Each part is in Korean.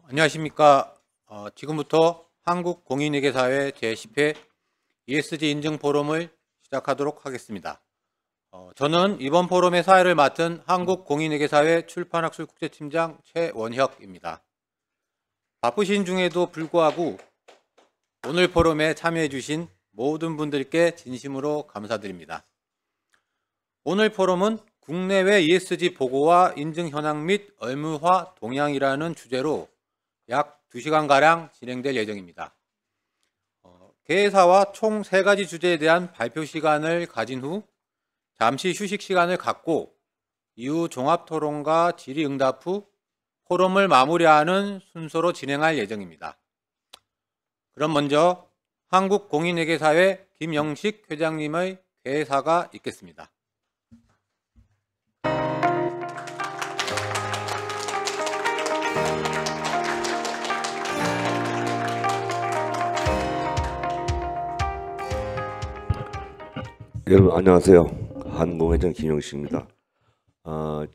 안녕하십니까. 지금부터 한국공인회계사회 제10회 ESG 인증 포럼을 시작하도록 하겠습니다. 저는 이번 포럼의 사회를 맡은 한국공인회계사회 출판학술 국제팀장 최원혁입니다. 바쁘신 중에도 불구하고 오늘 포럼에 참여해 주신 모든 분들께 진심으로 감사드립니다. 오늘 포럼은 국내외 ESG 보고와 인증 현황 및 의무화 동향이라는 주제로 약 2시간가량 진행될 예정입니다. 개회사와 총 3가지 주제에 대한 발표 시간을 가진 후 잠시 휴식 시간을 갖고 이후 종합토론과 질의응답 후 포럼을 마무리하는 순서로 진행할 예정입니다. 그럼 먼저 한국공인회계사회 김영식 회장님의 개회사가 있겠습니다. 여러분 안녕하세요. 한국회장 김영식입니다.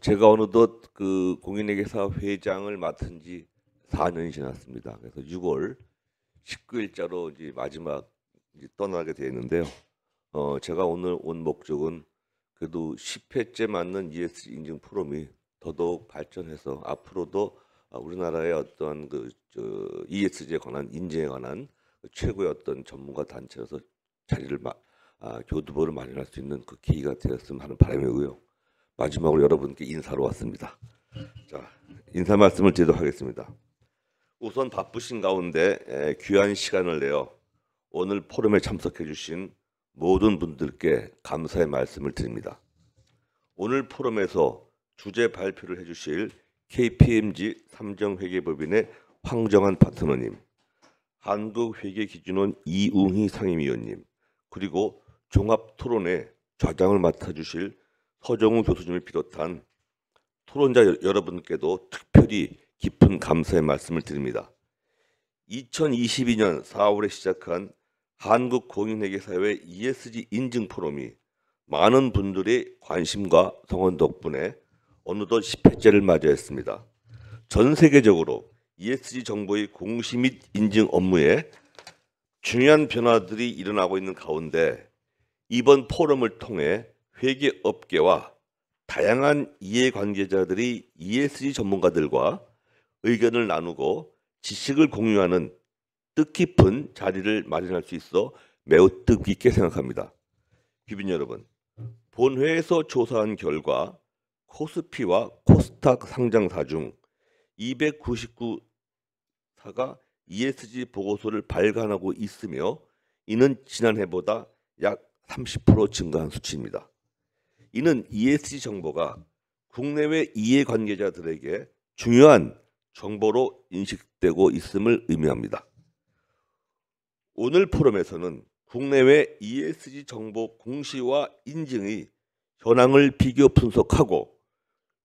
제가 어느덧 그 공인회계사 회장을 맡은 지 4년이 지났습니다. 그래서 6월 19일자로 이제 마지막 떠나게 되었는데요. 제가 오늘 온 목적은 그래도 10회째 맞는 ESG 인증 포럼이 더더욱 발전해서 앞으로도 우리나라의 어떤 ESG에 관한 인증에 관한 최고의 어떤 전문가 단체로서 자리를 교두보를 마련할 수 있는 그 계기가 되었으면 하는 바람이고요. 마지막으로 여러분께 인사로 왔습니다. 자, 인사 말씀을 드리도록 하겠습니다. 우선 바쁘신 가운데 귀한 시간을 내어 오늘 포럼에 참석해 주신 모든 분들께 감사의 말씀을 드립니다. 오늘 포럼에서 주제 발표를 해주실 KPMG 삼정회계법인의 황정한 파트너님, 한국회계기준원 이웅희 상임위원님, 그리고 종합토론회 좌장을 맡아주실 서정우 교수님을 비롯한 토론자 여러분께도 특별히 깊은 감사의 말씀을 드립니다. 2022년 4월에 시작한 한국공인회계사회 ESG 인증 포럼이 많은 분들의 관심과 성원 덕분에 어느덧 10회째를 맞이했습니다. 전 세계적으로 ESG 정보의 공시 및 인증 업무에 중요한 변화들이 일어나고 있는 가운데 이번 포럼을 통해 회계업계와 다양한 이해관계자들이 ESG 전문가들과 의견을 나누고 지식을 공유하는 뜻깊은 자리를 마련할 수 있어 매우 뜻깊게 생각합니다. 귀빈 여러분, 본회에서 조사한 결과 코스피와 코스닥 상장사 중 299사가 ESG 보고서를 발간하고 있으며 이는 지난해보다 약 30% 증가한 수치입니다. 이는 ESG 정보가 국내외 이해관계자들에게 중요한 정보로 인식되고 있음을 의미합니다. 오늘 포럼에서는 국내외 ESG 정보 공시와 인증의 현황을 비교 분석하고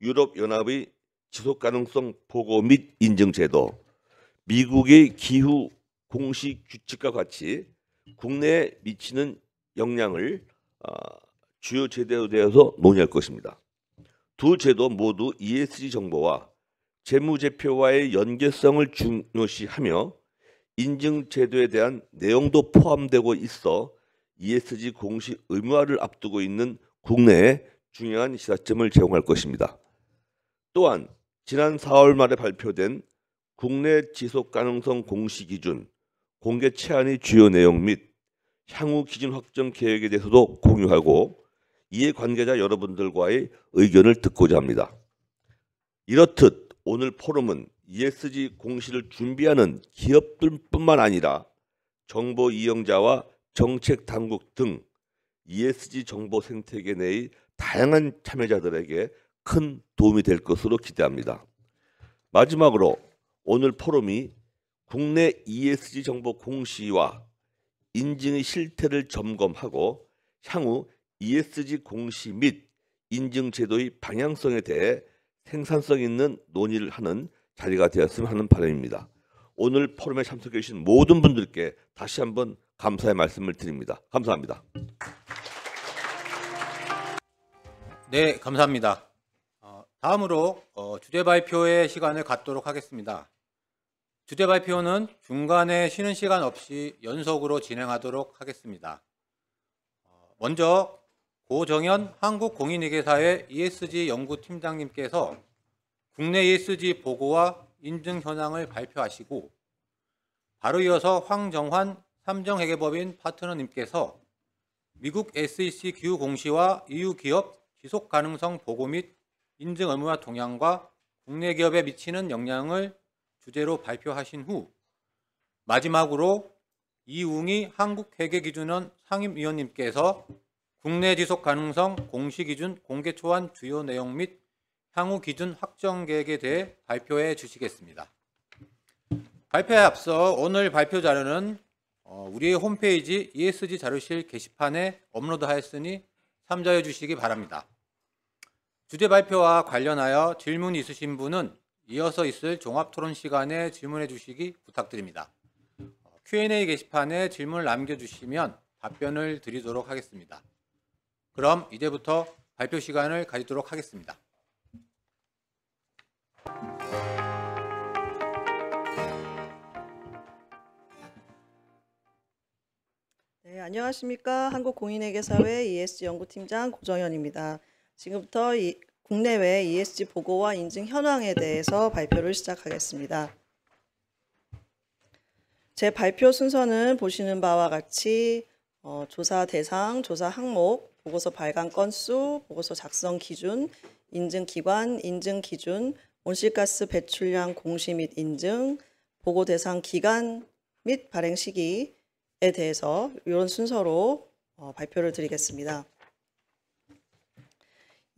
유럽연합의 지속가능성 보고 및 인증 제도, 미국의 기후 공시 규칙과 같이 국내에 미치는 영향을 주요 제도에 대해서 논의할 것입니다. 두 제도 모두 ESG 정보와 재무제표와의 연계성을 중요시하며 인증 제도에 대한 내용도 포함되고 있어 ESG 공시 의무화를 앞두고 있는 국내에 중요한 시사점을 제공할 것입니다. 또한 지난 4월 말에 발표된 국내 지속가능성 공시 기준, 공개 체안의 주요 내용 및 향후 기준 확정 계획에 대해서도 공유하고 이해관계자 여러분들과의 의견을 듣고자 합니다. 이렇듯 오늘 포럼은 ESG 공시를 준비하는 기업들뿐만 아니라 정보 이용자와 정책 당국 등 ESG 정보 생태계 내의 다양한 참여자들에게 큰 도움이 될 것으로 기대합니다. 마지막으로 오늘 포럼이 국내 ESG 정보 공시와 인증의 실태를 점검하고 향후 ESG 공시 및 인증 제도의 방향성에 대해 생산성 있는 논의를 하는 자리가 되었으면 하는 바람입니다. 오늘 포럼에 참석해 주신 모든 분들께 다시 한번 감사의 말씀을 드립니다. 감사합니다. 네, 감사합니다. 다음으로 주제 발표의 시간을 갖도록 하겠습니다. 주제 발표는 중간에 쉬는 시간 없이 연속으로 진행하도록 하겠습니다. 먼저 고정현 한국공인회계사회 ESG 연구팀장님께서 국내 ESG 보고와 인증 현황을 발표하시고, 바로 이어서 황정환 삼정회계법인 파트너님께서 미국 SEC 기후 공시와 EU 기업 지속 가능성 보고 및 인증 의무화 동향과 국내 기업에 미치는 영향을 주제로 발표하신 후, 마지막으로 이웅희 한국회계기준원 상임위원님께서 국내 지속 가능성 공시 기준 공개 초안 주요 내용 및 향후 기준 확정 계획에 대해 발표해 주시겠습니다. 발표에 앞서 오늘 발표 자료는 우리의 홈페이지 ESG 자료실 게시판에 업로드하였으니 참조해 주시기 바랍니다. 주제 발표와 관련하여 질문 있으신 분은 이어서 있을 종합토론 시간에 질문해 주시기 부탁드립니다. Q&A 게시판에 질문을 남겨주시면 답변을 드리도록 하겠습니다. 그럼 이제부터 발표 시간을 가지도록 하겠습니다. 네, 안녕하십니까. 한국공인회계사회 ESG 연구팀장 고정현입니다. 지금부터 국내외 ESG 보고와 인증 현황에 대해서 발표를 시작하겠습니다. 제 발표 순서는 보시는 바와 같이 조사 대상, 조사 항목, 보고서 발간 건수, 보고서 작성 기준, 인증 기관, 인증 기준, 온실가스 배출량 공시 및 인증, 보고 대상 기간 및 발행 시기에 대해서 이런 순서로 발표를 드리겠습니다.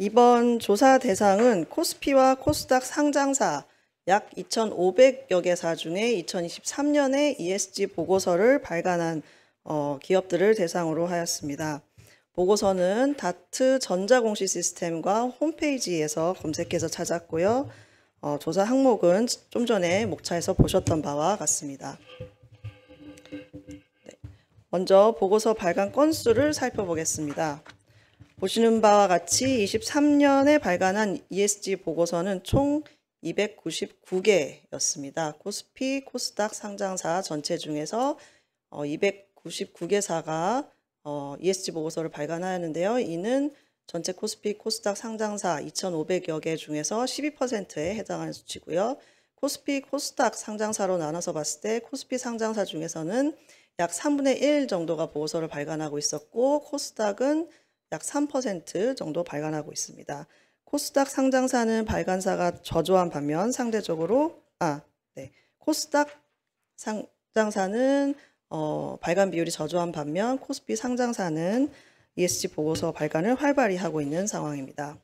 이번 조사 대상은 코스피와 코스닥 상장사 약 2,500여 개사 중에 2023년에 ESG 보고서를 발간한 기업들을 대상으로 하였습니다. 보고서는 다트 전자공시 시스템과 홈페이지에서 검색해서 찾았고요. 조사 항목은 좀 전에 목차에서 보셨던 바와 같습니다. 네. 먼저 보고서 발간 건수를 살펴보겠습니다. 보시는 바와 같이 23년에 발간한 ESG 보고서는 총 299개였습니다. 코스피, 코스닥 상장사 전체 중에서 299개사가 ESG 보고서를 발간하였는데요. 이는 전체 코스피, 코스닥 상장사 2,500여 개 중에서 12%에 해당하는 수치고요. 코스피, 코스닥 상장사로 나눠서 봤을 때 코스피 상장사 중에서는 약 3분의 1 정도가 보고서를 발간하고 있었고, 코스닥은 약 3% 정도 발간하고 있습니다. 코스닥 상장사는 발간사가 저조한 반면 상대적으로 코스닥 상장사는 발간 비율이 저조한 반면 코스피 상장사는 ESG 보고서 발간을 활발히 하고 있는 상황입니다.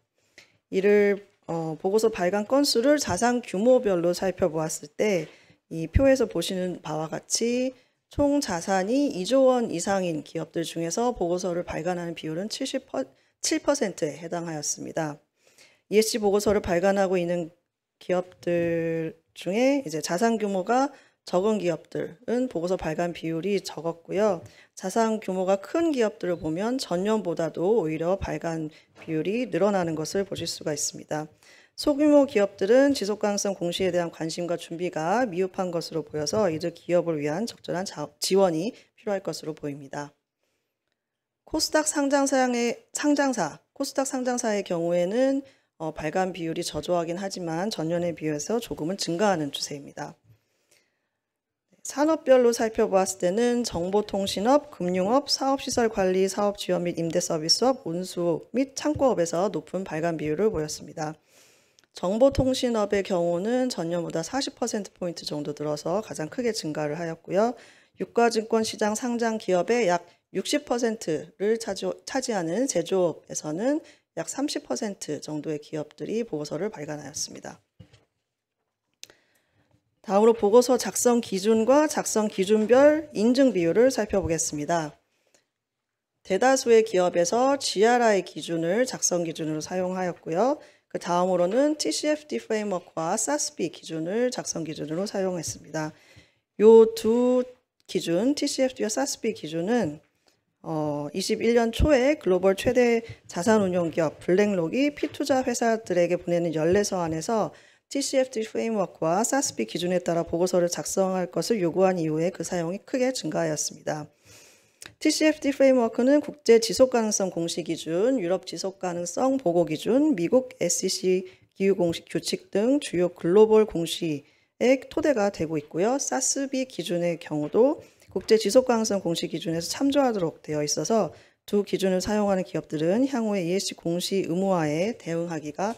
이를 보고서 발간 건수를 자산 규모별로 살펴보았을 때 이 표에서 보시는 바와 같이 총 자산이 2조 원 이상인 기업들 중에서 보고서를 발간하는 비율은 77%에 해당하였습니다. ESG 보고서를 발간하고 있는 기업들 중에 이제 자산 규모가 적은 기업들은 보고서 발간 비율이 적었고요. 자산 규모가 큰 기업들을 보면 전년보다도 오히려 발간 비율이 늘어나는 것을 보실 수가 있습니다. 소규모 기업들은 지속가능성 공시에 대한 관심과 준비가 미흡한 것으로 보여서 이들 기업을 위한 적절한 지원이 필요할 것으로 보입니다. 코스닥 상장사의 경우에는 발간 비율이 저조하긴 하지만 전년에 비해서 조금은 증가하는 추세입니다. 산업별로 살펴보았을 때는 정보통신업, 금융업, 사업시설관리, 사업지원 및 임대서비스업, 운수 및 창고업에서 높은 발간 비율을 보였습니다. 정보통신업의 경우는 전년보다 40%포인트 정도 늘어서 가장 크게 증가를 하였고요. 유가증권시장 상장 기업의 약 60%를 차지하는 제조업에서는 약 30% 정도의 기업들이 보고서를 발간하였습니다. 다음으로 보고서 작성 기준과 작성 기준별 인증 비율을 살펴보겠습니다. 대다수의 기업에서 GRI 기준을 작성 기준으로 사용하였고요. 그 다음으로는 TCFD 프레임워크와 SASB 기준을 작성 기준으로 사용했습니다. 이 두 기준, TCFD와 SASB 기준은 21년 초에 글로벌 최대 자산운용기업 블랙록이 피투자 회사들에게 보내는 연례서 안에서 TCFD 프레임워크와 SASB 기준에 따라 보고서를 작성할 것을 요구한 이후에 그 사용이 크게 증가하였습니다. TCFD 프레임워크는 국제 지속가능성 공시 기준, 유럽 지속가능성 보고 기준, 미국 SEC 기후 공식 규칙 등 주요 글로벌 공시의 토대가 되고 있고요. SASB 기준의 경우도 국제 지속가능성 공시 기준에서 참조하도록 되어 있어서 두 기준을 사용하는 기업들은 향후에 ESG 공시 의무화에 대응하기가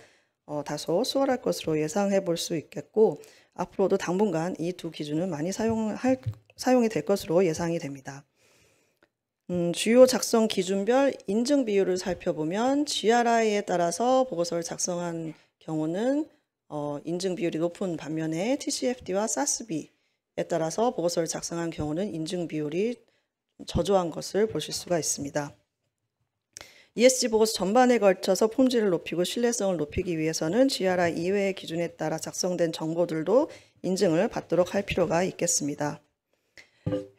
다소 수월할 것으로 예상해 볼 수 있겠고, 앞으로도 당분간 이 두 기준은 많이 사용이 될 것으로 예상이 됩니다. 주요 작성 기준별 인증 비율을 살펴보면 GRI에 따라서 보고서를 작성한 경우는 인증 비율이 높은 반면에 TCFD와 SASB에 따라서 보고서를 작성한 경우는 인증 비율이 저조한 것을 보실 수가 있습니다. ESG 보고서 전반에 걸쳐서 품질을 높이고 신뢰성을 높이기 위해서는 GRI 이외의 기준에 따라 작성된 정보들도 인증을 받도록 할 필요가 있겠습니다.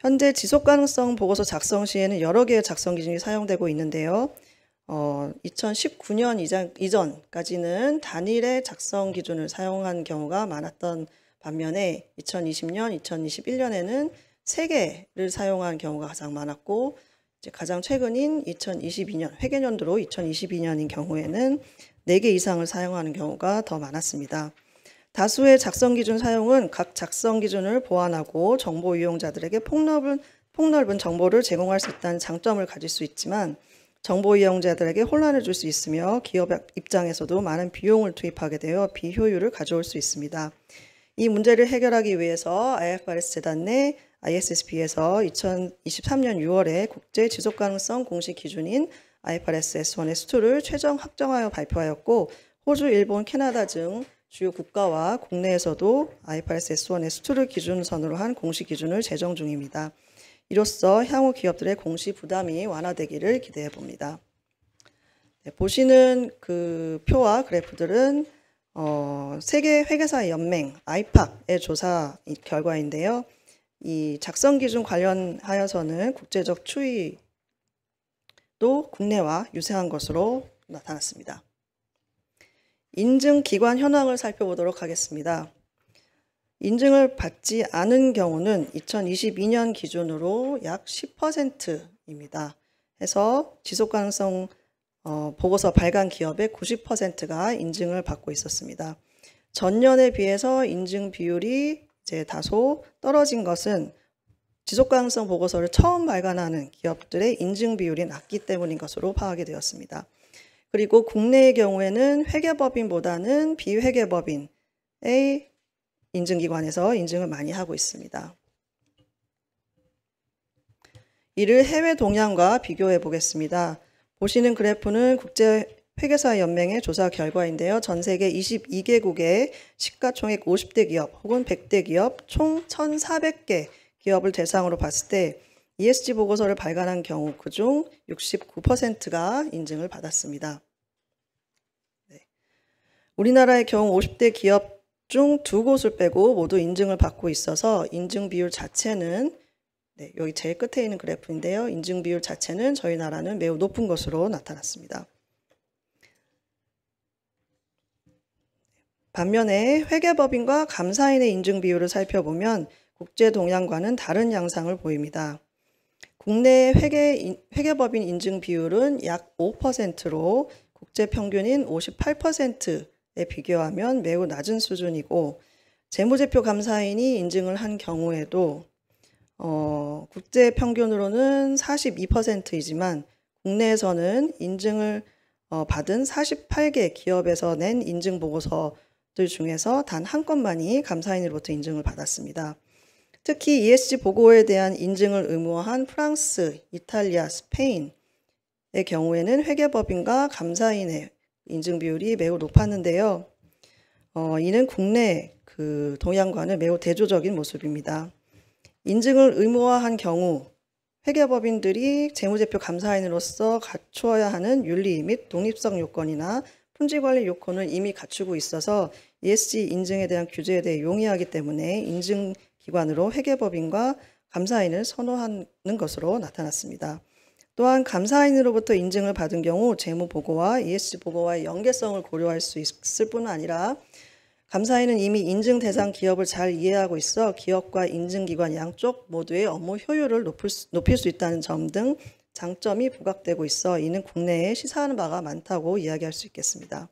현재 지속가능성 보고서 작성 시에는 여러 개의 작성 기준이 사용되고 있는데요. 2019년 이전까지는 단일의 작성 기준을 사용한 경우가 많았던 반면에 2020년, 2021년에는 3개를 사용한 경우가 가장 많았고, 이제 가장 최근인 2022년, 회계년도로 2022년인 경우에는 4개 이상을 사용하는 경우가 더 많았습니다. 다수의 작성 기준 사용은 각 작성 기준을 보완하고 정보 이용자들에게 폭넓은 정보를 제공할 수 있다는 장점을 가질 수 있지만, 정보 이용자들에게 혼란을 줄 수 있으며 기업 입장에서도 많은 비용을 투입하게 되어 비효율을 가져올 수 있습니다. 이 문제를 해결하기 위해서 IFRS 재단 내 ISSB에서 2023년 6월에 국제 지속가능성 공시 기준인 IFRS S1 S2를 최종 확정하여 발표하였고, 호주, 일본, 캐나다 등 주요 국가와 국내에서도 IFRS S1 S2를 기준선으로 한 공시 기준을 제정 중입니다. 이로써 향후 기업들의 공시 부담이 완화되기를 기대해 봅니다. 네, 보시는 그 표와 그래프들은 세계 회계사 연맹 IPAC의 조사 결과인데요. 이 작성 기준 관련하여서는 국제적 추이도 국내와 유사한 것으로 나타났습니다. 인증 기관 현황을 살펴보도록 하겠습니다. 인증을 받지 않은 경우는 2022년 기준으로 약 10%입니다. 해서 지속가능성 보고서 발간 기업의 90%가 인증을 받고 있었습니다. 전년에 비해서 인증 비율이 이제 다소 떨어진 것은 지속가능성 보고서를 처음 발간하는 기업들의 인증 비율이 낮기 때문인 것으로 파악이 되었습니다. 그리고 국내의 경우에는 회계법인보다는 비회계법인의 인증기관에서 인증을 많이 하고 있습니다. 이를 해외 동향과 비교해 보겠습니다. 보시는 그래프는 국제회계사연맹의 조사 결과인데요. 전 세계 22개국의 시가총액 50대 기업 혹은 100대 기업 총 1,400개 기업을 대상으로 봤을 때 ESG 보고서를 발간한 경우 그중 69%가 인증을 받았습니다. 네. 우리나라의 경우 50대 기업 중 2곳을 빼고 모두 인증을 받고 있어서 인증 비율 자체는 여기 제일 끝에 있는 그래프인데요. 인증 비율 자체는 저희 나라는 매우 높은 것으로 나타났습니다. 반면에 회계법인과 감사인의 인증 비율을 살펴보면 국제 동향과는 다른 양상을 보입니다. 국내 회계법인 인증 비율은 약 5%로 국제 평균인 58%에 비교하면 매우 낮은 수준이고, 재무제표 감사인이 인증을 한 경우에도 국제 평균으로는 42%이지만 국내에서는 인증을 받은 48개 기업에서 낸 인증 보고서들 중에서 단 한 건만이 감사인으로부터 인증을 받았습니다. 특히 ESG 보고에 대한 인증을 의무화한 프랑스, 이탈리아, 스페인의 경우에는 회계법인과 감사인의 인증 비율이 매우 높았는데요. 이는 국내 그 동향과는 매우 대조적인 모습입니다. 인증을 의무화한 경우 회계법인들이 재무제표 감사인으로서 갖추어야 하는 윤리 및 독립성 요건이나 품질관리 요건을 이미 갖추고 있어서 ESG 인증에 대한 규제에 대해 용이하기 때문에 인증기관으로 회계법인과 감사인을 선호하는 것으로 나타났습니다. 또한 감사인으로부터 인증을 받은 경우 재무보고와 ESG 보고와의 연계성을 고려할 수 있을 뿐 아니라 감사위는 이미 인증 대상 기업을 잘 이해하고 있어 기업과 인증기관 양쪽 모두의 업무 효율을 높일 수 있다는 점 등 장점이 부각되고 있어 이는 국내에 시사하는 바가 많다고 이야기할 수 있겠습니다.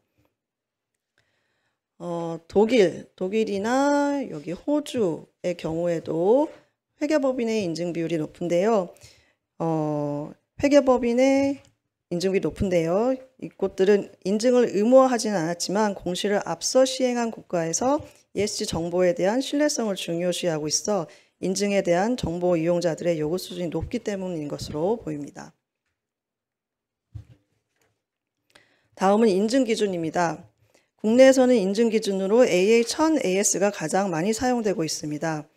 독일이나 여기 호주의 경우에도 회계법인의 인증 비율이 높은데요. 회계법인의 인증비 높은데요. 이곳들은 인증을 의무화하지는 않았지만 공시를 앞서 시행한 국가에서 ESG 정보에 대한 신뢰성을 중요시하고 있어 인증에 대한 정보 이용자들의 요구 수준이 높기 때문인 것으로 보입니다. 다음은 인증 기준입니다. 국내에서는 인증 기준으로 AA1000AS가 가장 많이 사용되고 있습니다.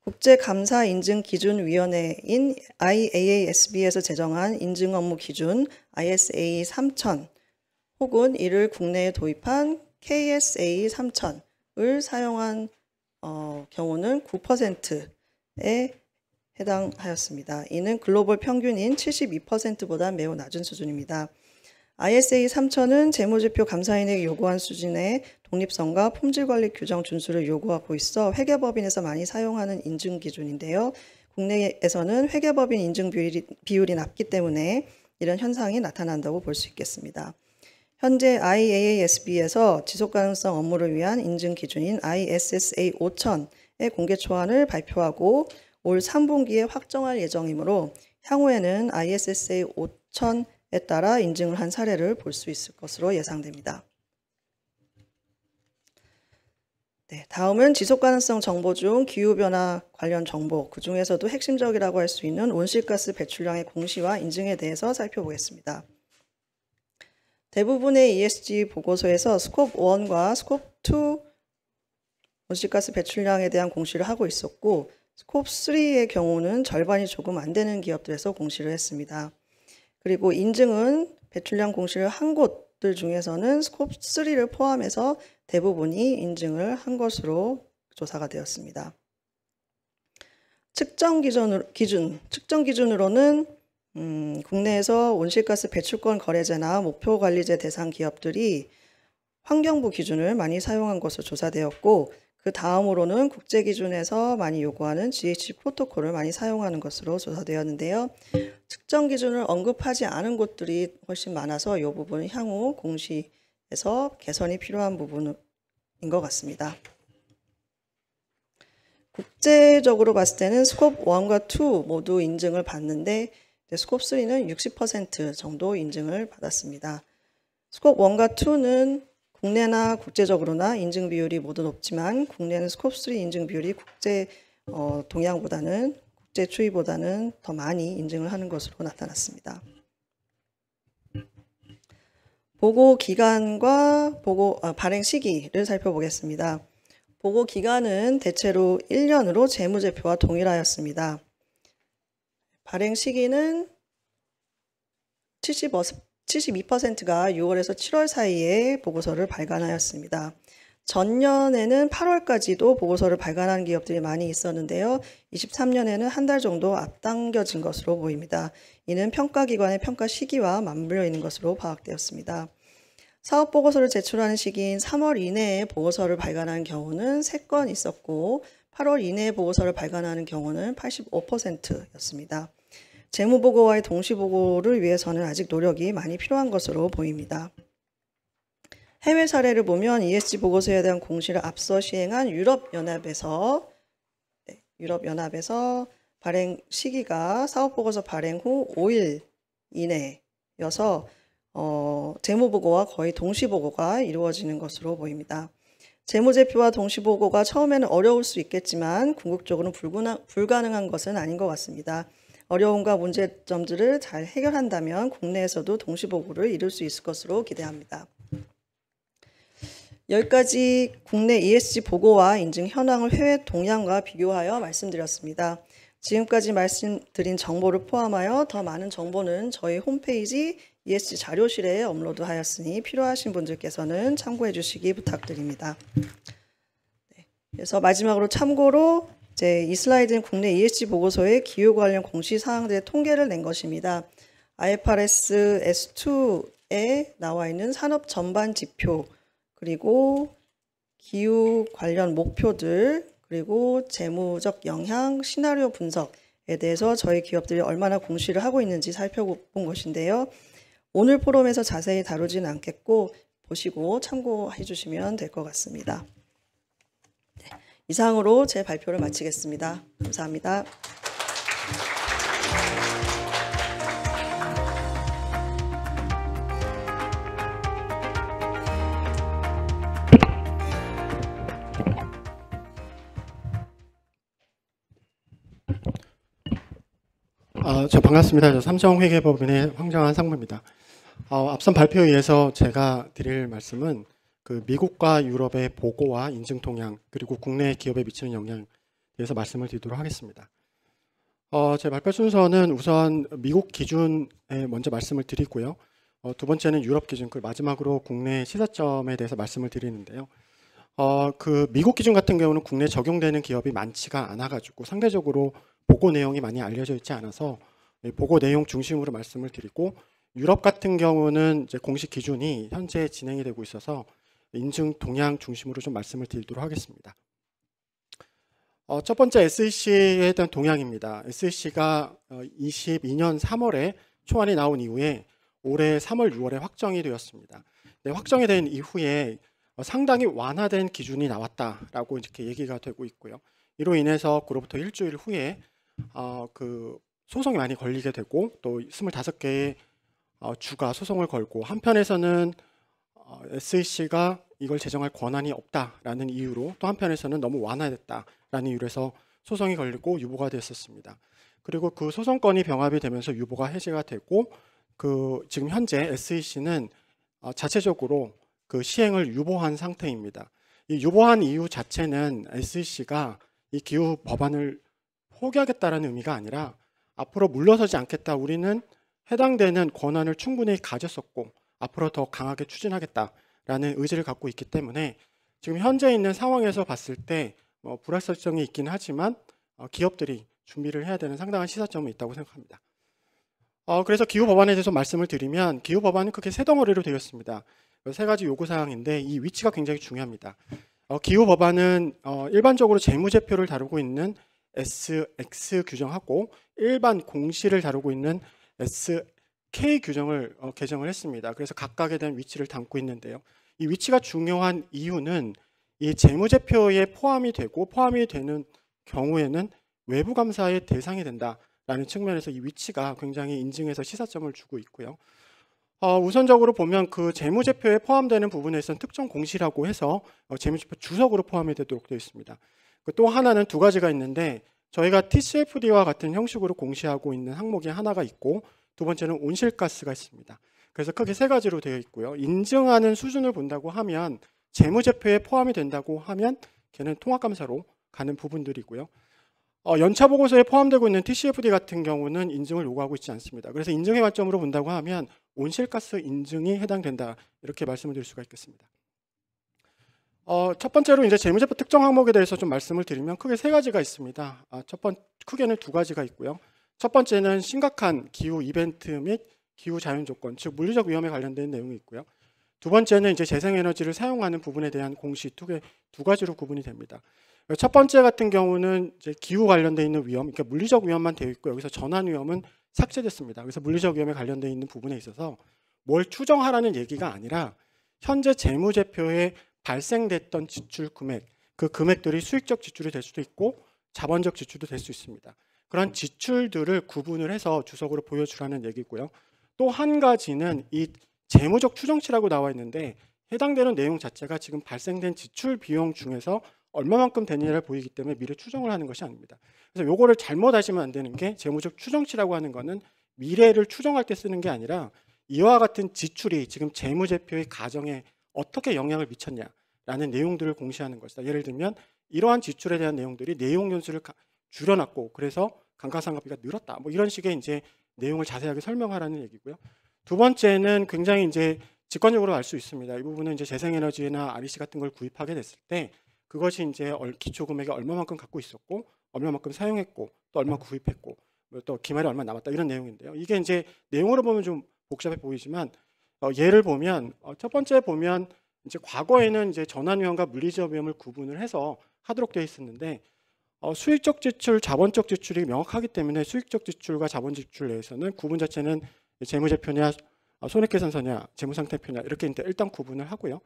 국제감사인증기준위원회인 IAASB에서 제정한 인증 업무 기준 ISA 3000 혹은 이를 국내에 도입한 KSA 3000을 사용한 경우는 9%에 해당하였습니다. 이는 글로벌 평균인 72%보다 매우 낮은 수준입니다. ISA 3000은 재무제표 감사인에게 요구한 수준의 독립성과 품질관리 규정 준수를 요구하고 있어 회계법인에서 많이 사용하는 인증 기준인데요. 국내에서는 회계법인 인증 비율이 낮기 때문에 이런 현상이 나타난다고 볼 수 있겠습니다. 현재 IAASB에서 지속가능성 업무를 위한 인증 기준인 ISSA 5000의 공개 초안을 발표하고 올 3분기에 확정할 예정이므로 향후에는 ISSA 5000에 따라 인증을 한 사례를 볼 수 있을 것으로 예상됩니다. 네, 다음은 지속가능성 정보 중 기후변화 관련 정보, 그 중에서도 핵심적이라고 할 수 있는 온실가스 배출량의 공시와 인증에 대해서 살펴보겠습니다. 대부분의 ESG 보고서에서 스콥 1과 스콥 2 온실가스 배출량에 대한 공시를 하고 있었고 스콥 3의 경우는 절반이 조금 안 되는 기업들에서 공시를 했습니다. 그리고 인증은 배출량 공시를 한 곳들 중에서는 스콥 3를 포함해서 대부분이 인증을 한 것으로 조사가 되었습니다. 측정 기준으로는 국내에서 온실가스 배출권 거래제나 목표 관리제 대상 기업들이 환경부 기준을 많이 사용한 것으로 조사되었고 그 다음으로는 국제 기준에서 많이 요구하는 GHG 프로토콜을 많이 사용하는 것으로 조사되었는데요. 측정 기준을 언급하지 않은 곳들이 훨씬 많아서 이 부분은 향후 공시에서 개선이 필요한 부분인 것 같습니다. 국제적으로 봤을 때는 스콥 1과 2 모두 인증을 받는데 스콥 3는 60% 정도 인증을 받았습니다. 스콥 1과 2는 국내나 국제적으로나 인증 비율이 모두 높지만 국내는 스콥 3 인증 비율이 국제 동향보다는 국제 추이보다는 더 많이 인증을 하는 것으로 나타났습니다. 보고 기간과 발행 시기를 살펴보겠습니다. 보고 기간은 대체로 1년으로 재무제표와 동일하였습니다. 발행 시기는 72%가 6월에서 7월 사이에 보고서를 발간하였습니다. 전년에는 8월까지도 보고서를 발간하는 기업들이 많이 있었는데요. 23년에는 한 달 정도 앞당겨진 것으로 보입니다. 이는 평가기관의 평가 시기와 맞물려 있는 것으로 파악되었습니다. 사업보고서를 제출하는 시기인 3월 이내에 보고서를 발간하는 경우는 3건 있었고 8월 이내에 보고서를 발간하는 경우는 85%였습니다. 재무보고와의 동시보고를 위해서는 아직 노력이 많이 필요한 것으로 보입니다. 해외 사례를 보면 ESG 보고서에 대한 공시를 앞서 시행한 유럽연합에서 발행 시기가 사업보고서 발행 후 5일 이내여서 재무보고와 거의 동시보고가 이루어지는 것으로 보입니다. 재무제표와 동시보고가 처음에는 어려울 수 있겠지만 궁극적으로는 불가능한 것은 아닌 것 같습니다. 어려움과 문제점들을 잘 해결한다면 국내에서도 동시보고를 이룰 수 있을 것으로 기대합니다. 여기까지 국내 ESG 보고와 인증 현황을 해외 동향과 비교하여 말씀드렸습니다. 지금까지 말씀드린 정보를 포함하여 더 많은 정보는 저희 홈페이지 ESG 자료실에 업로드하였으니 필요하신 분들께서는 참고해 주시기 부탁드립니다. 그래서 마지막으로 참고로 이 슬라이드는 국내 ESG 보고서의 기후 관련 공시 사항들의 통계를 낸 것입니다. IFRS S2에 나와 있는 산업 전반 지표 그리고 기후 관련 목표들 그리고 재무적 영향, 시나리오 분석에 대해서 저희 기업들이 얼마나 공시를 하고 있는지 살펴본 것인데요. 오늘 포럼에서 자세히 다루지는 않겠고 보시고 참고해 주시면 될 것 같습니다. 네, 이상으로 제 발표를 마치겠습니다. 감사합니다. 반갑습니다. 저 삼성회계법인의 황정한 상무입니다. 앞선 발표에 의해서 제가 드릴 말씀은 그 미국과 유럽의 보고와 인증 동향 그리고 국내 기업에 미치는 영향에 대해서 말씀을 드리도록 하겠습니다. 제 발표 순서는 우선 미국 기준에 먼저 말씀을 드리고요. 두 번째는 유럽 기준, 그리고 마지막으로 국내 시사점에 대해서 말씀을 드리는데요. 그 미국 기준 같은 경우는 국내에 적용되는 기업이 많지가 않아가지고 상대적으로 보고 내용이 많이 알려져 있지 않아서 보고 내용 중심으로 말씀을 드리고, 유럽 같은 경우는 이제 공식 기준이 현재 진행이 되고 있어서 인증 동향 중심으로 좀 말씀을 드리도록 하겠습니다. 첫 번째 SEC에 대한 동향입니다. SEC가 22년 3월에 초안이 나온 이후에 올해 3월, 6월에 확정이 되었습니다. 네, 확정이 된 이후에 상당히 완화된 기준이 나왔다라고 이렇게 얘기가 되고 있고요. 이로 인해서 그로부터 일주일 후에 그 소송이 많이 걸리게 되고, 또 25개의 주가 소송을 걸고, 한편에서는 SEC가 이걸 제정할 권한이 없다라는 이유로, 또 한편에서는 너무 완화됐다라는 이유로 해서 소송이 걸리고 유보가 됐었습니다. 그리고 그 소송건이 병합이 되면서 유보가 해제가 되고, 그 지금 현재 SEC는 자체적으로 그 시행을 유보한 상태입니다. 이 유보한 이유 자체는 SEC가 이 기후 법안을 포기하겠다라는 의미가 아니라 앞으로 물러서지 않겠다, 우리는 해당되는 권한을 충분히 가졌었고 앞으로 더 강하게 추진하겠다라는 의지를 갖고 있기 때문에 지금 현재 있는 상황에서 봤을 때 불확실성이 있긴 하지만 기업들이 준비를 해야 되는 상당한 시사점은 있다고 생각합니다. 그래서 기후 법안에 대해서 말씀을 드리면, 기후 법안은 크게 세 덩어리로 되어 있습니다. 세 가지 요구사항인데 이 위치가 굉장히 중요합니다. 기후 법안은 일반적으로 재무제표를 다루고 있는 SX 규정하고 일반 공시를 다루고 있는 SK 규정을 개정을 했습니다. 그래서 각각에 대한 위치를 담고 있는데요. 이 위치가 중요한 이유는 이 재무제표에 포함이 되는 경우에는 외부 감사의 대상이 된다라는 측면에서 이 위치가 굉장히 인증에서 시사점을 주고 있고요. 우선적으로 보면 그 재무제표에 포함되는 부분에서는 특정 공시라고 해서 재무제표 주석으로 포함이 되도록 되어 있습니다. 또 하나는 두 가지가 있는데, 저희가 TCFD와 같은 형식으로 공시하고 있는 항목이 하나가 있고, 두 번째는 온실가스가 있습니다. 그래서 크게 세 가지로 되어 있고요. 인증하는 수준을 본다고 하면, 재무제표에 포함이 된다고 하면 걔는 통합감사로 가는 부분들이고요. 연차보고서에 포함되고 있는 TCFD 같은 경우는 인증을 요구하고 있지 않습니다. 그래서 인증의 관점으로 본다고 하면 온실가스 인증이 해당된다, 이렇게 말씀을 드릴 수가 있겠습니다. 첫 번째로 이제 재무제표 특정 항목에 대해서 좀 말씀을 드리면 크게 세 가지가 있습니다. 크게는 두 가지가 있고요. 첫 번째는 심각한 기후 이벤트 및 기후 자연 조건, 즉 물리적 위험에 관련된 내용이 있고요. 두 번째는 이제 재생에너지를 사용하는 부분에 대한 공시, 두 가지로 구분이 됩니다. 첫 번째 같은 경우는 이제 기후 관련돼 있는 위험, 그러니까 물리적 위험만 되어 있고 여기서 전환 위험은 삭제됐습니다. 그래서 물리적 위험에 관련돼 있는 부분에 있어서 뭘 추정하라는 얘기가 아니라 현재 재무제표에 발생됐던 지출 금액, 그 금액들이 수익적 지출이 될 수도 있고 자본적 지출도 될 수 있습니다. 그런 지출들을 구분을 해서 주석으로 보여주라는 얘기고요. 또 한 가지는 이 재무적 추정치라고 나와 있는데, 해당되는 내용 자체가 지금 발생된 지출 비용 중에서 얼마만큼 되느냐를 보이기 때문에 미래 추정을 하는 것이 아닙니다. 그래서 요거를 잘못 하시면 안 되는 게, 재무적 추정치라고 하는 거는 미래를 추정할 때 쓰는 게 아니라 이와 같은 지출이 지금 재무제표의 가정에 어떻게 영향을 미쳤냐라는 내용들을 공시하는 것이다. 예를 들면 이러한 지출에 대한 내용들이 내용 연수를 줄여놨고 그래서 감가상각비가 늘었다, 뭐 이런 식의 이제 내용을 자세하게 설명하라는 얘기고요. 두 번째는 굉장히 이제 직관적으로 알 수 있습니다. 이 부분은 이제 재생에너지나 REC 같은 걸 구입하게 됐을 때 그것이 이제 기초 금액이 얼마만큼 갖고 있었고 얼마만큼 사용했고 또 얼마 구입했고 또 기말이 얼마 남았다, 이런 내용인데요. 이게 이제 내용으로 보면 좀 복잡해 보이지만 예를 보면 첫 번째 보면 이제 과거에는 이제 전환 위험과 물리적 위험을 구분을 해서 하도록 되어 있었는데 수익적 지출, 자본적 지출이 명확하기 때문에 수익적 지출과 자본 지출 내에서는 구분 자체는 재무제표냐, 손익계산서냐, 재무상태표냐 이렇게 일단 구분을 하고요.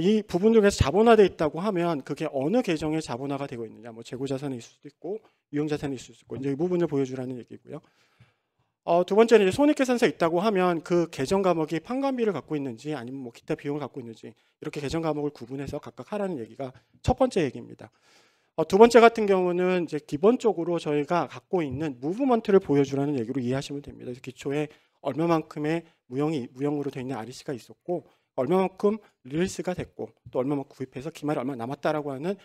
이 부분 중에서 자본화되어 있다고 하면 그게 어느 계정에 자본화가 되고 있느냐, 뭐 재고자산이 있을 수도 있고 유형자산이 있을 수 있고 이제 이 부분을 보여주라는 얘기고요. 두 번째는 이제 손익계산서 있다고 하면 그 계정 과목이 판관비를 갖고 있는지 아니면 뭐 기타 비용을 갖고 있는지 이렇게 계정 과목을 구분해서 각각 하라는 얘기가 첫 번째 얘기입니다. 두 번째 같은 경우는 이제 기본적으로 저희가 갖고 있는 무브먼트를 보여주라는 얘기로 이해하시면 됩니다. 그래서 기초에 얼마만큼의 무형으로 되어 있는 REC가 있었고 얼마만큼 릴리스가 됐고 또 얼마만큼 구입해서 기말이 얼마 남았다라고 하는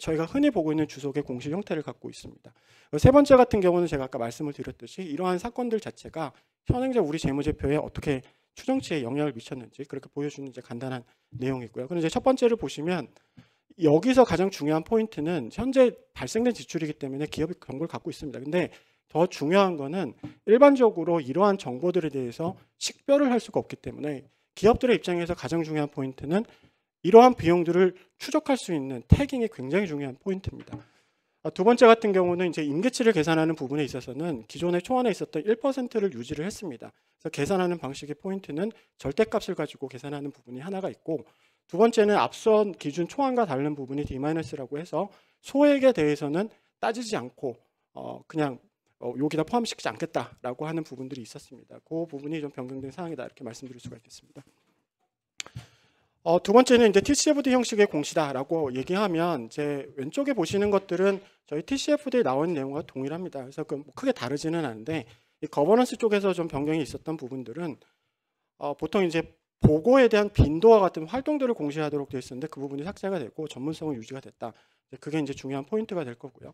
저희가 흔히 보고 있는 주석의 공식 형태를 갖고 있습니다. 세 번째 같은 경우는 제가 아까 말씀을 드렸듯이 이러한 사건들 자체가 현행적 우리 재무제표에 어떻게 추정치에 영향을 미쳤는지 그렇게 보여주는 이제 간단한 내용이고요. 그럼 이제 첫 번째를 보시면 여기서 가장 중요한 포인트는 현재 발생된 지출이기 때문에 기업이 정보를 갖고 있습니다. 근데 더 중요한 거는 일반적으로 이러한 정보들에 대해서 식별을 할 수가 없기 때문에 기업들의 입장에서 가장 중요한 포인트는 이러한 비용들을 추적할 수 있는 태깅이 굉장히 중요한 포인트입니다. 두 번째 같은 경우는 이제 임계치를 계산하는 부분에 있어서는 기존의 초안에 있었던 1%를 유지를 했습니다. 그래서 계산하는 방식의 포인트는 절대값을 가지고 계산하는 부분이 하나가 있고 두 번째는 앞선 기준 초안과 다른 부분이 D-라고 해서 소액에 대해서는 따지지 않고 그냥 여기다 포함시키지 않겠다라고 하는 부분들이 있었습니다. 그 부분이 좀 변경된 사항이다 이렇게 말씀드릴 수가 있겠습니다. 두 번째는 이제 TCFD 형식의 공시다라고 얘기하면 제 왼쪽에 보시는 것들은 저희 TCFD에 나온 내용과 동일합니다. 그래서 뭐 크게 다르지는 않은데 이 거버넌스 쪽에서 좀 변경이 있었던 부분들은 보통 이제 보고에 대한 빈도와 같은 활동들을 공시하도록 되어 있었는데 그 부분이 삭제가 됐고 전문성은 유지가 됐다. 그게 이제 중요한 포인트가 될 거고요.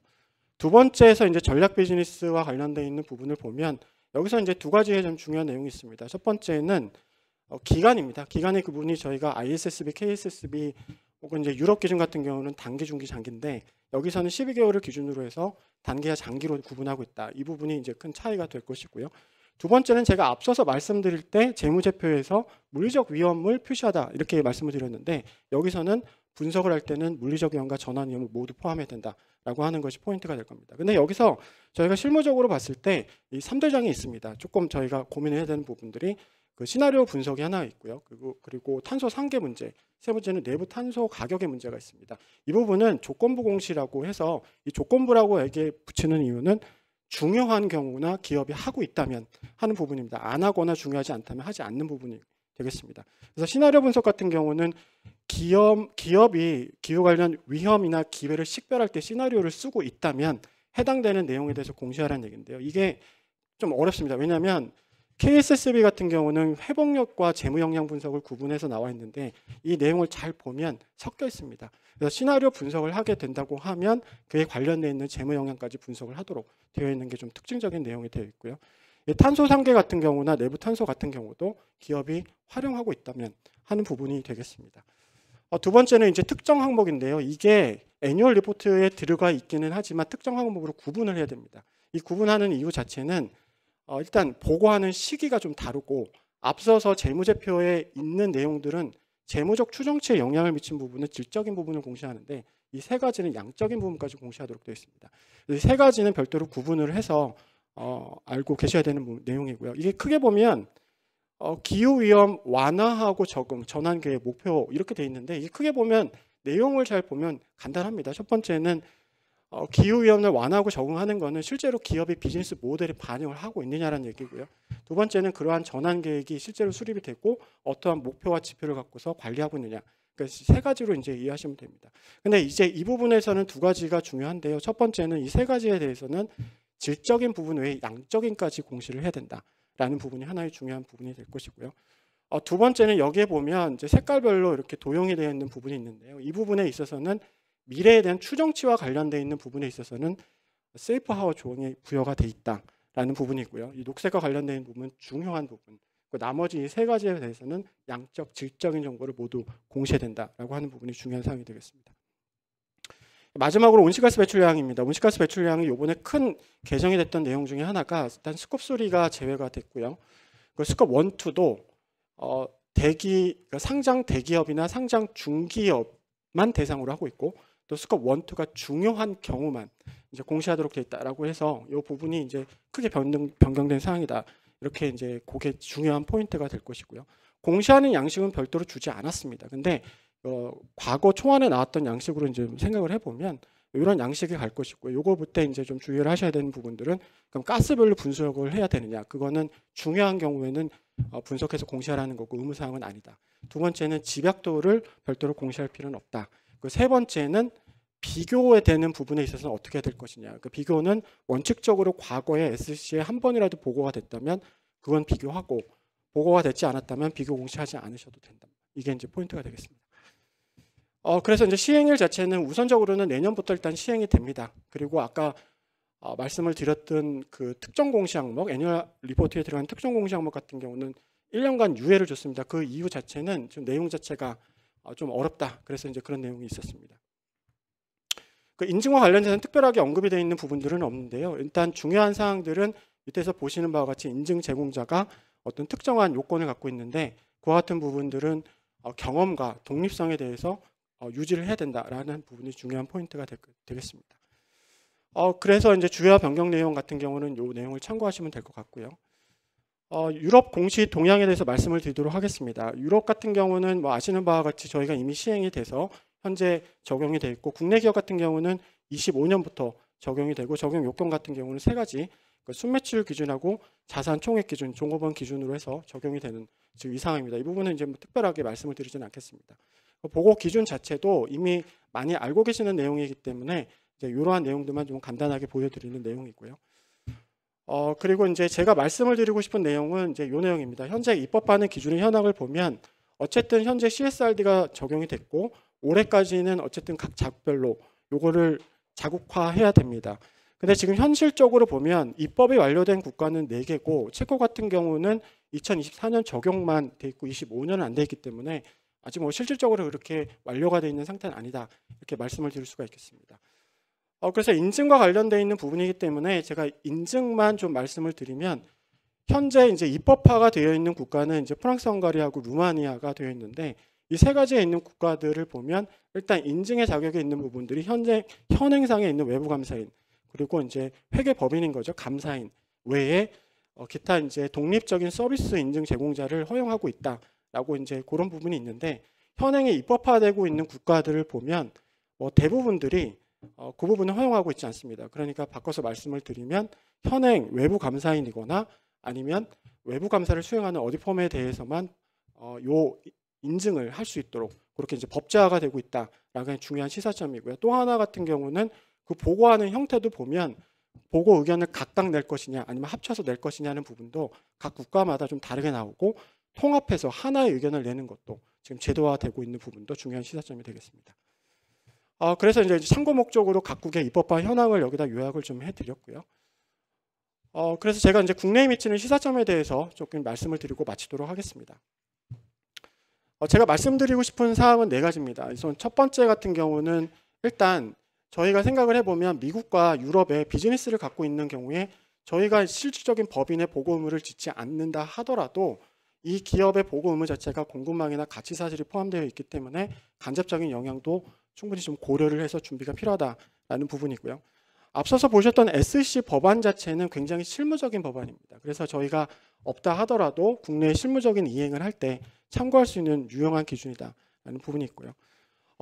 두 번째에서 이제 전략 비즈니스와 관련되어 있는 부분을 보면 여기서 이제 두 가지의 좀 중요한 내용이 있습니다. 첫 번째는 기간입니다. 기간의 부분이 저희가 ISSB, KSSB 혹은 이제 유럽 기준 같은 경우는 단기, 중기, 장기인데 여기서는 12개월을 기준으로 해서 단기와 장기로 구분하고 있다. 이 부분이 이제 큰 차이가 될 것이고요. 두 번째는 제가 앞서서 말씀드릴 때 재무제표에서 물리적 위험을 표시하다 이렇게 말씀을 드렸는데 여기서는 분석을 할 때는 물리적 위험과 전환 위험을 모두 포함해야 된다라고 하는 것이 포인트가 될 겁니다. 근데 여기서 저희가 실무적으로 봤을 때 이 3대장이 있습니다. 조금 저희가 고민해야 되는 부분들이 그 시나리오 분석이 하나 있고요. 그리고 탄소 상계 문제, 세 번째는 내부 탄소 가격의 문제가 있습니다. 이 부분은 조건부 공시라고 해서 이 조건부라고 여기에 붙이는 이유는 중요한 경우나 기업이 하고 있다면 하는 부분입니다. 안 하거나 중요하지 않다면 하지 않는 부분이 되겠습니다. 그래서 시나리오 분석 같은 경우는 기업이 기후 관련 위험이나 기회를 식별할 때 시나리오를 쓰고 있다면 해당되는 내용에 대해서 공시하라는 얘기인데요. 이게 좀 어렵습니다. 왜냐하면 KSSB 같은 경우는 회복력과 재무 역량 분석을 구분해서 나와 있는데 이 내용을 잘 보면 섞여 있습니다. 그래서 시나리오 분석을 하게 된다고 하면 그에 관련되어 있는 재무 역량까지 분석을 하도록 되어 있는 게 좀 특징적인 내용이 되어 있고요. 탄소 상계 같은 경우나 내부 탄소 같은 경우도 기업이 활용하고 있다면 하는 부분이 되겠습니다. 두 번째는 이제 특정 항목인데요. 이게 애뉴얼 리포트에 들어가 있기는 하지만 특정 항목으로 구분을 해야 됩니다. 이 구분하는 이유 자체는 일단 보고하는 시기가 좀 다르고 앞서서 재무제표에 있는 내용들은 재무적 추정치에 영향을 미친 부분은 질적인 부분을 공시하는데 이 세 가지는 양적인 부분까지 공시하도록 되어 있습니다. 이 세 가지는 별도로 구분을 해서 알고 계셔야 되는 내용이고요. 이게 크게 보면 기후위험 완화하고 적응, 전환계획, 목표 이렇게 되어 있는데 이게 크게 보면 내용을 잘 보면 간단합니다. 첫 번째는 기후위험을 완화하고 적응하는 것은 실제로 기업의 비즈니스 모델에 반영을 하고 있느냐라는 얘기고요. 두 번째는 그러한 전환 계획이 실제로 수립이 됐고 어떠한 목표와 지표를 갖고서 관리하고 있느냐. 그러니까 세 가지로 이제 이해하시면 됩니다. 근데 이제 이 부분에서는 두 가지가 중요한데요. 첫 번째는 이 세 가지에 대해서는 질적인 부분 외에 양적인까지 공시를 해야 된다라는 부분이 하나의 중요한 부분이 될 것이고요. 두 번째는 여기에 보면 이제 색깔별로 이렇게 도형이 되어 있는 부분이 있는데요. 이 부분에 있어서는 미래에 대한 추정치와 관련되어 있는 부분에 있어서는 세이프 하워 조항이 부여가 돼 있다라는 부분이고요. 이 녹색과 관련된 부분은 중요한 부분. 나머지 세 가지에 대해서는 양적, 질적인 정보를 모두 공시해야 된다라고 하는 부분이 중요한 사항이 되겠습니다. 마지막으로 온실가스 배출량입니다. 온실가스 배출량이 이번에 큰 개정이 됐던 내용 중에 하나가 일단 스콥 3가 제외가 됐고요. 그 스콥 1, 2도 그러니까 상장 대기업이나 상장 중기업만 대상으로 하고 있고 또 스컵 1, 2가 중요한 경우만 이제 공시하도록 되어 있다라고 해서 이 부분이 이제 크게 변경된 사항이다. 이렇게 이제 그게 중요한 포인트가 될 것이고요. 공시하는 양식은 별도로 주지 않았습니다. 근데 과거 초안에 나왔던 양식으로 이제 생각을 해보면 이런 양식이 갈 것이고요. 요거부터 이제 좀 주의를 하셔야 되는 부분들은 그럼 가스별로 분석을 해야 되느냐? 그거는 중요한 경우에는 분석해서 공시하라는 거고 의무사항은 아니다. 두 번째는 집약도를 별도로 공시할 필요는 없다. 그 세 번째는 비교에 되는 부분에 있어서는 어떻게 해야 될 것이냐. 그 비교는 원칙적으로 과거에 SC에 한 번이라도 보고가 됐다면 그건 비교하고 보고가 되지 않았다면 비교 공시하지 않으셔도 된다. 이게 이제 포인트가 되겠습니다. 그래서 이제 시행일 자체는 우선적으로는 내년부터 일단 시행이 됩니다. 그리고 아까 말씀을 드렸던 그 특정 공시 항목, 애니얼 리포트에 들어간 특정 공시 항목 같은 경우는 1년간 유예를 줬습니다. 그 이유 자체는 좀 내용 자체가 좀 어렵다. 그래서 이제 그런 내용이 있었습니다. 그 인증과 관련해서는 특별하게 언급이 되어 있는 부분들은 없는데요. 일단 중요한 사항들은 밑에서 보시는 바와 같이 인증 제공자가 어떤 특정한 요건을 갖고 있는데 그와 같은 부분들은 경험과 독립성에 대해서 유지를 해야 된다라는 부분이 중요한 포인트가 되겠습니다. 그래서 이제 주요 변경 내용 같은 경우는 이 내용을 참고하시면 될 것 같고요. 유럽 공시 동향에 대해서 말씀을 드리도록 하겠습니다. 유럽 같은 경우는 뭐 아시는 바와 같이 저희가 이미 시행이 돼서 현재 적용이 돼 있고 국내 기업 같은 경우는 25년부터 적용이 되고 적용 요건 같은 경우는 세 가지 순매출 기준하고 자산 총액 기준, 종업원 기준으로 해서 적용이 되는 지금 이 상황입니다. 이 부분은 이제 뭐 특별하게 말씀을 드리지는 않겠습니다. 보고 기준 자체도 이미 많이 알고 계시는 내용이기 때문에 이제 이러한 내용들만 좀 간단하게 보여드리는 내용이고요. 그리고 이제 제가 말씀을 드리고 싶은 내용은 이제 이 내용입니다. 현재 입법하는 기준의 현황을 보면 어쨌든 현재 CSRD가 적용이 됐고 올해까지는 어쨌든 각 자국별로 요거를 자국화해야 됩니다. 근데 지금 현실적으로 보면 입법이 완료된 국가는 4개고 체코 같은 경우는 2024년 적용만 돼 있고 25년은 안 돼 있기 때문에 아직 뭐 실질적으로 그렇게 완료가 돼 있는 상태는 아니다. 이렇게 말씀을 드릴 수가 있겠습니다. 그래서 인증과 관련되어 있는 부분이기 때문에 제가 인증만 좀 말씀을 드리면 현재 이제 입법화가 되어 있는 국가는 이제 프랑스, 헝가리하고 루마니아가 되어 있는데 이 세 가지에 있는 국가들을 보면 일단 인증의 자격에 있는 부분들이 현재 현행상에 있는 외부 감사인 그리고 이제 회계 법인인 거죠. 감사인 외에 기타 이제 독립적인 서비스 인증 제공자를 허용하고 있다라고 이제 그런 부분이 있는데 현행에 입법화되고 있는 국가들을 보면 대부분들이 그 부분을 허용하고 있지 않습니다. 그러니까 바꿔서 말씀을 드리면 현행 외부 감사인이거나 아니면 외부 감사를 수행하는 어디 펌에 대해서만 요 인증을 할 수 있도록 그렇게 이제 법제화가 되고 있다라는 중요한 시사점이고요. 또 하나 같은 경우는 그 보고하는 형태도 보면 보고 의견을 각각 낼 것이냐 아니면 합쳐서 낼 것이냐는 부분도 각 국가마다 좀 다르게 나오고 통합해서 하나의 의견을 내는 것도 지금 제도화되고 있는 부분도 중요한 시사점이 되겠습니다. 그래서 이제 참고 목적으로 각국의 입법화 현황을 여기다 요약을 좀 해드렸고요. 그래서 제가 이제 국내에 미치는 시사점에 대해서 조금 말씀을 드리고 마치도록 하겠습니다. 제가 말씀드리고 싶은 사항은 4가지입니다. 우선 첫 번째 같은 경우는 일단 저희가 생각을 해보면 미국과 유럽의 비즈니스를 갖고 있는 경우에 저희가 실질적인 법인의 보고 의무를 짓지 않는다 하더라도 이 기업의 보고 의무 자체가 공급망이나 가치 사실이 포함되어 있기 때문에 간접적인 영향도 충분히 좀 고려를 해서 준비가 필요하다라는 부분이고요. 앞서서 보셨던 SC 법안 자체는 굉장히 실무적인 법안입니다. 그래서 저희가 없다 하더라도 국내에 실무적인 이행을 할 때 참고할 수 있는 유용한 기준이다라는 부분이 있고요.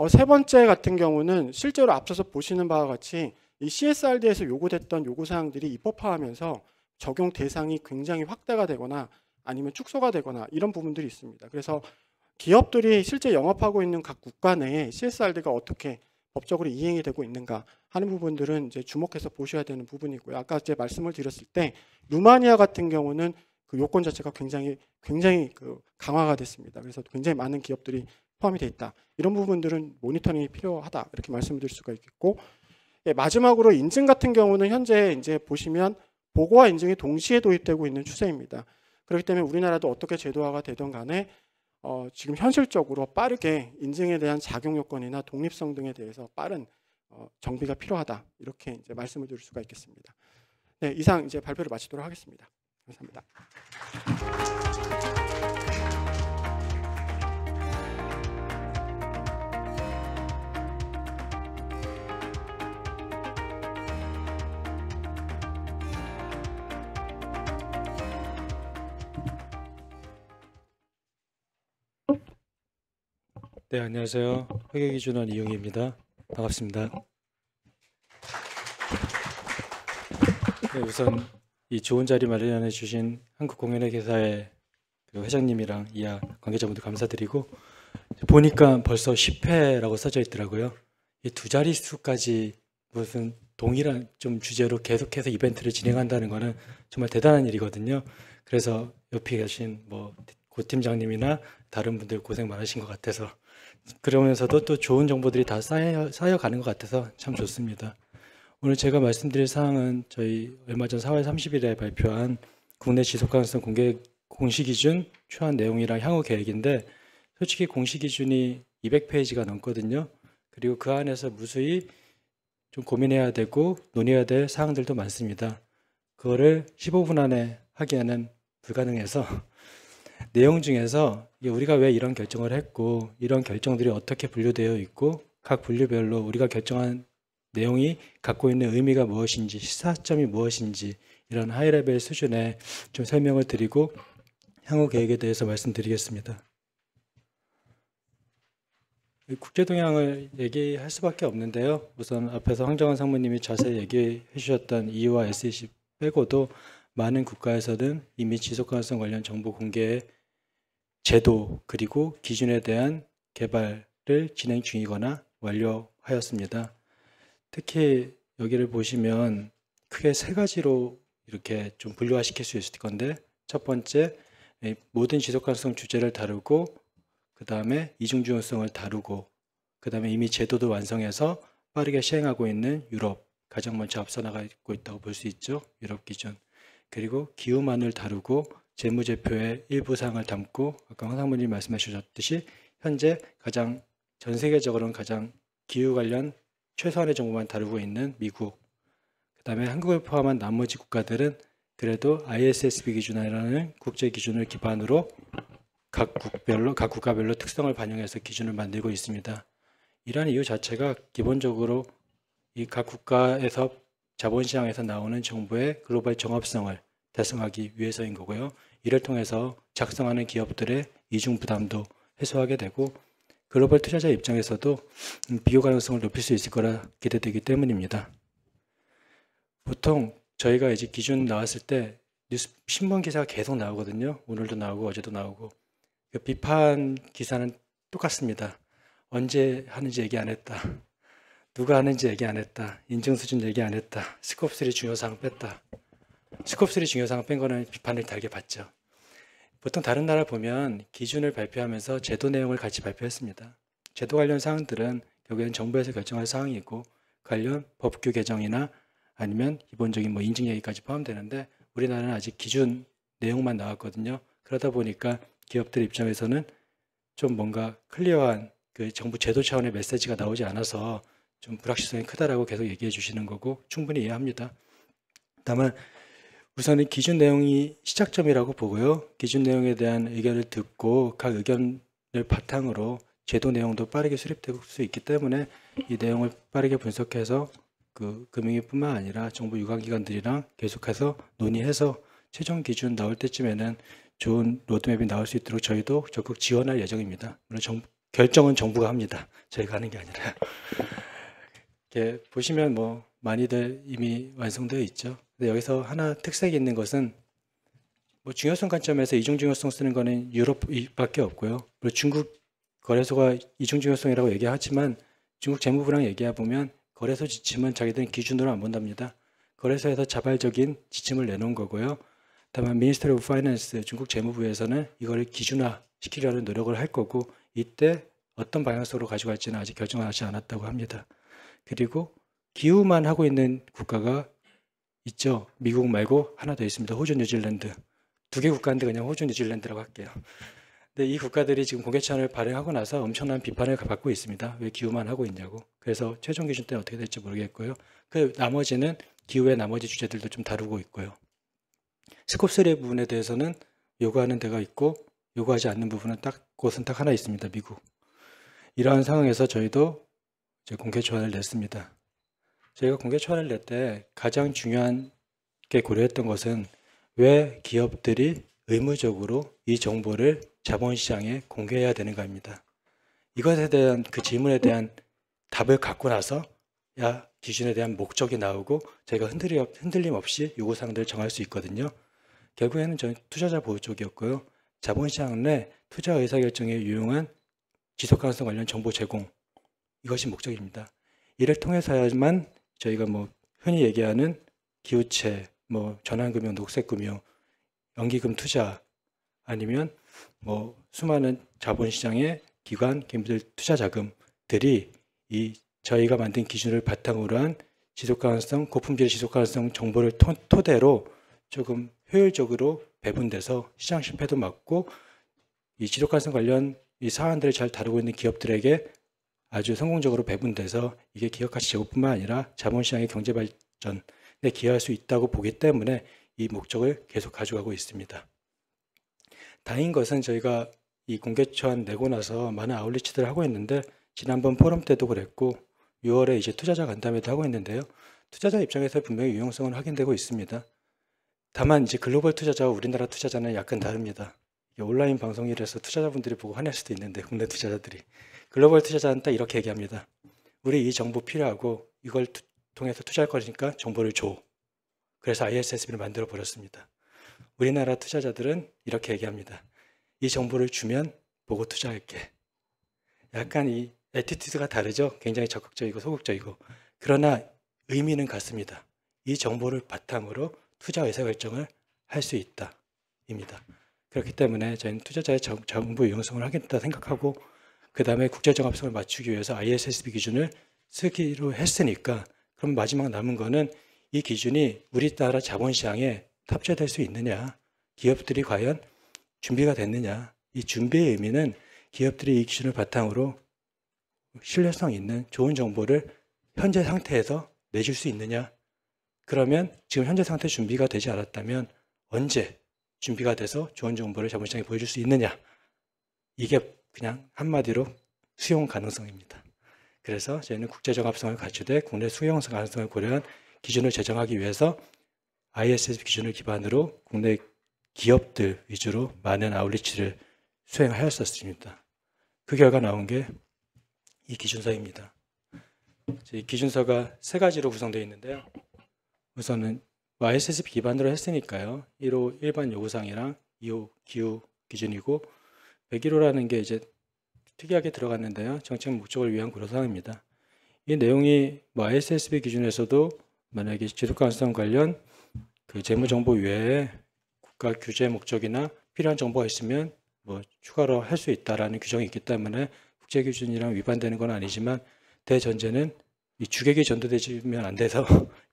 세 번째 같은 경우는 실제로 앞서서 보시는 바와 같이 이 CSRD에서 요구됐던 요구사항들이 입법화하면서 적용 대상이 굉장히 확대가 되거나 아니면 축소가 되거나 이런 부분들이 있습니다. 그래서 기업들이 실제 영업하고 있는 각 국가 내에 CSRD가 어떻게 법적으로 이행이 되고 있는가 하는 부분들은 이제 주목해서 보셔야 되는 부분이고요. 아까 제 말씀을 드렸을 때 루마니아 같은 경우는 그 요건 자체가 굉장히 그 강화가 됐습니다. 그래서 굉장히 많은 기업들이 포함이 돼 있다. 이런 부분들은 모니터링이 필요하다. 이렇게 말씀을 드릴 수가 있겠고, 마지막으로 인증 같은 경우는 현재 이제 보시면 보고와 인증이 동시에 도입되고 있는 추세입니다. 그렇기 때문에 우리나라도 어떻게 제도화가 되든 간에 지금 현실적으로 빠르게 인증에 대한 작용 요건이나 독립성 등에 대해서 빠른 정비가 필요하다. 이렇게 이제 말씀을 드릴 수가 있겠습니다. 네, 이상 이제 발표를 마치도록 하겠습니다. 감사합니다. 네, 안녕하세요. 회계기준원 이용희입니다. 반갑습니다. 네, 우선 이 좋은 자리 마련해 주신 한국공인회계사의 그 회장님이랑 이하 관계자분들 감사드리고, 보니까 벌써 10회라고 써져 있더라고요. 이 두 자릿수까지 무슨 동일한 좀 주제로 계속해서 이벤트를 진행한다는 거는 정말 대단한 일이거든요. 그래서 옆에 계신 뭐 고 팀장님이나 다른 분들 고생 많으신 것 같아서, 그러면서도 또 좋은 정보들이 다 쌓여가는 것 같아서 참 좋습니다. 오늘 제가 말씀드릴 사항은 저희 얼마 전 4월 30일에 발표한 국내 지속가능성 공시 기준 초안 내용이랑 향후 계획인데, 솔직히 공시 기준이 200페이지가 넘거든요. 그리고 그 안에서 무수히 좀 고민해야 되고 논의해야 될 사항들도 많습니다. 그거를 15분 안에 하기에는 불가능해서 내용 중에서 우리가 왜 이런 결정을 했고, 이런 결정들이 어떻게 분류되어 있고, 각 분류별로 우리가 결정한 내용이 갖고 있는 의미가 무엇인지, 시사점이 무엇인지, 이런 하이레벨 수준의 좀 설명을 드리고 향후 계획에 대해서 말씀드리겠습니다. 국제 동향을 얘기할 수밖에 없는데요. 우선 앞에서 황정환 상무님이 자세히 얘기해 주셨던 EU와 SEC 빼고도 많은 국가에서는 이미 지속가능성 관련 정보 공개의 제도 그리고 기준에 대한 개발을 진행 중이거나 완료하였습니다. 특히 여기를 보시면 크게 세 가지로 이렇게 좀 분류화시킬 수 있을 건데, 첫 번째, 모든 지속가능성 주제를 다루고, 그 다음에 이중중요성을 다루고, 그 다음에 이미 제도도 완성해서 빠르게 시행하고 있는 유럽, 가장 먼저 앞서 나가고 있다고 볼 수 있죠. 유럽 기준. 그리고 기후만을 다루고 재무제표의 일부 사항을 담고, 아까 황 상무님이 말씀해 주셨듯이 현재 가장 전 세계적으로는 가장 기후 관련 최소한의 정보만 다루고 있는 미국, 그 다음에 한국을 포함한 나머지 국가들은 그래도 ISSB 기준이라는 국제 기준을 기반으로 각 국가별로 특성을 반영해서 기준을 만들고 있습니다. 이러한 이유 자체가 기본적으로 이 각 국가에서 자본시장에서 나오는 정보의 글로벌 정합성을 달성하기 위해서인 거고요. 이를 통해서 작성하는 기업들의 이중 부담도 해소하게 되고, 글로벌 투자자 입장에서도 비교 가능성을 높일 수 있을 거라 기대되기 때문입니다. 보통 저희가 이제 기준 나왔을 때 뉴스 신문 기사가 계속 나오거든요. 오늘도 나오고 어제도 나오고. 비판 기사는 똑같습니다. 언제 하는지 얘기 안 했다. 누가 하는지 얘기 안 했다. 인증 수준 얘기 안 했다. 스콥 3 중요사항 뺐다. 스콥 3 중요사항 뺀 거는 비판을 달게 받죠. 보통 다른 나라 보면 기준을 발표하면서 제도 내용을 같이 발표했습니다. 제도 관련 사항들은 결국에는 정부에서 결정할 사항이고, 관련 법규 개정이나 아니면 기본적인 뭐 인증 얘기까지 포함되는데, 우리나라는 아직 기준 내용만 나왔거든요. 그러다 보니까 기업들 입장에서는 좀 뭔가 클리어한 그 정부 제도 차원의 메시지가 나오지 않아서 좀 불확실성이 크다라고 계속 얘기해 주시는 거고, 충분히 이해합니다. 다만 우선은 기준 내용이 시작점이라고 보고요. 기준 내용에 대한 의견을 듣고 각 의견을 바탕으로 제도 내용도 빠르게 수립될 수 있기 때문에 이 내용을 빠르게 분석해서 그 금융위뿐만 아니라 정부 유관기관들이랑 계속해서 논의해서 최종 기준 나올 때쯤에는 좋은 로드맵이 나올 수 있도록 저희도 적극 지원할 예정입니다. 물론 결정은 정부가 합니다. 저희가 하는 게 아니라. 이렇게 보시면 뭐 많이들 이미 완성되어 있죠. 근데 여기서 하나 특색이 있는 것은 뭐 중요성 관점에서 이중중요성 쓰는 거는 유럽밖에 없고요. 물론 중국 거래소가 이중중요성이라고 얘기하지만 중국 재무부랑 얘기해 보면 거래소 지침은 자기들은 기준으로 안 본답니다. 거래소에서 자발적인 지침을 내놓은 거고요. 다만 Ministry of Finance, 중국 재무부에서는 이거를 기준화 시키려는 노력을 할 거고, 이때 어떤 방향성으로 가져갈지는 아직 결정하지 않았다고 합니다. 그리고 기후만 하고 있는 국가가 있죠. 미국 말고 하나 더 있습니다. 호주, 뉴질랜드. 두 개 국가인데 그냥 호주, 뉴질랜드라고 할게요. 근데 이 국가들이 지금 공개차원을 발행하고 나서 엄청난 비판을 받고 있습니다. 왜 기후만 하고 있냐고. 그래서 최종 기준 때는 어떻게 될지 모르겠고요. 그 나머지는 기후의 나머지 주제들도 좀 다루고 있고요. 스콥 3 부분에 대해서는 요구하는 데가 있고 요구하지 않는 부분은 곳은 딱 하나 있습니다. 미국. 이러한 상황에서 저희도 이제 공개 초안을 냈습니다. 저희가 공개 초안을 낼 때 가장 중요한 게 고려했던 것은 왜 기업들이 의무적으로 이 정보를 자본시장에 공개해야 되는가입니다. 이것에 대한 그 질문에 대한 답을 갖고 나서 야 기준에 대한 목적이 나오고 저희가 흔들림 없이 요구사항들을 정할 수 있거든요. 결국에는 저는 투자자 보호 쪽이었고요. 자본시장 내 투자 의사결정에 유용한 지속가능성 관련 정보 제공, 이것이 목적입니다. 이를 통해서야만 저희가 뭐 흔히 얘기하는 기후채, 뭐 전환금융, 녹색금융, 연기금 투자, 아니면 뭐 수많은 자본시장의 기관, 개인들 투자 자금들이 이 저희가 만든 기준을 바탕으로 한 지속가능성, 고품질 지속가능성 정보를 토대로 조금 효율적으로 배분돼서 시장 실패도 막고 이 지속가능성 관련 이 사안들을 잘 다루고 있는 기업들에게 아주 성공적으로 배분돼서 이게 기업 가치 제고뿐만 아니라 자본시장의 경제 발전에 기여할 수 있다고 보기 때문에 이 목적을 계속 가져가고 있습니다. 다행인 것은 저희가 이 공개처안 내고 나서 많은 아웃리치들을 하고 있는데 지난번 포럼 때도 그랬고 6월에 이제 투자자 간담회도 하고 있는데요. 투자자 입장에서 분명히 유용성은 확인되고 있습니다. 다만 이제 글로벌 투자자와 우리나라 투자자는 약간 다릅니다. 온라인 방송이라서 투자자분들이 보고 화낼 수도 있는데 국내 투자자들이 글로벌 투자자는 딱 이렇게 얘기합니다. 우리 이 정보 필요하고 이걸 통해서 투자할 거니까 정보를 줘. 그래서 ISSB를 만들어 버렸습니다. 우리나라 투자자들은 이렇게 얘기합니다. 이 정보를 주면 보고 투자할게. 약간 이 애티튜드가 다르죠. 굉장히 적극적이고 소극적이고. 그러나 의미는 같습니다. 이 정보를 바탕으로 투자 의사결정을 할 수 있다. 입니다. 그렇기 때문에 저희는 투자자의 정보 유용성을 하겠다 생각하고 그 다음에 국제정합성을 맞추기 위해서 ISSB 기준을 쓰기로 했으니까 그럼 마지막 남은 거는 이 기준이 우리나라 자본시장에 탑재될 수 있느냐, 기업들이 과연 준비가 됐느냐. 이 준비의 의미는 기업들이 이 기준을 바탕으로 신뢰성 있는 좋은 정보를 현재 상태에서 내줄 수 있느냐. 그러면 지금 현재 상태 준비가 되지 않았다면 언제 준비가 돼서 좋은 정보를 자본시장에 보여줄 수 있느냐. 이게 그냥 한마디로 수용 가능성입니다. 그래서 저희는 국제정합성을 갖추되 국내 수용 가능성을 고려한 기준을 제정하기 위해서 ISSB 기준을 기반으로 국내 기업들 위주로 많은 아웃리치를 수행하였었습니다. 그 결과 나온 게 이 기준서입니다. 이 기준서가 세 가지로 구성되어 있는데요. 우선은 ISSB 기반으로 했으니까요. 1호 일반 요구사항이랑 2호 기후 기준이고 101호라는 게 이제 특이하게 들어갔는데요. 정책 목적을 위한 고려사항입니다. 이 내용이 ISSB 기준에서도 만약에 지속가능성 관련 그 재무정보 외에 국가 규제 목적이나 필요한 정보가 있으면 뭐 추가로 할 수 있다라는 규정이 있기 때문에 국제 기준이랑 위반되는 건 아니지만 대전제는 이 주객이 전도되면 안 돼서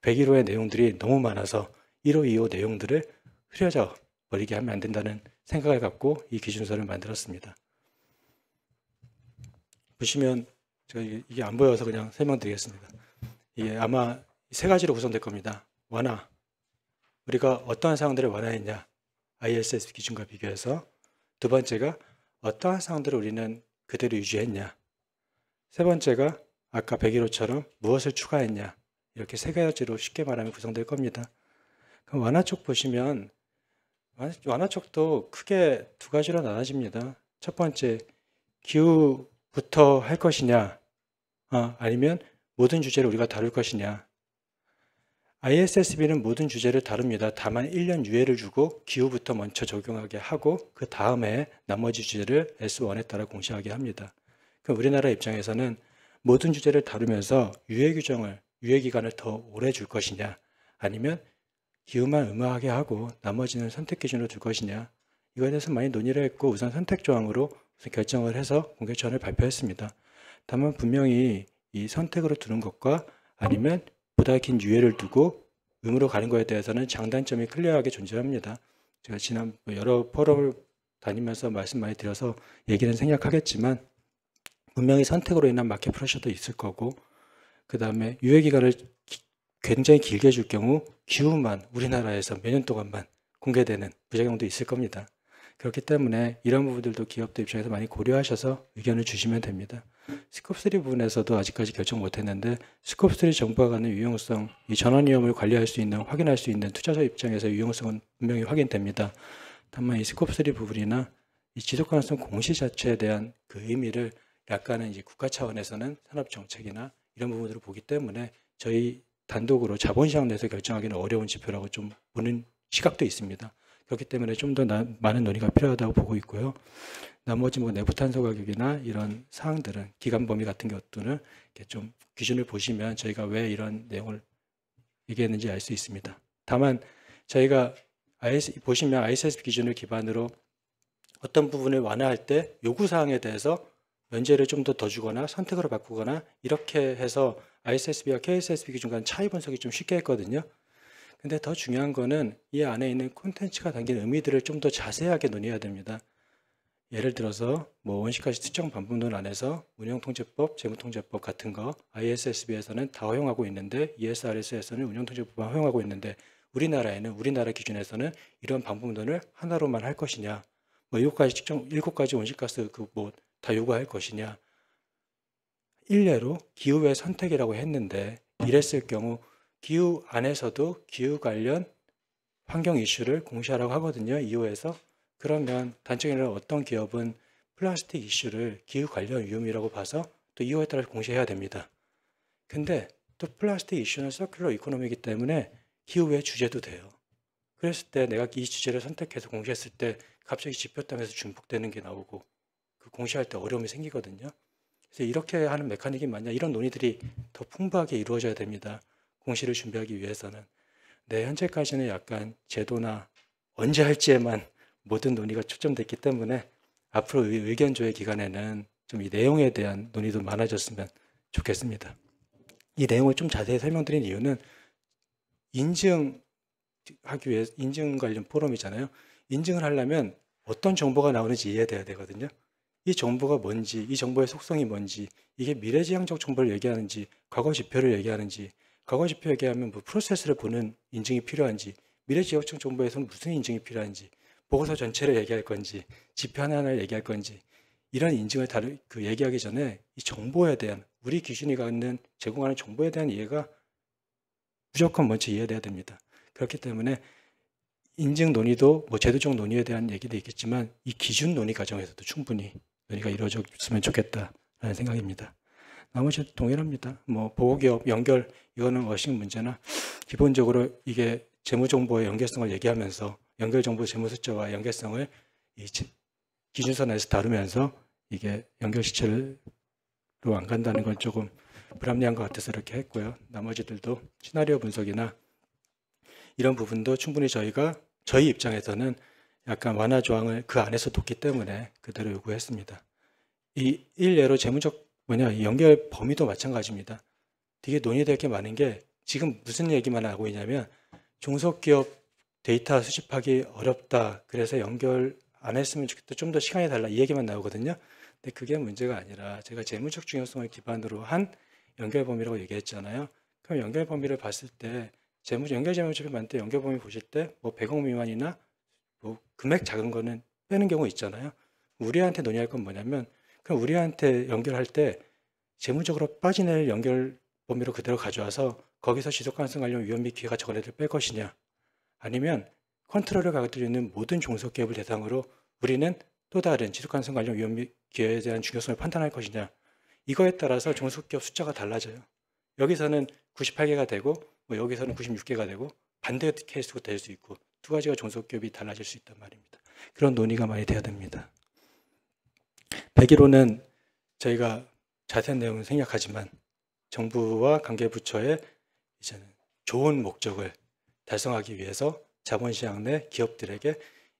101호의 내용들이 너무 많아서 1호, 2호 내용들을 흐려져 버리게 하면 안 된다는 생각을 갖고 이 기준서를 만들었습니다. 보시면 제가 이게 안 보여서 그냥 설명드리겠습니다. 이게 아마 세 가지로 구성될 겁니다. 완화. 우리가 어떠한 사항들을 완화했냐. ISSB 기준과 비교해서. 두 번째가 어떠한 사항들을 우리는 그대로 유지했냐. 세 번째가 아까 101호처럼 무엇을 추가했냐. 이렇게 세 가지로 쉽게 말하면 구성될 겁니다. 그럼 완화 쪽 보시면 완화 쪽도 크게 두 가지로 나눠집니다. 첫 번째, 기후부터 할 것이냐, 아니면 모든 주제를 우리가 다룰 것이냐. ISSB는 모든 주제를 다룹니다. 다만 1년 유예를 주고 기후부터 먼저 적용하게 하고 그 다음에 나머지 주제를 S1에 따라 공시하게 합니다. 그럼 우리나라 입장에서는 모든 주제를 다루면서 유예 기간을 더 오래 줄 것이냐, 아니면 기후만 의무화하게 하고 나머지는 선택 기준으로 둘 것이냐. 이거에 대해서 많이 논의를 했고 우선 선택 조항으로 우선 결정을 해서 공개처안을 발표했습니다. 다만 분명히 이 선택으로 두는 것과 아니면 보다 긴 유예를 두고 의무로 가는 것에 대해서는 장단점이 클리어하게 존재합니다. 제가 지난 여러 포럼을 다니면서 말씀 많이 드려서 얘기는 생략하겠지만 분명히 선택으로 인한 마켓 프레셔도 있을 거고 그 다음에 유예 기간을 굉장히 길게 줄 경우 기후만 우리나라에서 몇 년 동안만 공개되는 부작용도 있을 겁니다. 그렇기 때문에 이런 부분들도 기업들 입장에서 많이 고려하셔서 의견을 주시면 됩니다. 스콥3 부분에서도 아직까지 결정 못했는데 스콥3 정보와 관련 유용성, 이 전환 위험을 관리할 수 있는, 확인할 수 있는 투자자 입장에서 유용성은 분명히 확인됩니다. 다만 이 스콥3 부분이나 이 지속가능성 공시 자체에 대한 그 의미를 약간은 이제 국가 차원에서는 산업 정책이나 이런 부분들을 보기 때문에 저희 단독으로 자본시장 내에서 결정하기는 어려운 지표라고 좀 보는 시각도 있습니다. 그렇기 때문에 좀 더 많은 논의가 필요하다고 보고 있고요. 나머지 뭐 내부 탄소 가격이나 이런 사항들은 기간 범위 같은 것들은 이렇게 좀 기준을 보시면 저희가 왜 이런 내용을 얘기했는지 알 수 있습니다. 다만 저희가 보시면 ISSB 기준을 기반으로 어떤 부분을 완화할 때 요구 사항에 대해서 면제를 좀 더 주거나 선택으로 바꾸거나 이렇게 해서 ISSB와 KSSB 기준 간 차이 분석이 좀 쉽게 했거든요. 근데 더 중요한 거는 이 안에 있는 콘텐츠가 담긴 의미들을 좀 더 자세하게 논의해야 됩니다. 예를 들어서 뭐 원시가치 특정 반품론 안에서 운영통제법, 재무통제법 같은 거 ISSB에서는 다 허용하고 있는데 ESRS에서는 운영통제법만 허용하고 있는데 우리나라에는 우리나라 기준에서는 이런 반품론을 하나로만 할 것이냐, 뭐 7가지 온실가스 뭐 다 요구할 것이냐. 일례로 기후의 선택이라고 했는데 이랬을 경우 기후 안에서도 기후 관련 환경 이슈를 공시하라고 하거든요. 2호에서. 그러면 단적으로 어떤 기업은 플라스틱 이슈를 기후 관련 위험이라고 봐서 또 2호에 따라 공시해야 됩니다. 근데 또 플라스틱 이슈는 서큘러 이코노미이기 때문에 기후의 주제도 돼요. 그랬을 때 내가 이 주제를 선택해서 공시했을 때 갑자기 지표 땅에서 중복되는 게 나오고 그 공시할 때 어려움이 생기거든요. 그래서 이렇게 하는 메커니즘이 맞냐, 이런 논의들이 더 풍부하게 이루어져야 됩니다. 공시를 준비하기 위해서는. 네, 현재까지는 약간 제도나 언제 할지에만 모든 논의가 초점됐기 때문에 앞으로 의견 조회 기간에는 좀 이 내용에 대한 논의도 많아졌으면 좋겠습니다. 이 내용을 좀 자세히 설명드린 이유는 인증하기 위해 인증 관련 포럼이잖아요. 인증을 하려면 어떤 정보가 나오는지 이해돼야 되거든요. 이 정보가 뭔지, 이 정보의 속성이 뭔지, 이게 미래지향적 정보를 얘기하는지, 과거 지표를 얘기하는지, 과거 지표 얘기하면 뭐 프로세스를 보는 인증이 필요한지, 미래지향적 정보에서는 무슨 인증이 필요한지, 보고서 전체를 얘기할 건지, 지표 하나하나를 얘기할 건지, 이런 인증을 얘기하기 전에 이 정보에 대한, 우리 기준이 갖는 제공하는 정보에 대한 이해가 무조건 먼저 이해돼야 됩니다. 그렇기 때문에 인증 논의도 뭐 제도적 논의에 대한 얘기도 있겠지만 이 기준 논의 과정에서도 충분히 논의가 이루어졌으면 좋겠다라는 생각입니다. 나머지 동일합니다. 뭐 보호기업 연결, 이거는 워싱 문제나 기본적으로 이게 재무정보의 연결성을 얘기하면서 연결정보 재무수자와 연결성을 이 기준서 내에서 다루면서 이게 연결시체로 안 간다는 건 조금 불합리한 것 같아서 이렇게 했고요. 나머지들도 시나리오 분석이나 이런 부분도 충분히 저희 입장에서는 약간 완화 조항을 그 안에서 뒀기 때문에 그대로 요구했습니다. 이 일례로 이 연결 범위도 마찬가지입니다. 되게 논의될 게 많은 게 지금 무슨 얘기만 하고 있냐면 중소기업 데이터 수집하기 어렵다. 그래서 연결 안 했으면 좋겠다. 좀 더 시간이 달라. 이 얘기만 나오거든요. 근데 그게 문제가 아니라 제가 재무적 중요성을 기반으로 한 연결 범위라고 얘기했잖아요. 그럼 연결 범위를 봤을 때 연결 재무집을 만들 때 연결 범위 보실 때 뭐 100억 미만이나 뭐 금액 작은 거는 빼는 경우 있잖아요. 우리한테 논의할 건 뭐냐면 그럼 우리한테 연결할 때 재무적으로 빠지는 연결 범위로 그대로 가져와서 거기서 지속가능성 관련 위험 및 기회가 적은 애들 뺄 것이냐, 아니면 컨트롤을 가지고 있는 모든 중소기업을 대상으로 우리는 또 다른 지속가능성 관련 위험 및 기회에 대한 중요성을 판단할 것이냐, 이거에 따라서 중소기업 숫자가 달라져요. 여기서는 98개가 되고 뭐 여기서는 96개가 되고 반대 케이스도 될 수 있고 두 가지가 중소기업이 달라질 수 있단 말입니다. 그런 논의가 많이 돼야 됩니다. 101호는 저희가 자세한 내용은 생략하지만 정부와 관계부처의 이제는 좋은 목적을 달성하기 위해서 자본시장 내 기업들에게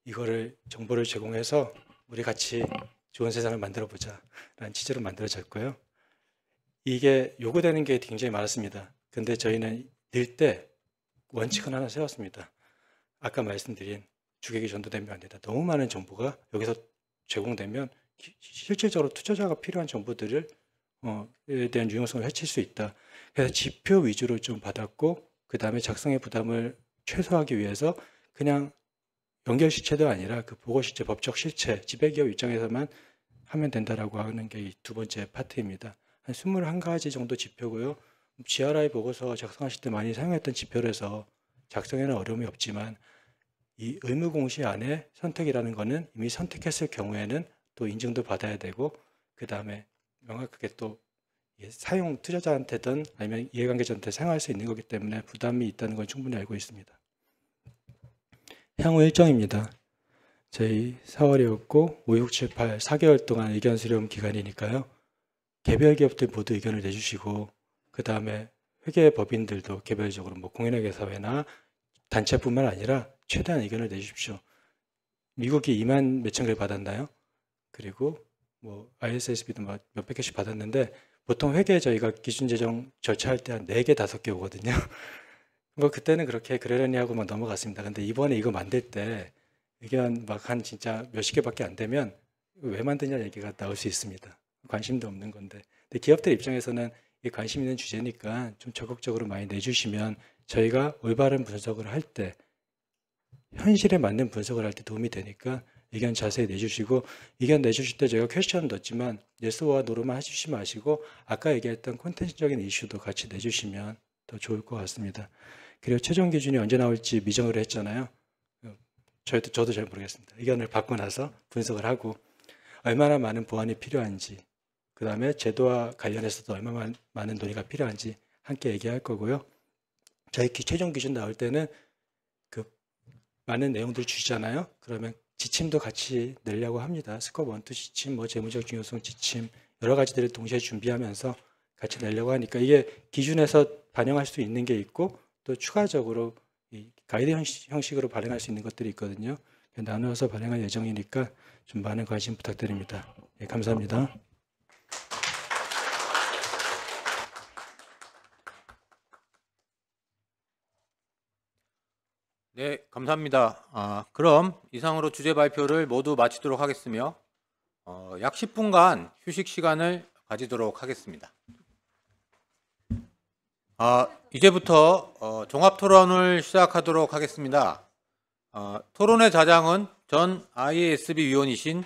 이거를 정보를 제공해서 우리 같이 좋은 세상을 만들어보자 라는 취지로 만들어졌고요. 이게 요구되는 게 굉장히 많았습니다. 근데 저희는 늘 때 원칙은 하나 세웠습니다. 아까 말씀드린 주객이 전도되면 안 된다. 너무 많은 정보가 여기서 제공되면 실질적으로 투자자가 필요한 정보들을 에 대한 유용성을 해칠 수 있다. 그래서 지표 위주로 좀 받았고 그 다음에 작성의 부담을 최소화하기 위해서 그냥 연결 시체도 아니라 그 보고 시체, 법적 실체, 지배기업 입장에서만 하면 된다라고 하는 게 이 두 번째 파트입니다. 한 21가지 정도 지표고요. GRI 보고서 작성하실 때 많이 사용했던 지표라서 작성에는 어려움이 없지만 이 의무 공시 안에 선택이라는 거는 이미 선택했을 경우에는 또 인증도 받아야 되고 그 다음에 명확하게 또 사용 투자자한테든 아니면 이해관계자한테 사용할 수 있는 거기 때문에 부담이 있다는 건 충분히 알고 있습니다. 향후 일정입니다. 저희 4월이었고 5, 6, 7, 8 4개월 동안 의견 수렴 기간이니까요. 개별 기업들 모두 의견을 내주시고 그 다음에 회계법인들도 개별적으로 뭐 공인회계사회나 단체뿐만 아니라 최대한 의견을 내주십시오. 미국이 2만 몇천 개를 받았나요? 그리고 뭐 ISSB도 막 몇백 개씩 받았는데 보통 회계 저희가 기준 제정 절차할 때 한 4개, 5개 오거든요. 뭐 그때는 그렇게 그러려니 하고 막 넘어갔습니다. 근데 이번에 이거 만들 때 의견 막 한 진짜 몇십 개밖에 안 되면 왜 만드냐 얘기가 나올 수 있습니다. 관심도 없는 건데. 근데 기업들 입장에서는 이 관심 있는 주제니까 좀 적극적으로 많이 내주시면 저희가 올바른 분석을 할 때 현실에 맞는 분석을 할 때 도움이 되니까 의견 자세히 내주시고 의견 내주실 때 제가 퀘스천 넣었지만 예스와 노로만 해주시지 마시고 아까 얘기했던 콘텐츠적인 이슈도 같이 내주시면 더 좋을 것 같습니다. 그리고 최종 기준이 언제 나올지 미정으로 했잖아요. 저도 잘 모르겠습니다. 의견을 받고 나서 분석을 하고 얼마나 많은 보완이 필요한지 그 다음에 제도와 관련해서도 얼마나 많은 논의가 필요한지 함께 얘기할 거고요. 저희 최종 기준 나올 때는 그 많은 내용들 주시잖아요. 그러면 지침도 같이 내려고 합니다. 스코어 1, 2 지침, 뭐 재무적 중요성 지침 여러 가지들을 동시에 준비하면서 같이 내려고 하니까 이게 기준에서 반영할 수 있는 게 있고 또 추가적으로 이 가이드 형식으로 발행할 수 있는 것들이 있거든요. 나누어서 발행할 예정이니까 좀 많은 관심 부탁드립니다. 예, 감사합니다. 네, 감사합니다. 그럼 이상으로 주제 발표를 모두 마치도록 하겠으며 약 10분간 휴식 시간을 가지도록 하겠습니다. 이제부터 종합 토론을 시작하도록 하겠습니다. 토론의 자장은 전 IASB 위원이신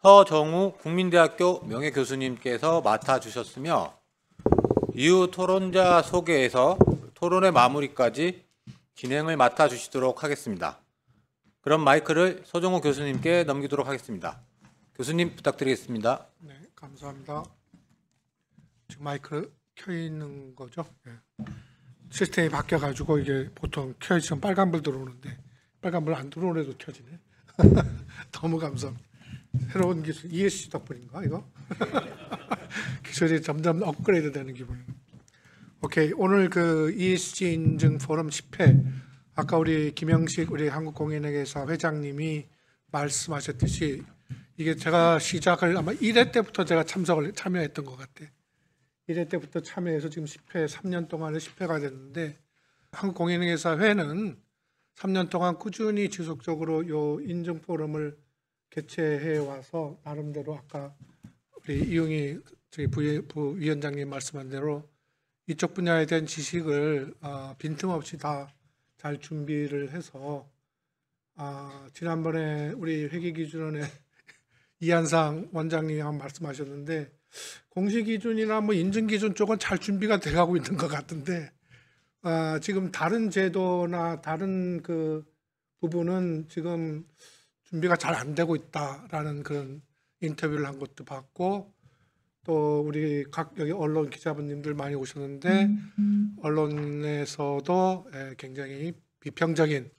서정우 국민대학교 명예교수님께서 맡아주셨으며 이후 토론자 소개에서 토론의 마무리까지 진행을 맡아주시도록 하겠습니다. 그럼 마이크를 서정우 교수님께 넘기도록 하겠습니다. 교수님 부탁드리겠습니다. 네, 감사합니다. 지금 마이크 켜 있는 거죠? 네. 시스템이 바뀌어가지고 이게 보통 지금 빨간불 들어오는데 빨간불 안 들어오래도 켜지네. 너무 감사합니다. 새로운 기술 ESG 덕분인가 이거? 기술이 점점 업그레이드 되는 기분입니다. 오케이, 오늘 그 ESG 인증 포럼 10회 아까 우리 김영식 우리 한국공인회계사 회장님이 말씀하셨듯이 이게 제가 시작을 아마 1회 때부터 제가 참여했던 것 같아. 1회 때부터 참여해서 지금 10회 3년 동안에 10회가 됐는데 한국공인회계사 회는 3년 동안 꾸준히 지속적으로 요 인증 포럼을 개최해 와서 나름대로 아까 우리 이용희 저희 부위원장님 말씀한 대로 이쪽 분야에 대한 지식을 빈틈없이 다 잘 준비를 해서 지난번에 우리 회계기준원의 이한상 원장님이 한 말씀하셨는데 공시기준이나 뭐 인증기준 쪽은 잘 준비가 돼가고 있는 것 같은데 지금 다른 제도나 다른 그 부분은 지금 준비가 잘 안 되고 있다라는 그런 인터뷰를 한 것도 봤고 또 우리 각 여기 언론 기자분님들 많이 오셨는데 언론에서도 굉장히 비평적인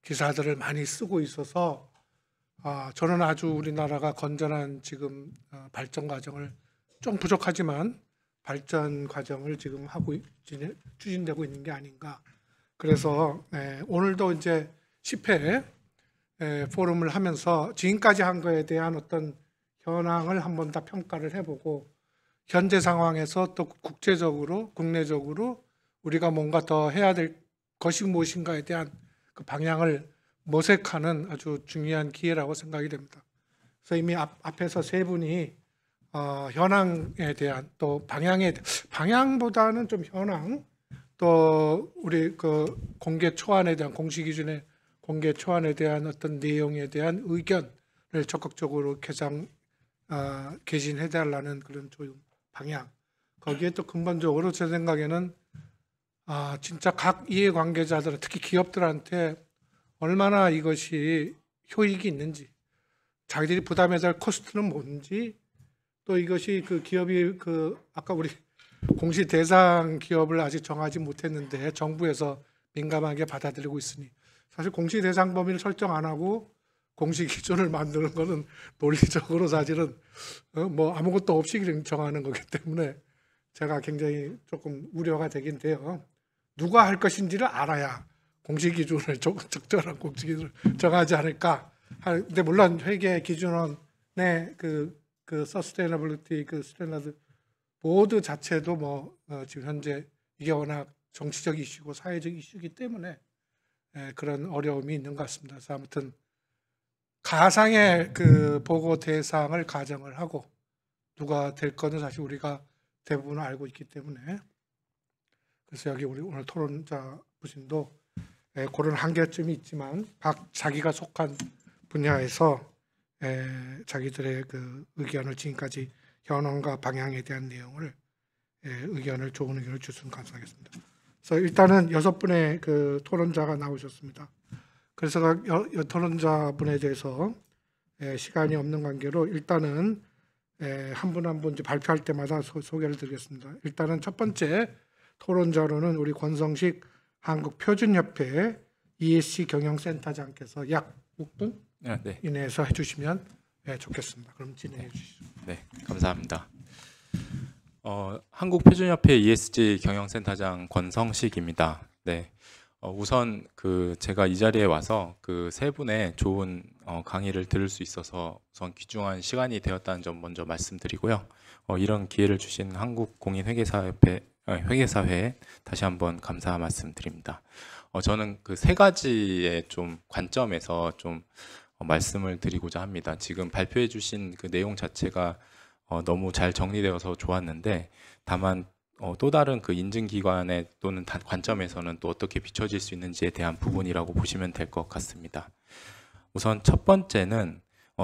기사들을 많이 쓰고 있어서 저는 아주 우리나라가 건전한 지금 발전 과정을 좀 부족하지만 발전 과정을 지금 추진되고 있는 게 아닌가. 그래서 오늘도 이제 10회 포럼을 하면서 지금까지 한 거에 대한 어떤 현황을 한번 다 평가를 해보고 현재 상황에서 또 국제적으로 국내적으로 우리가 뭔가 더 해야 될 것이 무엇인가에 대한 그 방향을 모색하는 아주 중요한 기회라고 생각이 됩니다. 그래서 이미 앞에서 세 분이 현황에 대한 또 방향보다는 좀 현황 또 우리 그 공개 초안에 대한 공시기준의 공개 초안에 대한 어떤 내용에 대한 의견을 적극적으로 개진해달라는 그런 방향. 거기에 또 근본적으로 제 생각에는 진짜 각 이해관계자들 특히 기업들한테 얼마나 이것이 효익이 있는지 자기들이 부담해야 될 코스트는 뭔지 또 이것이 그 기업이 그 아까 우리 공시 대상 기업을 아직 정하지 못했는데 정부에서 민감하게 받아들이고 있으니 사실 공시 대상 범위를 설정 안 하고 공시 기준을 만드는 거는 논리적으로 사실은 뭐 아무것도 없이 그냥 정하는 거기 때문에 제가 굉장히 조금 우려가 되긴 돼요. 누가 할 것인지를 알아야 공시 기준을 적절한 공시 기준을 정하지 않을까. 근데 물론 회계 기준원의 그 서스테이너빌리티 그 스탠다드 보드 자체도 뭐 지금 현재 이게 워낙 정치적 이슈고 사회적 이슈이기 때문에 그런 어려움이 있는 것 같습니다. 그래서 아무튼 가상의 그 보고 대상을 가정을 하고 누가 될 거는 사실 우리가 대부분 알고 있기 때문에 그래서 여기 우리 오늘 토론자 부신도 그런 한계점이 있지만 자기가 속한 분야에서 자기들의 그 의견을 지금까지 현황과 방향에 대한 내용을 좋은 의견을 주시면 감사하겠습니다. 그래서 일단은 6분의 그 토론자가 나오셨습니다. 그래서 토론자분에 대해서 시간이 없는 관계로 일단은 한 분 한 분 발표할 때마다 소개를 드리겠습니다. 일단은 첫 번째 토론자로는 우리 권성식 한국표준협회 ESG 경영센터장께서 약 6분 네. 이내에서 해주시면 좋겠습니다. 그럼 진행해 주시죠. 네, 감사합니다. 한국표준협회 ESG 경영센터장 권성식입니다. 네, 우선 제가 이 자리에 와서 그 세 분의 좋은 강의를 들을 수 있어서 우선 귀중한 시간이 되었다는 점 먼저 말씀드리고요. 이런 기회를 주신 한국공인회계사회에 다시 한번 감사 말씀드립니다. 저는 그 세 가지의 좀 관점에서 좀 말씀을 드리고자 합니다. 지금 발표해 주신 그 내용 자체가 너무 잘 정리되어서 좋았는데 다만 또 다른 그 인증기관의 또는 관점에서는 또 어떻게 비춰질 수 있는지에 대한 부분이라고 보시면 될 것 같습니다. 우선 첫 번째는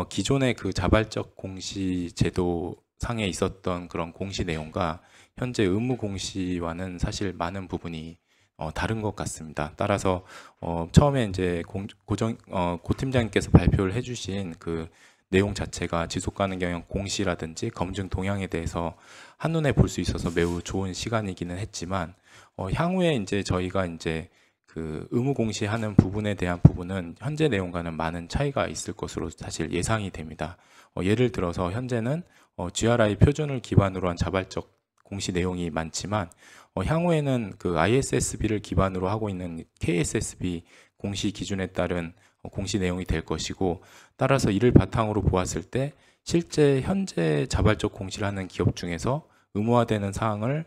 기존의 그 자발적 공시 제도 상에 있었던 그런 공시 내용과 현재 의무 공시와는 사실 많은 부분이 다른 것 같습니다. 따라서 처음에 이제 고 팀장님께서 발표를 해주신 그 내용 자체가 지속가능 경영 공시라든지 검증 동향에 대해서 한눈에 볼 수 있어서 매우 좋은 시간이기는 했지만 향후에 이제 저희가 이제 그 의무 공시하는 부분에 대한 부분은 현재 내용과는 많은 차이가 있을 것으로 사실 예상이 됩니다. 예를 들어서 현재는 GRI 표준을 기반으로 한 자발적 공시 내용이 많지만 향후에는 그 ISSB를 기반으로 하고 있는 KSSB 공시 기준에 따른 공시 내용이 될 것이고 따라서 이를 바탕으로 보았을 때 실제 현재 자발적 공시를 하는 기업 중에서 의무화되는 사항을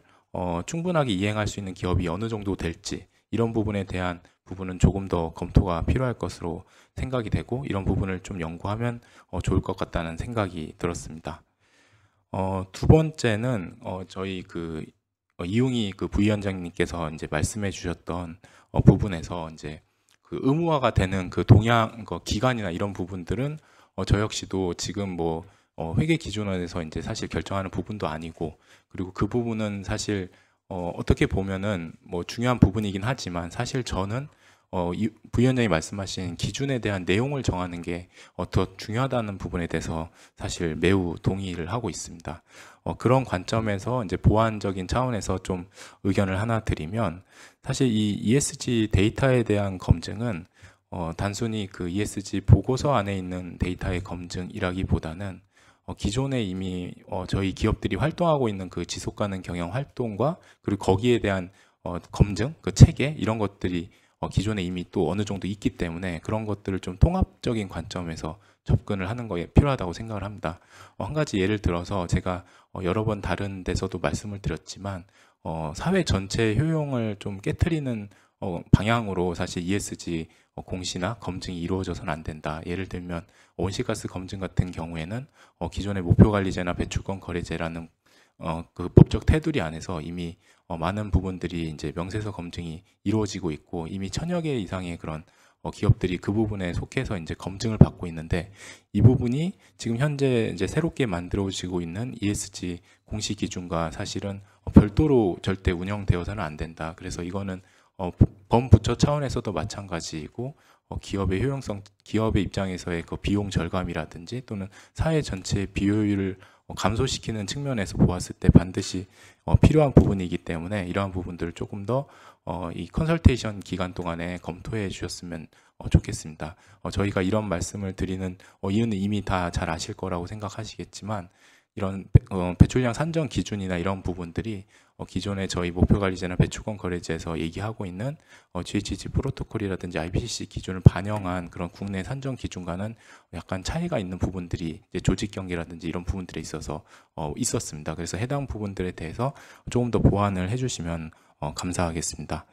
충분하게 이행할 수 있는 기업이 어느 정도 될지 이런 부분에 대한 부분은 조금 더 검토가 필요할 것으로 생각이 되고 이런 부분을 좀 연구하면 좋을 것 같다는 생각이 들었습니다. 두 번째는 저희 그 이웅희 그 부위원장님께서 이제 말씀해 주셨던 부분에서 이제 그 의무화가 되는 그 동향 기간이나 이런 부분들은 저 역시도 지금 뭐 회계 기준원에서 이제 사실 결정하는 부분도 아니고 그리고 그 부분은 사실 어떻게 보면은 뭐 중요한 부분이긴 하지만 사실 저는 부위원장이 말씀하신 기준에 대한 내용을 정하는 게 더 중요하다는 부분에 대해서 사실 매우 동의를 하고 있습니다. 그런 관점에서 이제 보완적인 차원에서 좀 의견을 하나 드리면 사실 이 ESG 데이터에 대한 검증은 단순히 그 ESG 보고서 안에 있는 데이터의 검증이라기보다는 기존에 이미 저희 기업들이 활동하고 있는 그 지속가능 경영 활동과 그리고 거기에 대한 검증, 그 체계 이런 것들이 기존에 이미 또 어느 정도 있기 때문에 그런 것들을 좀 통합적인 관점에서 접근을 하는 거에 필요하다고 생각을 합니다. 한 가지 예를 들어서 제가 여러 번 다른 데서도 말씀을 드렸지만 사회 전체의 효용을 좀 깨트리는 방향으로 사실 ESG 공시나 검증이 이루어져서는 안 된다. 예를 들면 온실가스 검증 같은 경우에는 기존의 목표관리제나 배출권 거래제라는 그 법적 테두리 안에서 이미 많은 부분들이 이제 명세서 검증이 이루어지고 있고 이미 1000여 개 이상의 그런 기업들이 그 부분에 속해서 이제 검증을 받고 있는데 이 부분이 지금 현재 이제 새롭게 만들어지고 있는 ESG 공시 기준과 사실은 별도로 절대 운영되어서는 안 된다. 그래서 이거는 범부처 차원에서도 마찬가지이고 기업의 효용성, 기업의 입장에서의 그 비용 절감이라든지 또는 사회 전체의 비효율을 감소시키는 측면에서 보았을 때 반드시 필요한 부분이기 때문에 이러한 부분들을 조금 더 이 컨설테이션 기간 동안에 검토해 주셨으면 좋겠습니다. 저희가 이런 말씀을 드리는 이유는 이미 다 잘 아실 거라고 생각하시겠지만 이런 배출량 산정 기준이나 이런 부분들이 기존에 저희 목표관리제나 배출권 거래제에서 얘기하고 있는 GHG 프로토콜이라든지 IPCC 기준을 반영한 그런 국내 산정 기준과는 약간 차이가 있는 부분들이 이제 조직 경계라든지 이런 부분들에 있어서 있었습니다. 그래서 해당 부분들에 대해서 조금 더 보완을 해주시면 감사하겠습니다.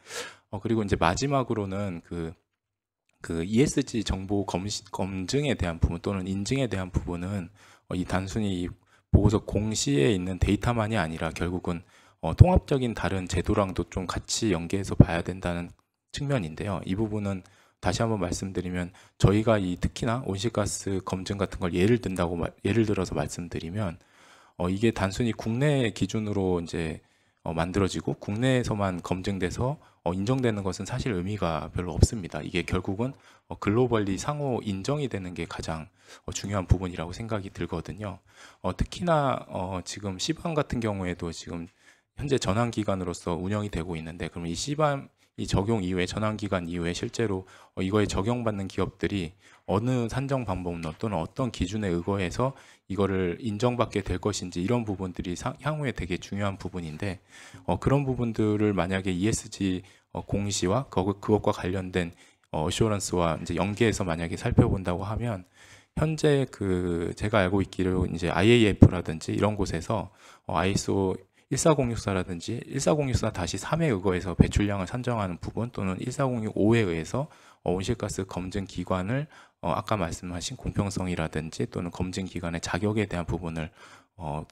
그리고 이제 마지막으로는 그 ESG 정보 검증에 대한 부분 또는 인증에 대한 부분은 이 단순히 보고서 공시에 있는 데이터만이 아니라 결국은 통합적인 다른 제도랑도 좀 같이 연계해서 봐야 된다는 측면인데요. 이 부분은 다시 한번 말씀드리면 저희가 특히나 온실가스 검증 같은 걸 예를 들어서 말씀드리면 이게 단순히 국내 기준으로 이제 만들어지고 국내에서만 검증돼서 인정되는 것은 사실 의미가 별로 없습니다. 이게 결국은 글로벌리 상호 인정이 되는 게 가장 중요한 부분이라고 생각이 들거든요. 특히나 지금 시밤 같은 경우에도 지금 현재 전환 기간으로서 운영이 되고 있는데 그럼 이 시밤 이 적용 이후에 전환 기간 이후에 실제로 이거에 적용받는 기업들이 어느 산정 방법론 또는 어떤 기준에 의거해서 이거를 인정받게 될 것인지 이런 부분들이 향후에 되게 중요한 부분인데 그런 부분들을 만약에 ESG 공시와 그것과 관련된 어슈어런스와 이제 연계해서 만약에 살펴본다고 하면 현재 제가 알고 있기로 이제 IAF라든지 이런 곳에서 ISO 14064라든지 14064-3에 의거해서 배출량을 산정하는 부분 또는 14065에 의해서 온실가스 검증 기관을 아까 말씀하신 공평성이라든지 또는 검증 기관의 자격에 대한 부분을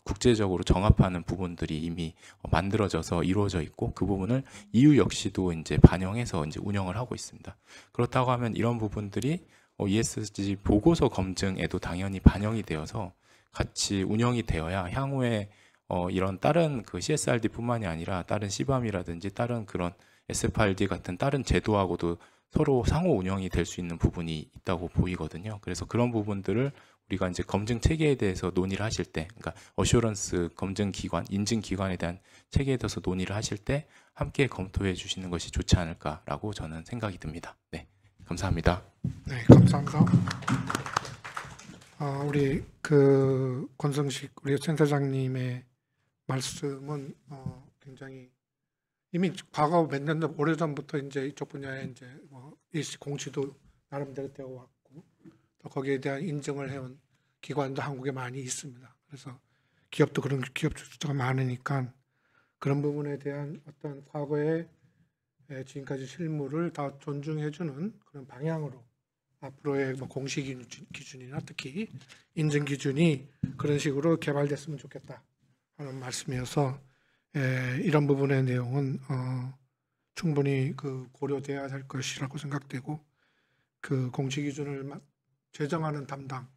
국제적으로 정합하는 부분들이 이미 만들어져서 이루어져 있고 그 부분을 EU 역시도 이제 반영해서 이제 운영을 하고 있습니다. 그렇다고 하면 이런 부분들이 ESG 보고서 검증에도 당연히 반영이 되어서 같이 운영이 되어야 향후에 이런 다른 CSRD뿐만이 아니라 다른 시밤이라든지 다른 그런 SFRD 같은 다른 제도하고도 서로 상호 운영이 될 수 있는 부분이 있다고 보이거든요. 그래서 그런 부분들을 우리가 이제 검증 체계에 대해서 논의를 하실 때, 그러니까 어슈어런스 검증 기관, 인증 기관에 대한 체계에 대해서 논의를 하실 때 함께 검토해 주시는 것이 좋지 않을까라고 저는 생각이 듭니다. 네, 감사합니다. 네, 감사합니다. 우리 권성식 우리 센터장님의 말씀은 굉장히 이미 과거 몇 년 오래전부터 이제 이쪽 분야에 이제 ESG 공시도 나름대로 되어 왔고 또 거기에 대한 인증을 해온 기관도 한국에 많이 있습니다. 그래서 기업도 그런 기업 숫자가 많으니까 그런 부분에 대한 어떤 과거의 지금까지 실무를 다 존중해주는 그런 방향으로 앞으로의 공시 기준이나 특히 인증 기준이 그런 식으로 개발됐으면 좋겠다 하는 말씀이어서 이런 부분의 내용은 충분히 고려돼야 할 것이라고 생각되고 공시 기준을 제정하는 담당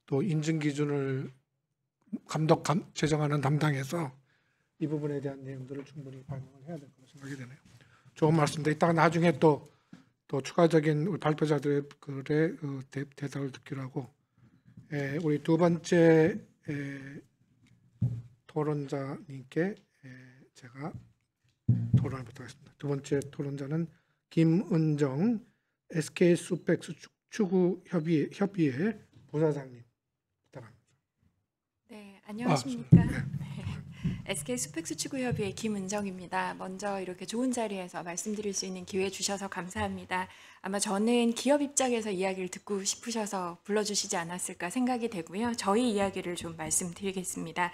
또 인증 기준을 제정하는 담당에서 이 부분에 대한 내용들을 충분히 반영을 해야 될 거라고 생각이 되네요. 좋은 말씀인데 이따가 나중에 또 추가적인 우리 발표자들의 대답을 듣기로 하고 우리 두 번째 토론자님께 제가 토론을 부탁하겠습니다. 두 번째 토론자는 김은정 SK 수팩스 추구 협의회 부사장님 부탁합니다. 네, 안녕하십니까? SK 수팩스 추구협의회 김은정입니다. 먼저 이렇게 좋은 자리에서 말씀드릴 수 있는 기회 주셔서 감사합니다. 아마 저는 기업 입장에서 이야기를 듣고 싶으셔서 불러주시지 않았을까 생각이 되고요. 저희 이야기를 좀 말씀드리겠습니다.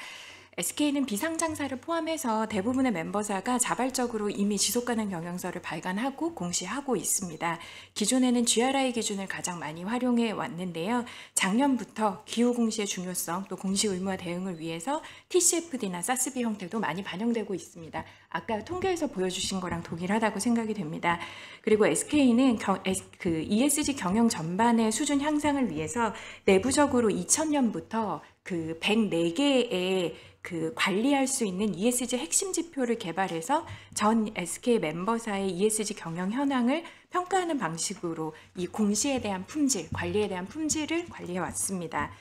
SK는 비상장사를 포함해서 대부분의 멤버사가 자발적으로 이미 지속가능 경영서를 발간하고 공시하고 있습니다. 기존에는 GRI 기준을 가장 많이 활용해 왔는데요. 작년부터 기후 공시의 중요성 또 공시 의무화 대응을 위해서 TCFD나 SASB 형태도 많이 반영되고 있습니다. 아까 통계에서 보여주신 거랑 동일하다고 생각이 됩니다. 그리고 SK는 ESG 경영 전반의 수준 향상을 위해서 내부적으로 2000년부터 104개의 관리할 수 있는 ESG 핵심 지표를 개발해서 전 SK 멤버사의 ESG 경영 현황을 평가하는 방식으로 이 공시에 대한 품질, 관리에 대한 품질을 관리해 왔습니다.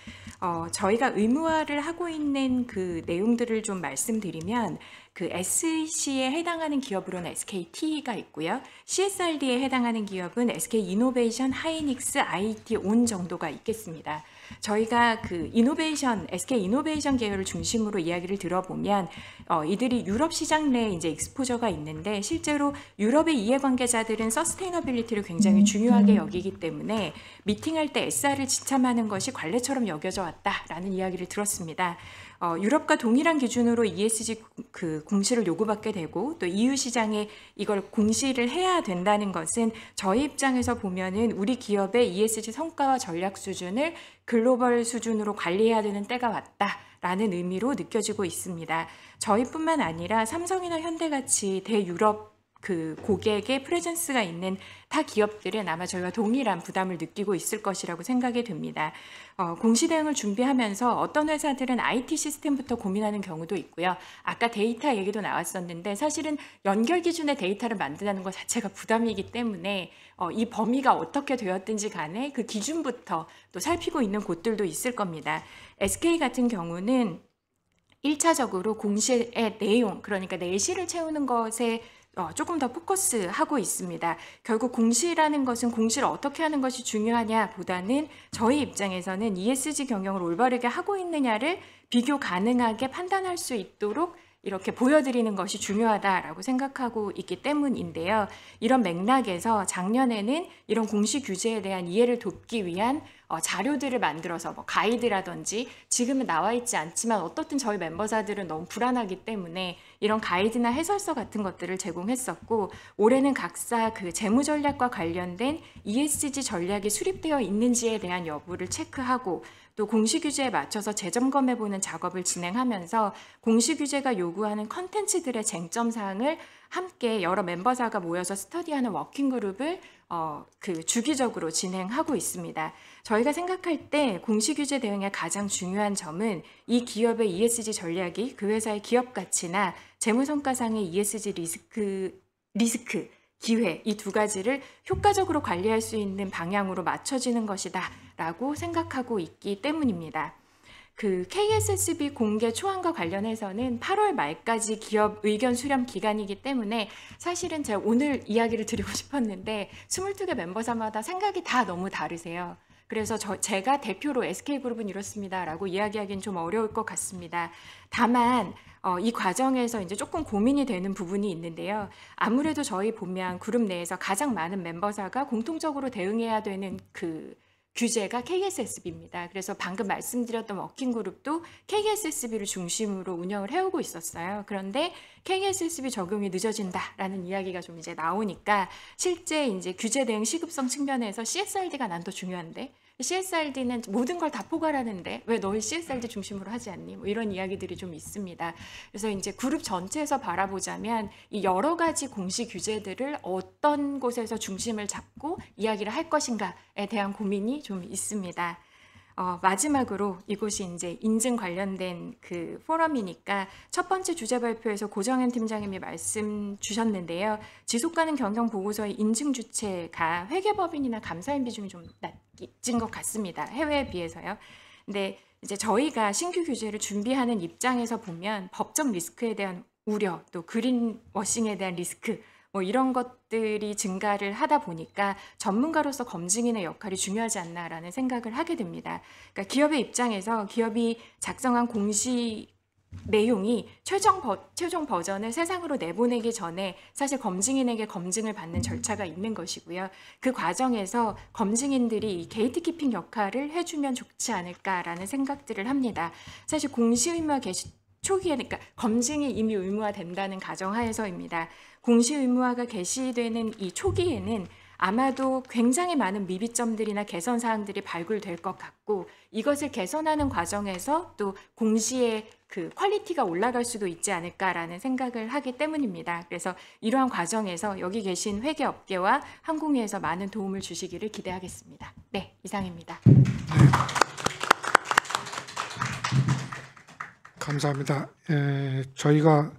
저희가 의무화를 하고 있는 그 내용들을 좀 말씀드리면 그 SEC에 해당하는 기업으로는 SKT가 있고요. CSRD에 해당하는 기업은 SK이노베이션, 하이닉스, IT온 정도가 있겠습니다. 저희가 그 SK이노베이션 계열을 중심으로 이야기를 들어보면 이들이 유럽 시장 내에 이제 익스포저가 있는데 실제로 유럽의 이해관계자들은 서스테이너빌리티를 굉장히 중요하게 여기기 때문에 미팅할 때 SR을 지참하는 것이 관례처럼 여겨져 왔다라는 이야기를 들었습니다. 유럽과 동일한 기준으로 ESG 그 공시를 요구받게 되고 또 EU 시장에 이걸 공시를 해야 된다는 것은 저희 입장에서 보면은 우리 기업의 ESG 성과와 전략 수준을 글로벌 수준으로 관리해야 되는 때가 왔다라는 의미로 느껴지고 있습니다. 저희뿐만 아니라 삼성이나 현대같이 대유럽 그 고객의 프레젠스가 있는 타 기업들은 아마 저희와 동일한 부담을 느끼고 있을 것이라고 생각이 듭니다. 공시 대응을 준비하면서 어떤 회사들은 IT 시스템부터 고민하는 경우도 있고요. 아까 데이터 얘기도 나왔었는데 사실은 연결 기준의 데이터를 만든다는 것 자체가 부담이기 때문에 이 범위가 어떻게 되었든지 간에 그 기준부터 또 살피고 있는 곳들도 있을 겁니다. SK 같은 경우는 1차적으로 공시의 내용, 그러니까 내실을 채우는 것에 조금 더 포커스하고 있습니다. 결국 공시라는 것은 공시를 어떻게 하는 것이 중요하냐 보다는 저희 입장에서는 ESG 경영을 올바르게 하고 있느냐를 비교 가능하게 판단할 수 있도록 이렇게 보여드리는 것이 중요하다라고 생각하고 있기 때문인데요. 이런 맥락에서 작년에는 이런 공시 규제에 대한 이해를 돕기 위한 자료들을 만들어서 뭐 가이드라든지 지금은 나와 있지 않지만 어떻든 저희 멤버사들은 너무 불안하기 때문에 이런 가이드나 해설서 같은 것들을 제공했었고 올해는 각사 그 재무 전략과 관련된 ESG 전략이 수립되어 있는지에 대한 여부를 체크하고 또 공시 규제에 맞춰서 재점검해보는 작업을 진행하면서 공시 규제가 요구하는 컨텐츠들의 쟁점 사항을 함께 여러 멤버사가 모여서 스터디하는 워킹 그룹을 그 주기적으로 진행하고 있습니다. 저희가 생각할 때 공시 규제 대응의 가장 중요한 점은 이 기업의 ESG 전략이 그 회사의 기업 가치나 재무성과상의 ESG 리스크, 기회 이 두 가지를 효과적으로 관리할 수 있는 방향으로 맞춰지는 것이다 라고 생각하고 있기 때문입니다. 그 KSSB 공개 초안과 관련해서는 8월 말까지 기업 의견 수렴 기간이기 때문에 사실은 제가 오늘 이야기를 드리고 싶었는데 22개 멤버사마다 생각이 다 너무 다르세요. 그래서 제가 대표로 SK그룹은 이렇습니다라고 이야기하기는 좀 어려울 것 같습니다. 다만 이 과정에서 이제 조금 고민이 되는 부분이 있는데요. 아무래도 저희 보면 그룹 내에서 가장 많은 멤버사가 공통적으로 대응해야 되는 그 규제가 KSSB입니다. 그래서 방금 말씀드렸던 워킹그룹도 KSSB를 중심으로 운영을 해오고 있었어요. 그런데 KSSB 적용이 늦어진다라는 이야기가 좀 이제 나오니까 실제 이제 규제 대응 시급성 측면에서 CSRD가 난 더 중요한데 CSRD는 모든 걸 다 포괄하는데 왜 널 CSRD 중심으로 하지 않니? 뭐 이런 이야기들이 좀 있습니다. 그래서 이제 그룹 전체에서 바라보자면 이 여러 가지 공시 규제들을 어떤 곳에서 중심을 잡고 이야기를 할 것인가에 대한 고민이 좀 있습니다. 마지막으로 이곳이 이제 인증 관련된 그 포럼이니까 첫 번째 주제 발표에서 고정현 팀장님이 말씀 주셨는데요. 지속가능 경영 보고서의 인증 주체가 회계법인이나 감사인 비중이 좀 낮은 것 같습니다. 해외에 비해서요. 근데 이제 저희가 신규 규제를 준비하는 입장에서 보면 법적 리스크에 대한 우려, 또 그린워싱에 대한 리스크 뭐 이런 것들이 증가를 하다 보니까 전문가로서 검증인의 역할이 중요하지 않나라는 생각을 하게 됩니다. 그러니까 기업의 입장에서 기업이 작성한 공시 내용이 최종 버전을 세상으로 내보내기 전에 사실 검증인에게 검증을 받는 절차가 있는 것이고요. 그 과정에서 검증인들이 이 게이트키핑 역할을 해주면 좋지 않을까라는 생각들을 합니다. 사실 공시 의무화 개시 초기에 그러니까 검증이 이미 의무화된다는 가정하에서입니다. 공시 의무화가 개시되는 이 초기에는 아마도 굉장히 많은 미비점들이나 개선 사항들이 발굴될 것 같고 이것을 개선하는 과정에서 또 공시의 그 퀄리티가 올라갈 수도 있지 않을까라는 생각을 하기 때문입니다. 그래서 이러한 과정에서 여기 계신 회계업계와 항공위에서 많은 도움을 주시기를 기대하겠습니다. 네, 이상입니다. 감사합니다. 저희가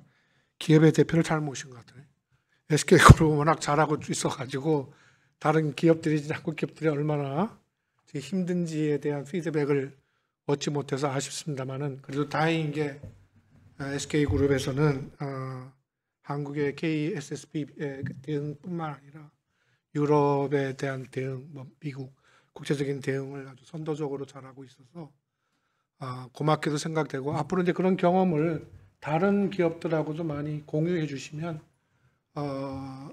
기업의 대표를 잘 모신 것 같아요. SK그룹은 워낙 잘하고 있어가지고 다른 기업들이 한국 기업들이 얼마나 힘든지에 대한 피드백을 얻지 못해서 아쉽습니다만은 그래도 다행인 게 SK그룹에서는 한국의 KSSP 대응뿐만 아니라 유럽에 대한 대응, 뭐 미국 국제적인 대응을 아주 선도적으로 잘하고 있어서 고맙게도 생각되고 앞으로 이제 그런 경험을 다른 기업들하고도 많이 공유해 주시면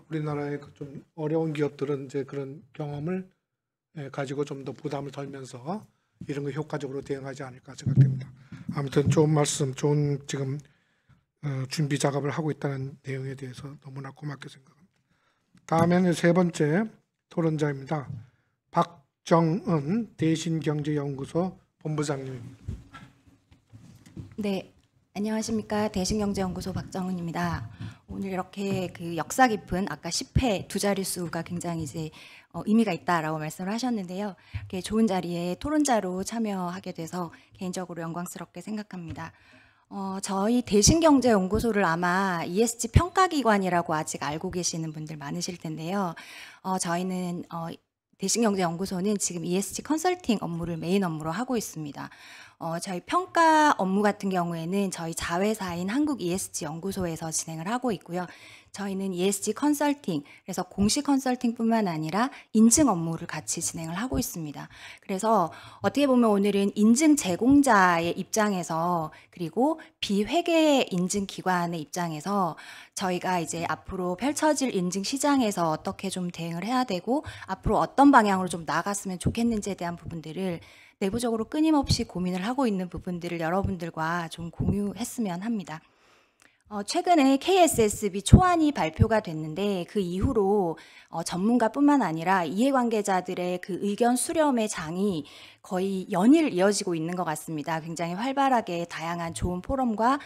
우리나라의 그 좀 어려운 기업들은 이제 그런 경험을 가지고 좀 더 부담을 덜면서 이런 거 효과적으로 대응하지 않을까 생각됩니다. 아무튼 좋은 말씀, 좋은 지금 준비 작업을 하고 있다는 내용에 대해서 너무나 고맙게 생각합니다. 다음에는 세 번째 토론자입니다. 박정은 대신경제연구소 본부장님입니다. 네, 안녕하십니까. 대신경제연구소 박정은입니다. 오늘 이렇게 그 역사 깊은 아까 10회 두 자릿수가 굉장히 이제 의미가 있다라고 말씀을 하셨는데요. 이렇게 좋은 자리에 토론자로 참여하게 돼서 개인적으로 영광스럽게 생각합니다. 저희 대신경제연구소를 아마 ESG 평가기관이라고 아직 알고 계시는 분들 많으실 텐데요. 저희는 대신경제연구소는 지금 ESG 컨설팅 업무를 메인 업무로 하고 있습니다. 저희 평가 업무 같은 경우에는 저희 자회사인 한국 ESG 연구소에서 진행을 하고 있고요. 저희는 ESG 컨설팅, 그래서 공식 컨설팅뿐만 아니라 인증 업무를 같이 진행을 하고 있습니다. 그래서 어떻게 보면 오늘은 인증 제공자의 입장에서 그리고 비회계 인증 기관의 입장에서 저희가 이제 앞으로 펼쳐질 인증 시장에서 어떻게 좀 대응을 해야 되고 앞으로 어떤 방향으로 좀 나아갔으면 좋겠는지에 대한 부분들을 내부적으로 끊임없이 고민을 하고 있는 부분들을 여러분들과 좀 공유했으면 합니다. 최근에 KSSB 초안이 발표가 됐는데 그 이후로 전문가뿐만 아니라 이해관계자들의 그 의견 수렴의 장이 거의 연일 이어지고 있는 것 같습니다. 굉장히 활발하게 다양한 좋은 포럼과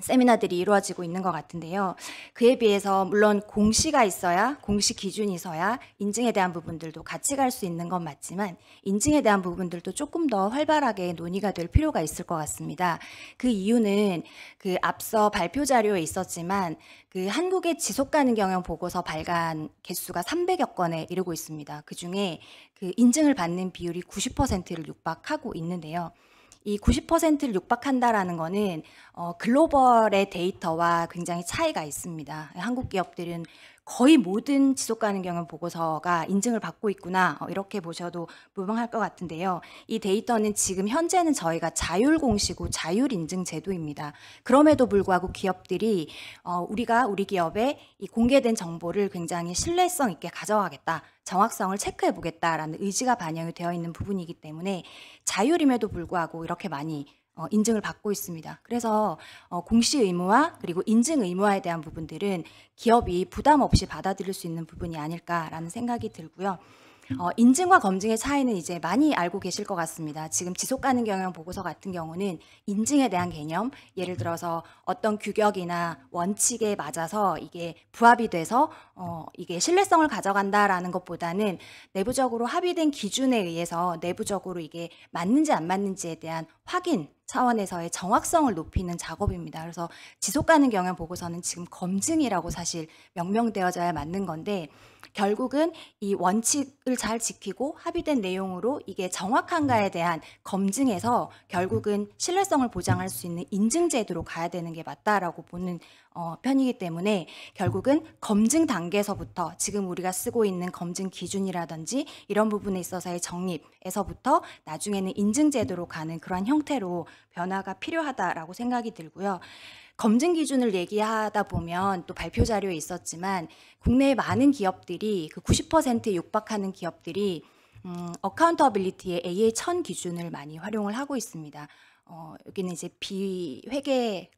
세미나들이 이루어지고 있는 것 같은데요. 그에 비해서 물론 공시가 있어야, 공시 기준이 있어야 인증에 대한 부분들도 같이 갈 수 있는 건 맞지만 인증에 대한 부분들도 조금 더 활발하게 논의가 될 필요가 있을 것 같습니다. 그 이유는 그 앞서 발표 자료에 있었지만 그 한국의 지속가능 경영 보고서 발간 개수가 300여 건에 이르고 있습니다. 그중에 그 인증을 받는 비율이 90%를 육박하고 있는데요. 이 90%를 육박한다라는 거는 글로벌의 데이터와 굉장히 차이가 있습니다. 한국 기업들은 거의 모든 지속가능 경영 보고서가 인증을 받고 있구나 이렇게 보셔도 무방할 것 같은데요. 이 데이터는 지금 현재는 저희가 자율공시고 자율인증 제도입니다. 그럼에도 불구하고 기업들이 우리가 우리 기업의 이 공개된 정보를 굉장히 신뢰성 있게 가져가겠다. 정확성을 체크해 보겠다라는 의지가 반영이 되어 있는 부분이기 때문에 자율임에도 불구하고 이렇게 많이 인증을 받고 있습니다. 그래서 공시 의무화 그리고 인증 의무화에 대한 부분들은 기업이 부담 없이 받아들일 수 있는 부분이 아닐까라는 생각이 들고요. 인증과 검증의 차이는 이제 많이 알고 계실 것 같습니다. 지금 지속가능 경영 보고서 같은 경우는 인증에 대한 개념, 예를 들어서 어떤 규격이나 원칙에 맞아서 이게 부합이 돼서 이게 신뢰성을 가져간다라는 것보다는 내부적으로 합의된 기준에 의해서 내부적으로 이게 맞는지 안 맞는지에 대한 확인 차원에서의 정확성을 높이는 작업입니다. 그래서 지속가능 경영 보고서는 지금 검증이라고 사실 명명되어져야 맞는 건데 결국은 이 원칙을 잘 지키고 합의된 내용으로 이게 정확한가에 대한 검증에서 결국은 신뢰성을 보장할 수 있는 인증 제도로 가야 되는 게 맞다라고 보는 편이기 때문에 결국은 검증 단계에서부터 지금 우리가 쓰고 있는 검증 기준이라든지 이런 부분에 있어서의 정립에서부터 나중에는 인증 제도로 가는 그러한 형태로 변화가 필요하다라고 생각이 들고요. 검증 기준을 얘기하다 보면 또 발표 자료에 있었지만 국내의 많은 기업들이 그 90%에 육박하는 기업들이 어카운터빌리티의 AA1000 기준을 많이 활용을 하고 있습니다. 여기는 이제 비회계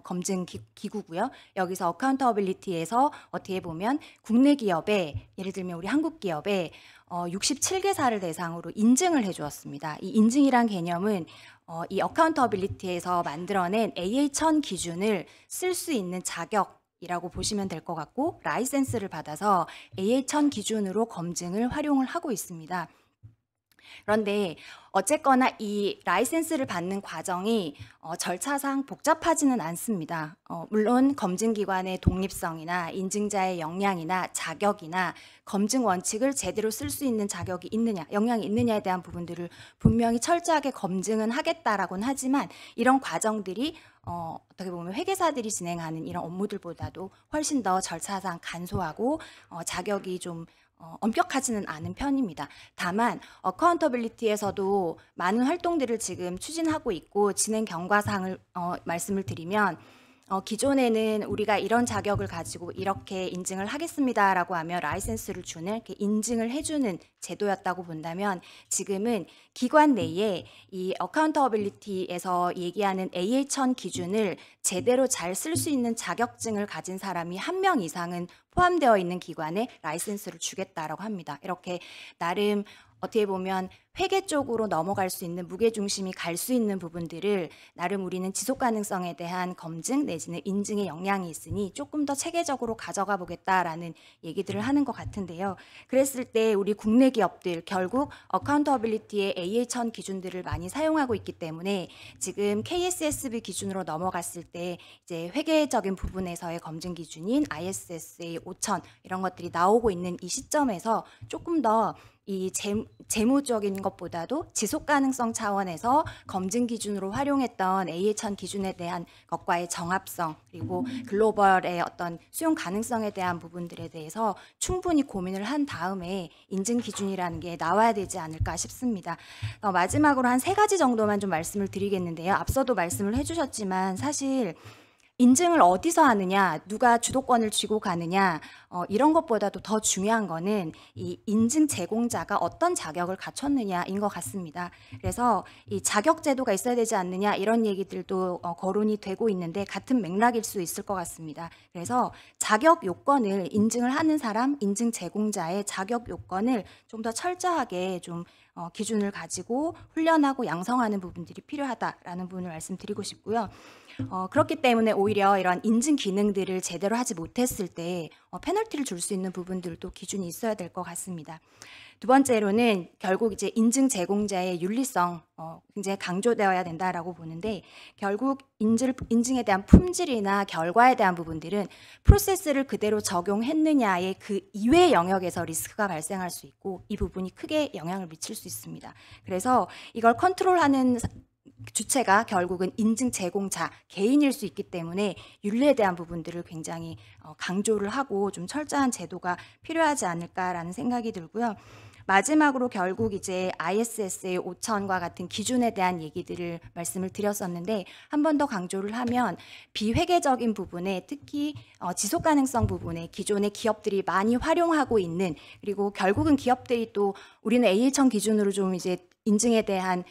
검증 기구고요. 여기서 어카운터빌리티에서 어떻게 보면 국내 기업에 예를 들면 우리 한국 기업에 67개사를 대상으로 인증을 해주었습니다. 이 인증이란 개념은 이 어카운터빌리티에서 만들어낸 AA1000 기준을 쓸 수 있는 자격이라고 보시면 될 것 같고 라이센스를 받아서 AA1000 기준으로 검증을 활용을 하고 있습니다. 그런데 어쨌거나 이 라이센스를 받는 과정이 절차상 복잡하지는 않습니다. 물론 검증기관의 독립성이나 인증자의 역량이나 자격이나 검증 원칙을 제대로 쓸 수 있는 자격이 있느냐, 역량이 있느냐에 대한 부분들을 분명히 철저하게 검증은 하겠다라고는 하지만 이런 과정들이 어떻게 보면 회계사들이 진행하는 이런 업무들보다도 훨씬 더 절차상 간소하고 자격이 좀 엄격하지는 않은 편입니다. 다만 어카운터빌리티에서도 많은 활동들을 지금 추진하고 있고 진행 경과상을 말씀을 드리면 기존에는 우리가 이런 자격을 가지고 이렇게 인증을 하겠습니다라고 하며 라이센스를 주는 이렇게 인증을 해주는 제도였다고 본다면 지금은 기관 내에 이 어카운터빌리티에서 얘기하는 AH1000 기준을 제대로 잘 쓸 수 있는 자격증을 가진 사람이 1명 이상은 포함되어 있는 기관에 라이센스를 주겠다라고 합니다. 이렇게 나름 어떻게 보면 회계 쪽으로 넘어갈 수 있는 무게중심이 갈 수 있는 부분들을 나름 우리는 지속 가능성에 대한 검증 내지는 인증의 역량이 있으니 조금 더 체계적으로 가져가 보겠다라는 얘기들을 하는 것 같은데요. 그랬을 때 우리 국내 기업들 결국 어카운터빌리티의 AH1000 기준들을 많이 사용하고 있기 때문에 지금 KSSB 기준으로 넘어갔을 때 이제 회계적인 부분에서의 검증 기준인 ISSA 5000 이런 것들이 나오고 있는 이 시점에서 조금 더 이 재무적인 것보다도 지속 가능성 차원에서 검증 기준으로 활용했던 AH1000 기준에 대한 것과의 정합성 그리고 글로벌의 어떤 수용 가능성에 대한 부분들에 대해서 충분히 고민을 한 다음에 인증 기준이라는 게 나와야 되지 않을까 싶습니다. 마지막으로 한 3가지 정도만 좀 말씀을 드리겠는데요. 앞서도 말씀을 해주셨지만 사실 인증을 어디서 하느냐, 누가 주도권을 쥐고 가느냐 이런 것보다도 더 중요한 거는 이 인증 제공자가 어떤 자격을 갖췄느냐인 것 같습니다. 그래서 이 자격 제도가 있어야 되지 않느냐 이런 얘기들도 거론이 되고 있는데 같은 맥락일 수 있을 것 같습니다. 그래서 자격 요건을 인증을 하는 사람, 인증 제공자의 자격 요건을 좀 더 철저하게 좀 기준을 가지고 훈련하고 양성하는 부분들이 필요하다라는 부분을 말씀드리고 싶고요. 그렇기 때문에 오히려 이런 인증 기능들을 제대로 하지 못했을 때 페널티를 줄 수 있는 부분들도 기준이 있어야 될 것 같습니다. 두 번째로는 결국 이제 인증 제공자의 윤리성 굉장히 강조되어야 된다라고 보는데 결국 인증에 대한 품질이나 결과에 대한 부분들은 프로세스를 그대로 적용했느냐의 그 이외의 영역에서 리스크가 발생할 수 있고 이 부분이 크게 영향을 미칠 수 있습니다. 그래서 이걸 컨트롤하는 주체가 결국은 인증 제공자 개인일 수 있기 때문에 윤리에 대한 부분들을 굉장히 강조를 하고 좀 철저한 제도가 필요하지 않을까라는 생각이 들고요. 마지막으로 결국 이제 ISSA 5000과 같은 기준에 대한 얘기들을 말씀을 드렸었는데 한 번 더 강조를 하면 비회계적인 부분에 특히 지속 가능성 부분에 기존의 기업들이 많이 활용하고 있는 그리고 결국은 기업들이 또 우리는 AH1000 기준으로 좀 이제 인증에 대한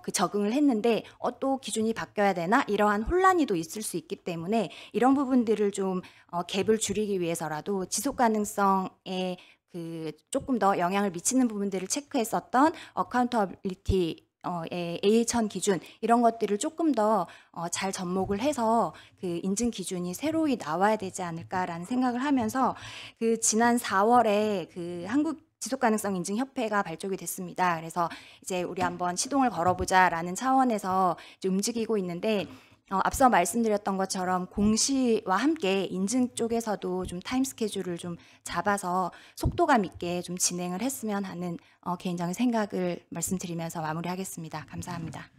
그 적응을 했는데 또 기준이 바뀌어야 되나 이러한 혼란이 또 있을 수 있기 때문에 이런 부분들을 좀 갭을 줄이기 위해서라도 지속 가능성에 그 조금 더 영향을 미치는 부분들을 체크했었던 어카운터빌리티 AH1000 기준 이런 것들을 조금 더 잘 접목을 해서 그 인증 기준이 새로이 나와야 되지 않을까라는 생각을 하면서 그 지난 4월에 그 한국 지속가능성 인증협회가 발족이 됐습니다. 그래서 이제 우리 한번 시동을 걸어보자라는 차원에서 이제 움직이고 있는데 앞서 말씀드렸던 것처럼 공시와 함께 인증 쪽에서도 좀 타임 스케줄을 좀 잡아서 속도감 있게 좀 진행을 했으면 하는 개인적인 생각을 말씀드리면서 마무리하겠습니다. 감사합니다.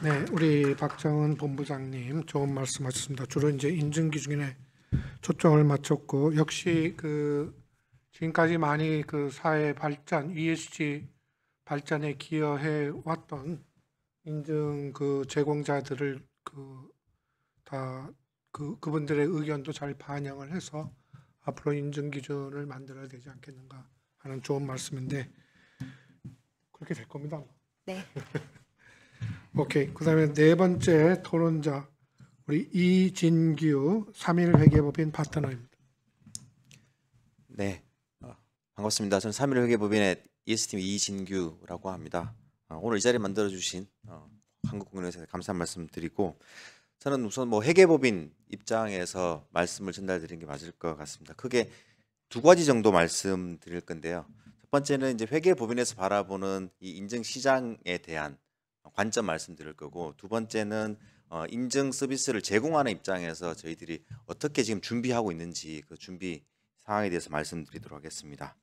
네, 우리 박정은 본부장님 좋은 말씀하셨습니다. 주로 이제 인증 기준에 초점을 맞췄고 역시 그 지금까지 많이 그 사회 발전, ESG 발전에 기여해 왔던 인증 그 제공자들을 그분들의 의견도 잘 반영을 해서 앞으로 인증 기준을 만들어야 되지 않겠는가 하는 좋은 말씀인데 그렇게 될 겁니다. 네. 오케이. 그다음에 네 번째 토론자 우리 이진규 3일 회계법인 파트너입니다. 네, 반갑습니다. 저는 3일 회계법인의 ES팀 이진규라고 합니다. 오늘 이 자리 만들어주신 한국국민회사에 감사한 말씀 드리고 저는 우선 뭐 회계법인 입장에서 말씀을 전달드리는 게 맞을 것 같습니다. 크게 두 가지 정도 말씀드릴 건데요. 첫 번째는 이제 회계법인에서 바라보는 이 인증 시장에 대한 관점 말씀드릴 거고, 두 번째는 인증 서비스를 제공하는 입장에서 저희들이 어떻게 지금 준비하고 있는지 그 준비 상황에 대해서 말씀드리도록 하겠습니다.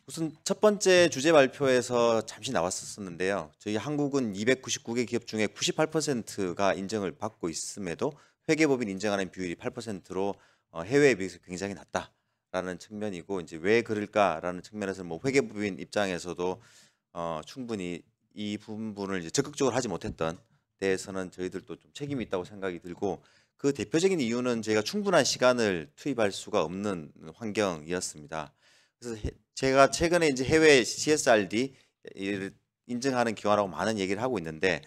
우선 첫 번째 주제 발표에서 잠시 나왔었는데요. 저희 한국은 299개 기업 중에 98%가 인증을 받고 있음에도 회계법인 인증하는 비율이 8%로 해외에 비해서 굉장히 낮다라는 측면이고, 이제 왜 그럴까라는 측면에서 뭐 회계법인 입장에서도 충분히 이 부분을 이제 적극적으로 하지 못했던 데에서는 저희들도 좀 책임이 있다고 생각이 들고, 그 대표적인 이유는 저희가 충분한 시간을 투입할 수가 없는 환경이었습니다. 그래서 제가 최근에 이제 해외 CSRD 인증하는 기관하고 많은 얘기를 하고 있는데,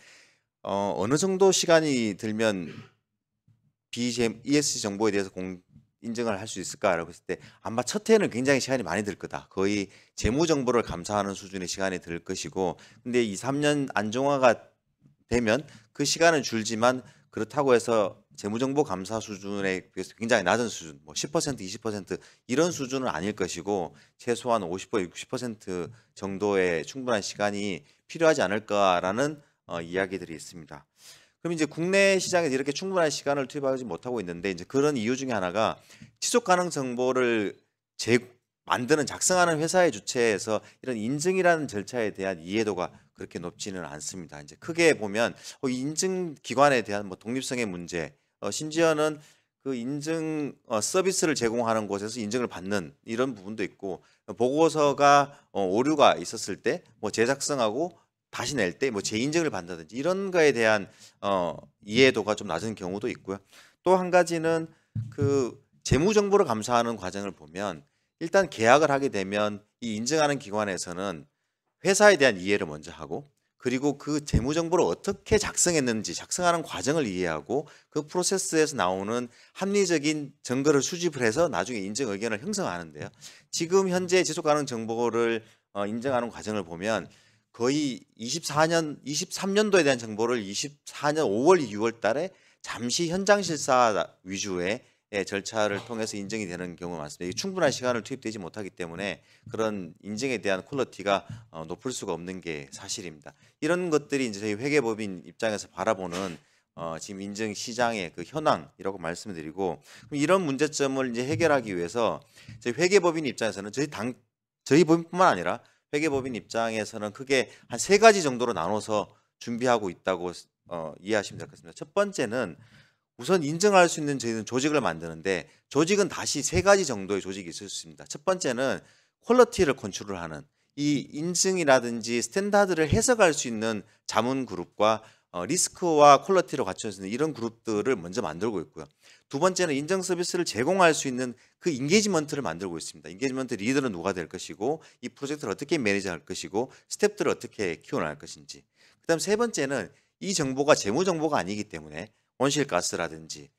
어느 정도 시간이 들면 ESG 정보에 대해서 인증을 할 수 있을까라고 했을 때 아마 첫 해는 굉장히 시간이 많이 들 거다. 거의 재무 정보를 감사하는 수준의 시간이 들 것이고, 근데 2, 3년 안정화가 되면 그 시간은 줄지만, 그렇다고 해서 재무정보 감사 수준에 비해서 굉장히 낮은 수준, 뭐 10%, 20% 이런 수준은 아닐 것이고, 최소한 50%, 60% 정도의 충분한 시간이 필요하지 않을까라는 이야기들이 있습니다. 그럼 이제 국내 시장에서 이렇게 충분한 시간을 투입하지 못하고 있는데, 이제 그런 이유 중에 하나가 지속 가능 정보를 만드는 작성하는 회사의 주체에서 이런 인증이라는 절차에 대한 이해도가 그렇게 높지는 않습니다. 이제 크게 보면 인증 기관에 대한 뭐 독립성의 문제, 심지어는 그 인증 서비스를 제공하는 곳에서 인증을 받는 이런 부분도 있고, 보고서가 오류가 있었을 때 뭐 재작성하고 다시 낼 때 뭐 재인증을 받는다든지 이런 거에 대한 이해도가 좀 낮은 경우도 있고요. 또 한 가지는 그 재무 정보를 감사하는 과정을 보면, 일단 계약을 하게 되면 이 인증하는 기관에서는 회사에 대한 이해를 먼저 하고, 그리고 그 재무 정보를 어떻게 작성했는지 작성하는 과정을 이해하고, 그 프로세스에서 나오는 합리적인 증거를 수집을 해서 나중에 인증 의견을 형성하는데요. 지금 현재 지속 가능 정보를 인증하는 과정을 보면 거의 23년도에 대한 정보를 24년 5월, 6월 달에 잠시 현장 실사 위주의 절차를 통해서 인증이 되는 경우가 많습니다. 이게 충분한 시간을 투입되지 못하기 때문에 그런 인증에 대한 퀄리티가 높을 수가 없는 게 사실입니다. 이런 것들이 이제 저희 회계법인 입장에서 바라보는 지금 인증 시장의 그 현황이라고 말씀을 드리고, 그럼 이런 문제점을 이제 해결하기 위해서 저희 회계법인 입장에서는 저희 법인뿐만 아니라 회계법인 입장에서는 크게 한 3가지 정도로 나눠서 준비하고 있다고 이해하시면 될 것 같습니다. 첫 번째는 우선 인증할 수 있는 저희는 조직을 만드는데, 조직은 다시 3가지 정도의 조직이 있을 수 있습니다. 첫 번째는 퀄리티를 컨트롤하는 이 인증이라든지 스탠다드를 해석할 수 있는 자문 그룹과 리스크와 퀄리티를 갖출 수 있는 이런 그룹들을 먼저 만들고 있고요. 두 번째는 인증 서비스를 제공할 수 있는 그 인게이지먼트를 만들고 있습니다. 인게이지먼트 리더는 누가 될 것이고, 이 프로젝트를 어떻게 매니지할 것이고, 스텝들을 어떻게 키워나갈 것인지. 그다음 세 번째는 이 정보가 재무 정보가 아니기 때문에 온실가스라든지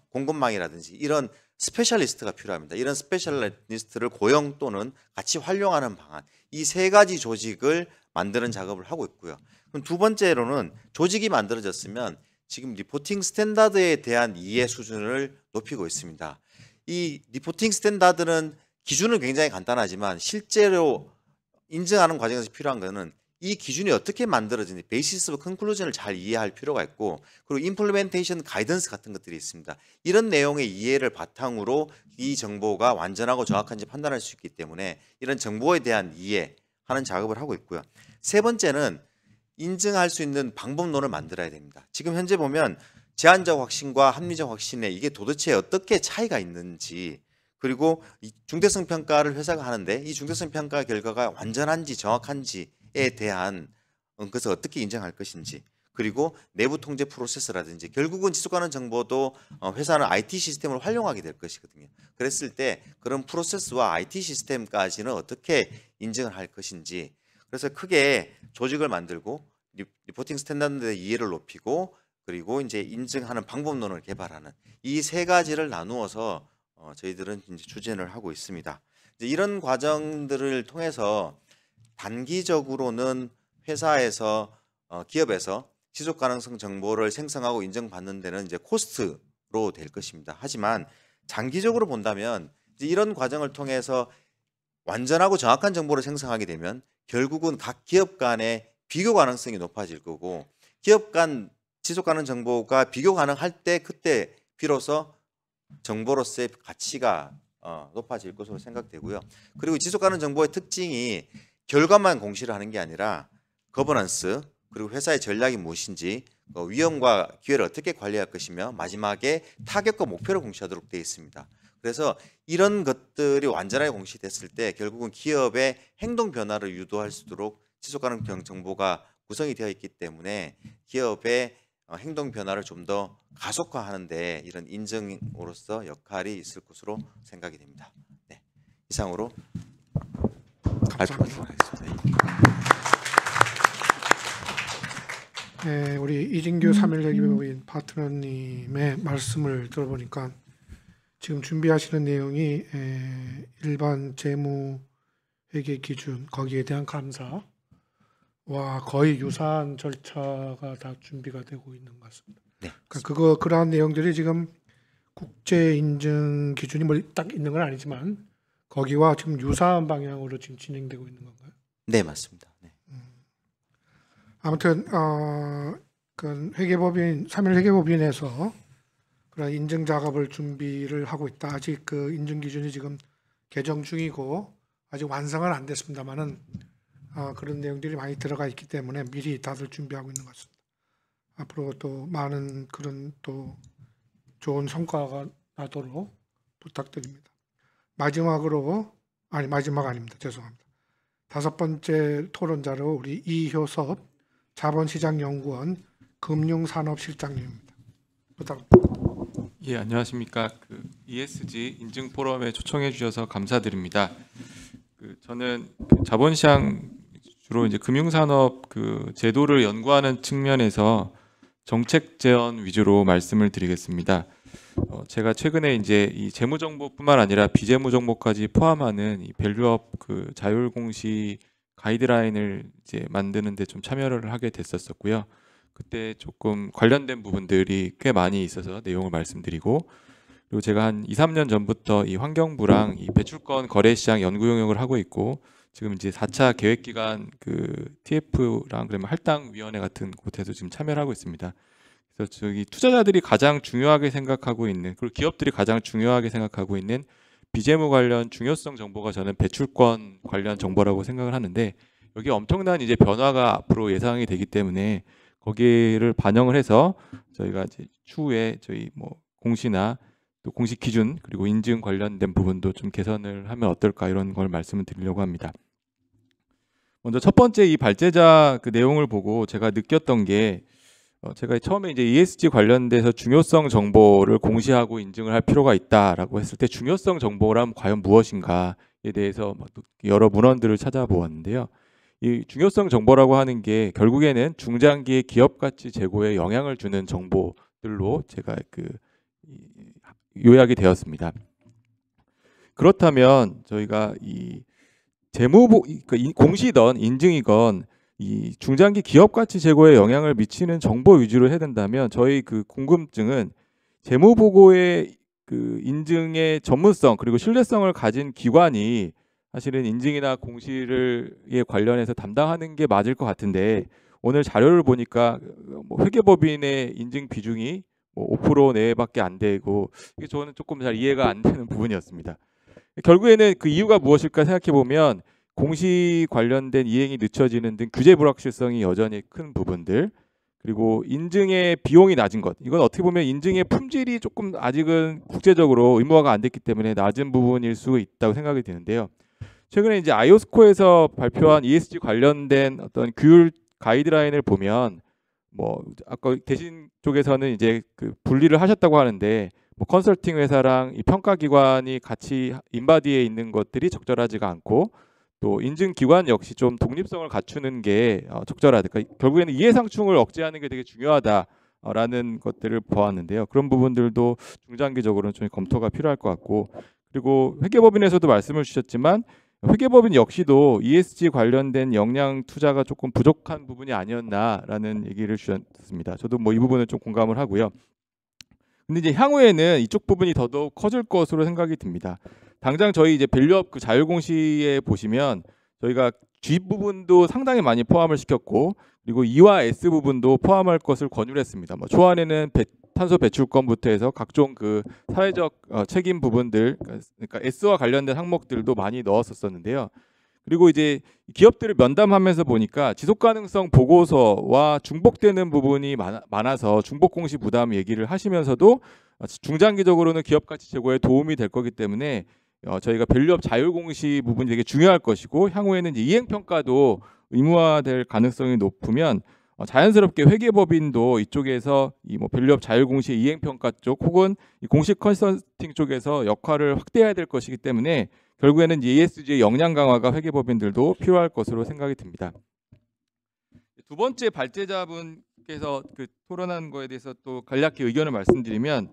공급망이라든지 이런 스페셜리스트가 필요합니다. 이런 스페셜리스트를 고용 또는 같이 활용하는 방안, 이 3가지 조직을 만드는 작업을 하고 있고요. 그럼 두 번째로는 조직이 만들어졌으면 지금 리포팅 스탠다드에 대한 이해 수준을 높이고 있습니다. 이 리포팅 스탠다드는 기준은 굉장히 간단하지만 실제로 인증하는 과정에서 필요한 것은 이 기준이 어떻게 만들어지는지 베이시스 오브 컨클루전을 잘 이해할 필요가 있고, 그리고 임플리멘테이션 가이던스 같은 것들이 있습니다. 이런 내용의 이해를 바탕으로 이 정보가 완전하고 정확한지 판단할 수 있기 때문에 이런 정보에 대한 이해하는 작업을 하고 있고요. 세 번째는 인증할 수 있는 방법론을 만들어야 됩니다. 지금 현재 보면 제한적 확신과 합리적 확신에 이게 도대체 어떻게 차이가 있는지, 그리고 이 중대성 평가를 회사가 하는데 이 중대성 평가 결과가 완전한지 정확한지에 대한 것을 어떻게 인정할 것인지, 그리고 내부 통제 프로세스라든지, 결국은 지속가능 정보도 회사는 IT 시스템을 활용하게 될 것이거든요. 그랬을 때 그런 프로세스와 IT 시스템까지는 어떻게 인증을 할 것인지, 그래서 크게 조직을 만들고 리포팅 스탠다드의 이해를 높이고, 그리고 이제 인증하는 방법론을 개발하는 이 3가지를 나누어서 저희들은 이제 추진을 하고 있습니다. 이제 이런 과정들을 통해서 단기적으로는 회사에서 기업에서 지속 가능성 정보를 생성하고 인정받는 데는 이제 코스트로 될 것입니다. 하지만 장기적으로 본다면 이제 이런 과정을 통해서 완전하고 정확한 정보를 생성하게 되면 결국은 각 기업 간의 비교 가능성이 높아질 거고, 기업 간 지속 가능 정보가 비교 가능할 때 그때 비로소 정보로서의 가치가 높아질 것으로 생각되고요. 그리고 지속 가능 정보의 특징이 결과만 공시를 하는 게 아니라 거버넌스, 그리고 회사의 전략이 무엇인지, 위험과 기회를 어떻게 관리할 것이며 마지막에 타격과 목표를 공시하도록 되어 있습니다. 그래서 이런 것들이 완전하게 공시됐을 때 결국은 기업의 행동 변화를 유도할 수 있도록 지속 가능 정보가 구성이 되어 있기 때문에 기업의 행동 변화를 좀 더 가속화하는데 이런 인증으로서 역할이 있을 것으로 생각이 됩니다. 네, 이상으로 발표하도록 하겠습니다. 네, 우리 이진규 3.1회계법인 파트너님의 말씀을 들어보니까 지금 준비하시는 내용이 일반 재무회계 기준 거기에 대한 감사와 거의 유사한 절차가 다 준비가 되고 있는 것 같습니다. 네, 그러니까 그러한 내용들이 지금 국제 인증 기준이 뭐 딱 있는 건 아니지만 거기와 지금 유사한 방향으로 지금 진행되고 있는 건가요? 네, 맞습니다. 네. 아무튼 그 회계법인 3.1 회계법인에서 그런 인증 작업을 준비를 하고 있다. 아직 그 인증 기준이 지금 개정 중이고 아직 완성은 안 됐습니다만은 그런 내용들이 많이 들어가 있기 때문에 미리 다들 준비하고 있는 것 같습니다. 앞으로 또 많은 그런 또 좋은 성과가 나도록 부탁드립니다. 마지막으로 마지막 아닙니다. 죄송합니다. 5번째 토론자로 우리 이효섭 자본시장연구원 금융산업실장님입니다. 부탁드립니다. 예, 안녕하십니까. ESG 인증 포럼에 초청해 주셔서 감사드립니다. 저는 자본시장 주로 이제 금융산업 제도를 연구하는 측면에서 정책 제언 위주로 말씀을 드리겠습니다. 제가 최근에 이제 이 재무 정보뿐만 아니라 비재무 정보까지 포함하는 이 밸류업 자율 공시 가이드라인을 이제 만드는데 좀 참여를 하게 됐었고요. 그때 조금 관련된 부분들이 꽤 많이 있어서 내용을 말씀드리고, 그리고 제가 한 2, 3년 전부터 이 환경부랑 이 배출권 거래 시장 연구 용역을 하고 있고, 지금 이제 4차 계획 기간 TF랑 그러면 할당위원회 같은 곳에서 지금 참여를 하고 있습니다. 그래서 저기 투자자들이 가장 중요하게 생각하고 있는, 그리고 기업들이 가장 중요하게 생각하고 있는 비재무 관련 중요성 정보가 저는 배출권 관련 정보라고 생각을 하는데, 여기 엄청난 이제 변화가 앞으로 예상이 되기 때문에 거기를 반영을 해서 저희가 이제 추후에 저희 뭐 공시나 또 공시 기준 그리고 인증 관련된 부분도 좀 개선을 하면 어떨까, 이런 걸 말씀을 드리려고 합니다. 먼저 첫 번째 이 발제자 내용을 보고 제가 느꼈던 게, 제가 처음에 이제 ESG 관련돼서 중요성 정보를 공시하고 인증을 할 필요가 있다라고 했을 때 중요성 정보란 과연 무엇인가에 대해서 여러 문헌들을 찾아보았는데요. 이 중요성 정보라고 하는 게 결국에는 중장기의 기업 가치 제고에 영향을 주는 정보들로 제가 요약이 되었습니다. 그렇다면 저희가 이 공시든 인증이건 이 중장기 기업 가치 제고에 영향을 미치는 정보 위주로 해야 된다면, 저희 궁금증은 재무보고의 인증의 전문성 그리고 신뢰성을 가진 기관이 사실은 인증이나 공시에 관련해서 담당하는 게 맞을 것 같은데, 오늘 자료를 보니까 회계법인의 인증 비중이 5% 내외밖에 안 되고, 이게 저는 조금 잘 이해가 안 되는 부분이었습니다. 결국에는 그 이유가 무엇일까 생각해 보면, 공시 관련된 이행이 늦춰지는 등 규제 불확실성이 여전히 큰 부분들, 그리고 인증의 비용이 낮은 것, 이건 어떻게 보면 인증의 품질이 조금 아직은 국제적으로 의무화가 안 됐기 때문에 낮은 부분일 수 있다고 생각이 드는데요. 최근에 이제 아이오스코에서 발표한 ESG 관련된 어떤 규율 가이드라인을 보면, 아까 대신 쪽에서는 이제 분리를 하셨다고 하는데, 컨설팅 회사랑 이 평가 기관이 같이 인바디에 있는 것들이 적절하지가 않고, 또 인증 기관 역시 좀 독립성을 갖추는 게 적절하다. 그러니까 결국에는 이해상충을 억제하는 게 되게 중요하다라는 것들을 보았는데요. 그런 부분들도 중장기적으로는 좀 검토가 필요할 것 같고, 그리고 회계법인에서도 말씀을 주셨지만 회계법인 역시도 ESG 관련된 역량 투자가 조금 부족한 부분이 아니었나라는 얘기를 주셨습니다. 저도 이 부분은 좀 공감을 하고요. 근데 이제 향후에는 이쪽 부분이 더더욱 커질 것으로 생각이 듭니다. 당장 저희 이제 밸류업 그 자율공시에 보시면 저희가 G 부분도 상당히 많이 포함을 시켰고 그리고 E와 S 부분도 포함할 것을 권유를 했습니다. 뭐 초안에는 탄소 배출권부터 해서 각종 그 사회적 책임 부분들 그러니까 S와 관련된 항목들도 많이 넣었었는데요. 그리고 이제 기업들을 면담하면서 보니까 지속 가능성 보고서와 중복되는 부분이 많아서 중복 공시 부담 얘기를 하시면서도 중장기적으로는 기업 가치 제고에 도움이 될 거기 때문에 저희가 밸류업 자율 공시 부분이 되게 중요할 것이고 향후에는 이제 이행 평가도 의무화될 가능성이 높으면 자연스럽게 회계법인도 이쪽에서 이 뭐 밸류업 자율 공시 이행 평가 쪽 혹은 이 공식 컨설팅 쪽에서 역할을 확대해야 될 것이기 때문에 결국에는 ESG의 역량 강화가 회계법인들도 필요할 것으로 생각이 듭니다. 두 번째 발제자분께서 그 토론한 거에 대해서 또 간략히 의견을 말씀드리면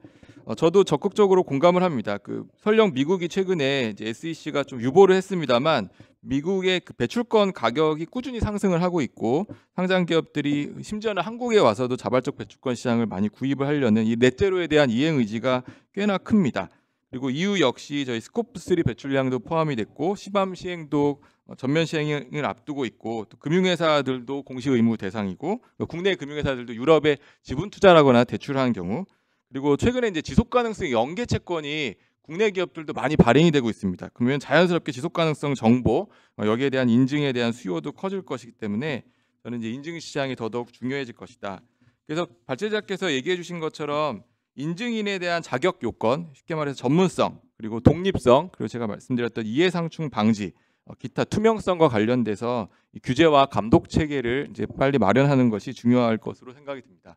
저도 적극적으로 공감을 합니다. 그 설령 미국이 최근에 이제 SEC가 좀 유보를 했습니다만 미국의 그 배출권 가격이 꾸준히 상승을 하고 있고 상장 기업들이 심지어는 한국에 와서도 자발적 배출권 시장을 많이 구입을 하려는 이 넷제로에 대한 이행 의지가 꽤나 큽니다. 그리고 EU 역시 저희 스코프 3 배출량도 포함이 됐고 시밤 시행도 전면 시행을 앞두고 있고 또 금융회사들도 공시 의무 대상이고 국내 금융회사들도 유럽에 지분 투자하거나 대출하는 경우 그리고 최근에 이제 지속 가능성 연계 채권이 국내 기업들도 많이 발행이 되고 있습니다. 그러면 자연스럽게 지속 가능성 정보 여기에 대한 인증에 대한 수요도 커질 것이기 때문에 저는 이제 인증 시장이 더더욱 중요해질 것이다. 그래서 발제자께서 얘기해 주신 것처럼 인증인에 대한 자격 요건, 쉽게 말해서 전문성, 그리고 독립성, 그리고 제가 말씀드렸던 이해상충 방지, 기타 투명성과 관련돼서 이 규제와 감독 체계를 이제 빨리 마련하는 것이 중요할 것으로 생각이 듭니다.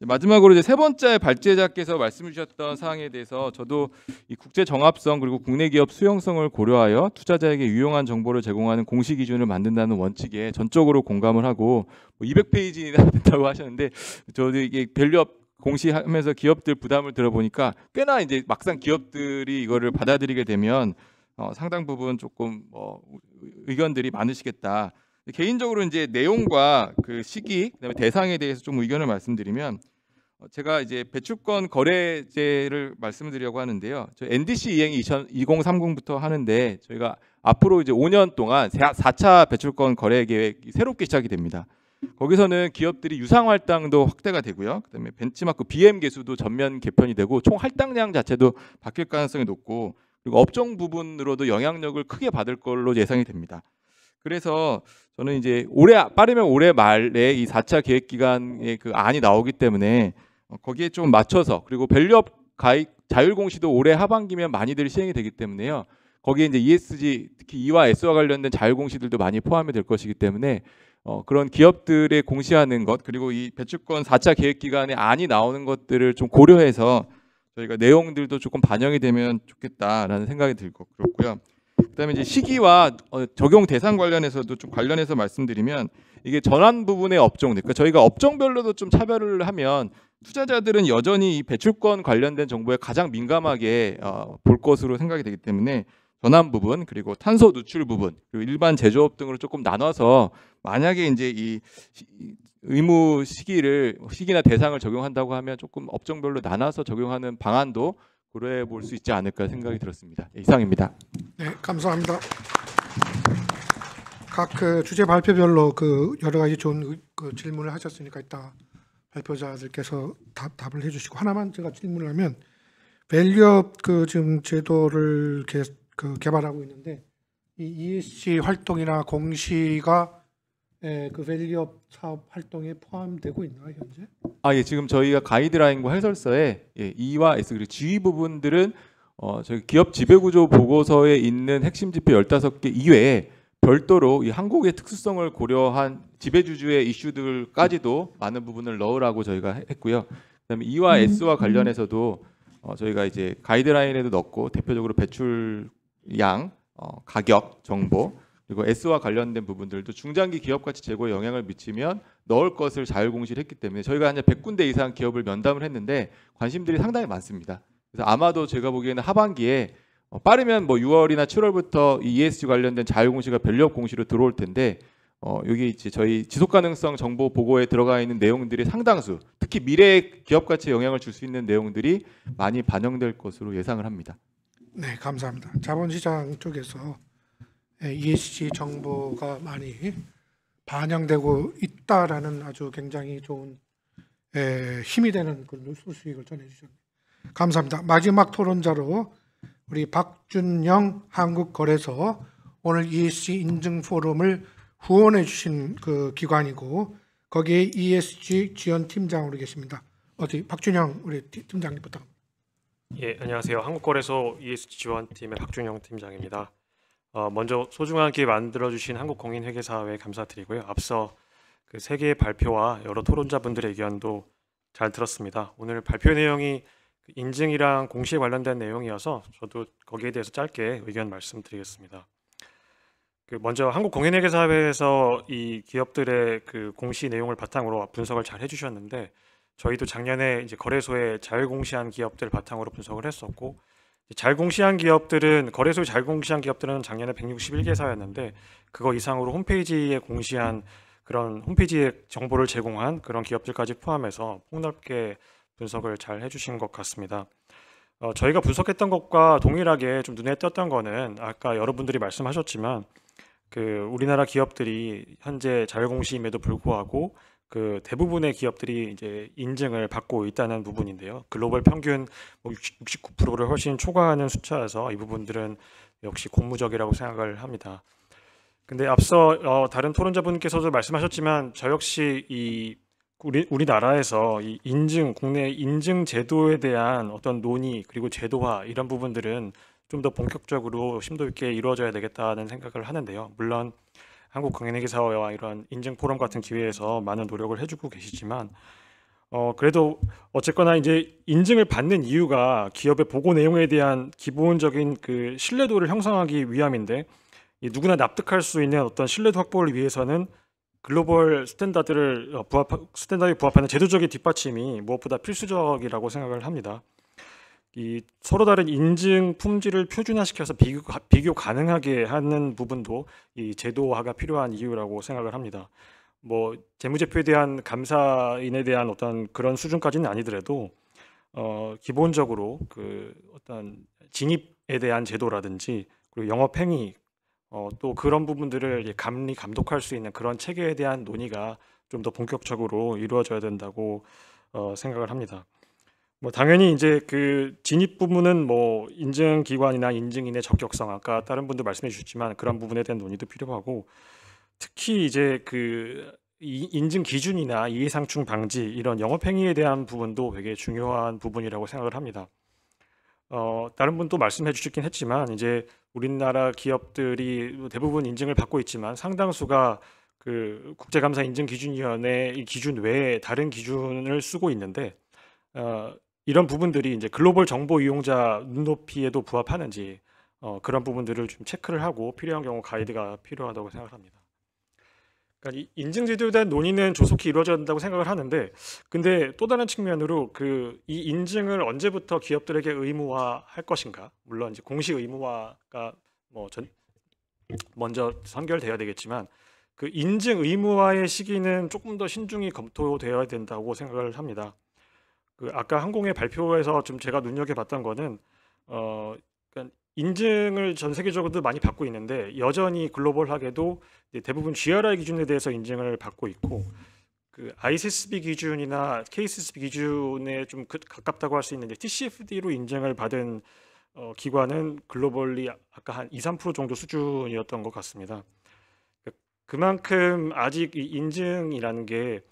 마지막으로 이제 세 번째 발제자께서 말씀해 주셨던 사항에 대해서 저도 이 국제 정합성 그리고 국내 기업 수용성을 고려하여 투자자에게 유용한 정보를 제공하는 공시 기준을 만든다는 원칙에 전적으로 공감을 하고 200페이지나 된다고 하셨는데 저도 이게 밸류업 공시하면서 기업들 부담을 들어보니까 꽤나 이제 막상 기업들이 이거를 받아들이게 되면 상당 부분 조금 의견들이 많으시겠다. 개인적으로 이제 내용과 그 시기, 그다음에 대상에 대해서 좀 의견을 말씀드리면 제가 이제 배출권 거래제를 말씀드리려고 하는데요. 저 NDC 이행이 2030부터 하는데 저희가 앞으로 이제 5년 동안 4차 배출권 거래 계획이 새롭게 시작이 됩니다. 거기서는 기업들이 유상 할당도 확대가 되고요. 그다음에 벤치마크 BM 개수도 전면 개편이 되고 총 할당량 자체도 바뀔 가능성이 높고 그리고 업종 부분으로도 영향력을 크게 받을 걸로 예상이 됩니다. 그래서 저는 이제 빠르면 올해 말에 이 4차 계획 기간에 그 안이 나오기 때문에 거기에 좀 맞춰서 그리고 밸류업 가입 자율 공시도 올해 하반기면 많이들 시행이 되기 때문에요. 거기에 이제 ESG 특히 E와 S와 관련된 자율 공시들도 많이 포함이 될 것이기 때문에 그런 기업들의 공시하는 것 그리고 이 배출권 4차 계획 기간에 안이 나오는 것들을 좀 고려해서 저희가 내용들도 조금 반영이 되면 좋겠다라는 생각이 들고 그렇고요. 그다음에 이제 시기와 적용 대상 관련해서도 좀 관련해서 말씀드리면 이게 전환 부분의 업종들, 그러니까 저희가 업종별로도 좀 차별을 하면 투자자들은 여전히 이 배출권 관련된 정보에 가장 민감하게 볼 것으로 생각이 되기 때문에 전환 부분 그리고 탄소 누출 부분 그리고 일반 제조업 등으로 조금 나눠서 만약에 이제 이 의무 시기나 대상을 적용한다고 하면 조금 업종별로 나눠서 적용하는 방안도 고려해 볼 수 있지 않을까 생각이 들었습니다. 이상입니다. 네, 감사합니다. 각 그 주제 발표별로 그 여러 가지 좋은 그 질문을 하셨으니까 이따 발표자들께서 답을 해주시고 하나만 제가 질문을 하면 밸류업 그 지금 제도를 개발하고 있는데 이 ESG 활동이나 공시가 그 밸류업 사업 활동에 포함되고 있나요 현재? 예, 지금 저희가 가이드라인과 해설서에 E와 S 그리고 G 부분들은 저희 기업 지배구조 보고서에 있는 핵심 지표 15개 이외에 별도로 이 한국의 특수성을 고려한 지배주주의 이슈들까지도 많은 부분을 넣으라고 저희가 했고요. 그다음에 E와 S와 관련해서도 저희가 이제 가이드라인에도 넣고 대표적으로 배출량, 가격 정보 그리고 S와 관련된 부분들도 중장기 기업 가치 제고에 영향을 미치면 넣을 것을 자율 공시를 했기 때문에 저희가 한 100군데 이상 기업을 면담을 했는데 관심들이 상당히 많습니다. 그래서 아마도 제가 보기에는 하반기에 빠르면 뭐 6월이나 7월부터 이 ESG 관련된 자율 공시가 밸류업 공시로 들어올 텐데 여기 이제 저희 지속 가능성 정보 보고에 들어가 있는 내용들이 상당수, 특히 미래 기업 가치에 영향을 줄 수 있는 내용들이 많이 반영될 것으로 예상을 합니다. 네, 감사합니다. 자본시장 쪽에서 ESG 정보가 많이 반영되고 있다라는 아주 굉장히 좋은 힘이 되는 그런 소식을 전해주셨네요. 감사합니다. 마지막 토론자로 우리 박준영 한국거래소 오늘 ESG 인증 포럼을 후원해 주신 그 기관이고 거기에 ESG 지원팀장으로 계십니다. 어디 박준영 우리 팀장님 부탁합니다. 예, 안녕하세요. 한국거래소 ESG 지원팀의 박준영 팀장입니다. 먼저 소중한 기회 만들어주신 한국공인회계사회에 감사드리고요. 앞서 그 세 개의 발표와 여러 토론자분들의 의견도 잘 들었습니다. 오늘 발표 내용이 인증이랑 공시에 관련된 내용이어서 저도 거기에 대해서 짧게 의견 말씀드리겠습니다. 먼저 한국공인회계사회에서 이 기업들의 그 공시 내용을 바탕으로 분석을 잘 해주셨는데 저희도 작년에 이제 거래소에 잘 공시한 기업들 바탕으로 분석을 했었고 잘 공시한 기업들은 거래소에 잘 공시한 기업들은 작년에 161개사였는데 그거 이상으로 홈페이지에 공시한 그런 홈페이지에 정보를 제공한 그런 기업들까지 포함해서 폭넓게 분석을 잘 해주신 것 같습니다. 저희가 분석했던 것과 동일하게 좀 눈에 띄었던 거는 아까 여러분들이 말씀하셨지만 그 우리나라 기업들이 현재 자율공시임에도 불구하고 그 대부분의 기업들이 이제 인증을 받고 있다는 부분인데요. 글로벌 평균 69%를 훨씬 초과하는 숫자여서 이 부분들은 역시 고무적이라고 생각을 합니다. 근데 앞서 다른 토론자분께서도 말씀하셨지만 저 역시 이 우리나라에서 이 인증 국내 인증 제도에 대한 어떤 논의 그리고 제도화 이런 부분들은 좀 더 본격적으로 심도 있게 이루어져야 되겠다는 생각을 하는데요. 물론 한국공인회계사회와 이런 인증 포럼 같은 기회에서 많은 노력을 해주고 계시지만 그래도 어쨌거나 이제 인증을 받는 이유가 기업의 보고 내용에 대한 기본적인 그 신뢰도를 형성하기 위함인데 누구나 납득할 수 있는 어떤 신뢰도 확보를 위해서는 글로벌 스탠다드에 부합하는 제도적인 뒷받침이 무엇보다 필수적이라고 생각을 합니다. 이 서로 다른 인증 품질을 표준화시켜서 비교 가능하게 하는 부분도 이 제도화가 필요한 이유라고 생각을 합니다. 뭐 재무제표에 대한 감사인에 대한 어떤 그런 수준까지는 아니더라도 기본적으로 그 어떤 진입에 대한 제도라든지 그리고 영업행위 또 그런 부분들을 감독할 수 있는 그런 체계에 대한 논의가 좀 더 본격적으로 이루어져야 된다고 생각을 합니다. 뭐 당연히 이제 그 진입 부분은 뭐 인증기관이나 인증인의 적격성 아까 다른 분도 말씀해 주셨지만 그런 부분에 대한 논의도 필요하고 특히 이제 그 인증 기준이나 이해상충 방지 이런 영업행위에 대한 부분도 되게 중요한 부분이라고 생각을 합니다. 다른 분도 말씀해 주셨긴 했지만 이제 우리나라 기업들이 대부분 인증을 받고 있지만 상당수가 그 국제감사인증기준위원회 이 기준 외에 다른 기준을 쓰고 있는데 이런 부분들이 이제 글로벌 정보 이용자 눈높이에도 부합하는지 그런 부분들을 좀 체크를 하고 필요한 경우 가이드가 필요하다고 생각합니다. 그러니까 이 인증 제도에 대한 논의는 조속히 이루어져야 된다고 생각을 하는데 근데 또 다른 측면으로 그 이 인증을 언제부터 기업들에게 의무화할 것인가 물론 이제 공시 의무화가 먼저 선결돼야 되겠지만 그 인증 의무화의 시기는 조금 더 신중히 검토되어야 된다고 생각을 합니다. 그 아까 항공의 발표에서 좀 제가 눈여겨봤던 거는 그러니까 인증을 전 세계적으로도 많이 받고 있는데 여전히 글로벌하게도 대부분 GRI 기준에 대해서 인증을 받고 있고 그 ISSB 기준이나 KSSB 기준에 좀 가깝다고 할 수 있는 TCFD로 인증을 받은 기관은 글로벌리 아까 한 2~3% 정도 수준이었던 것 같습니다. 그만큼 아직 이 인증이라는 게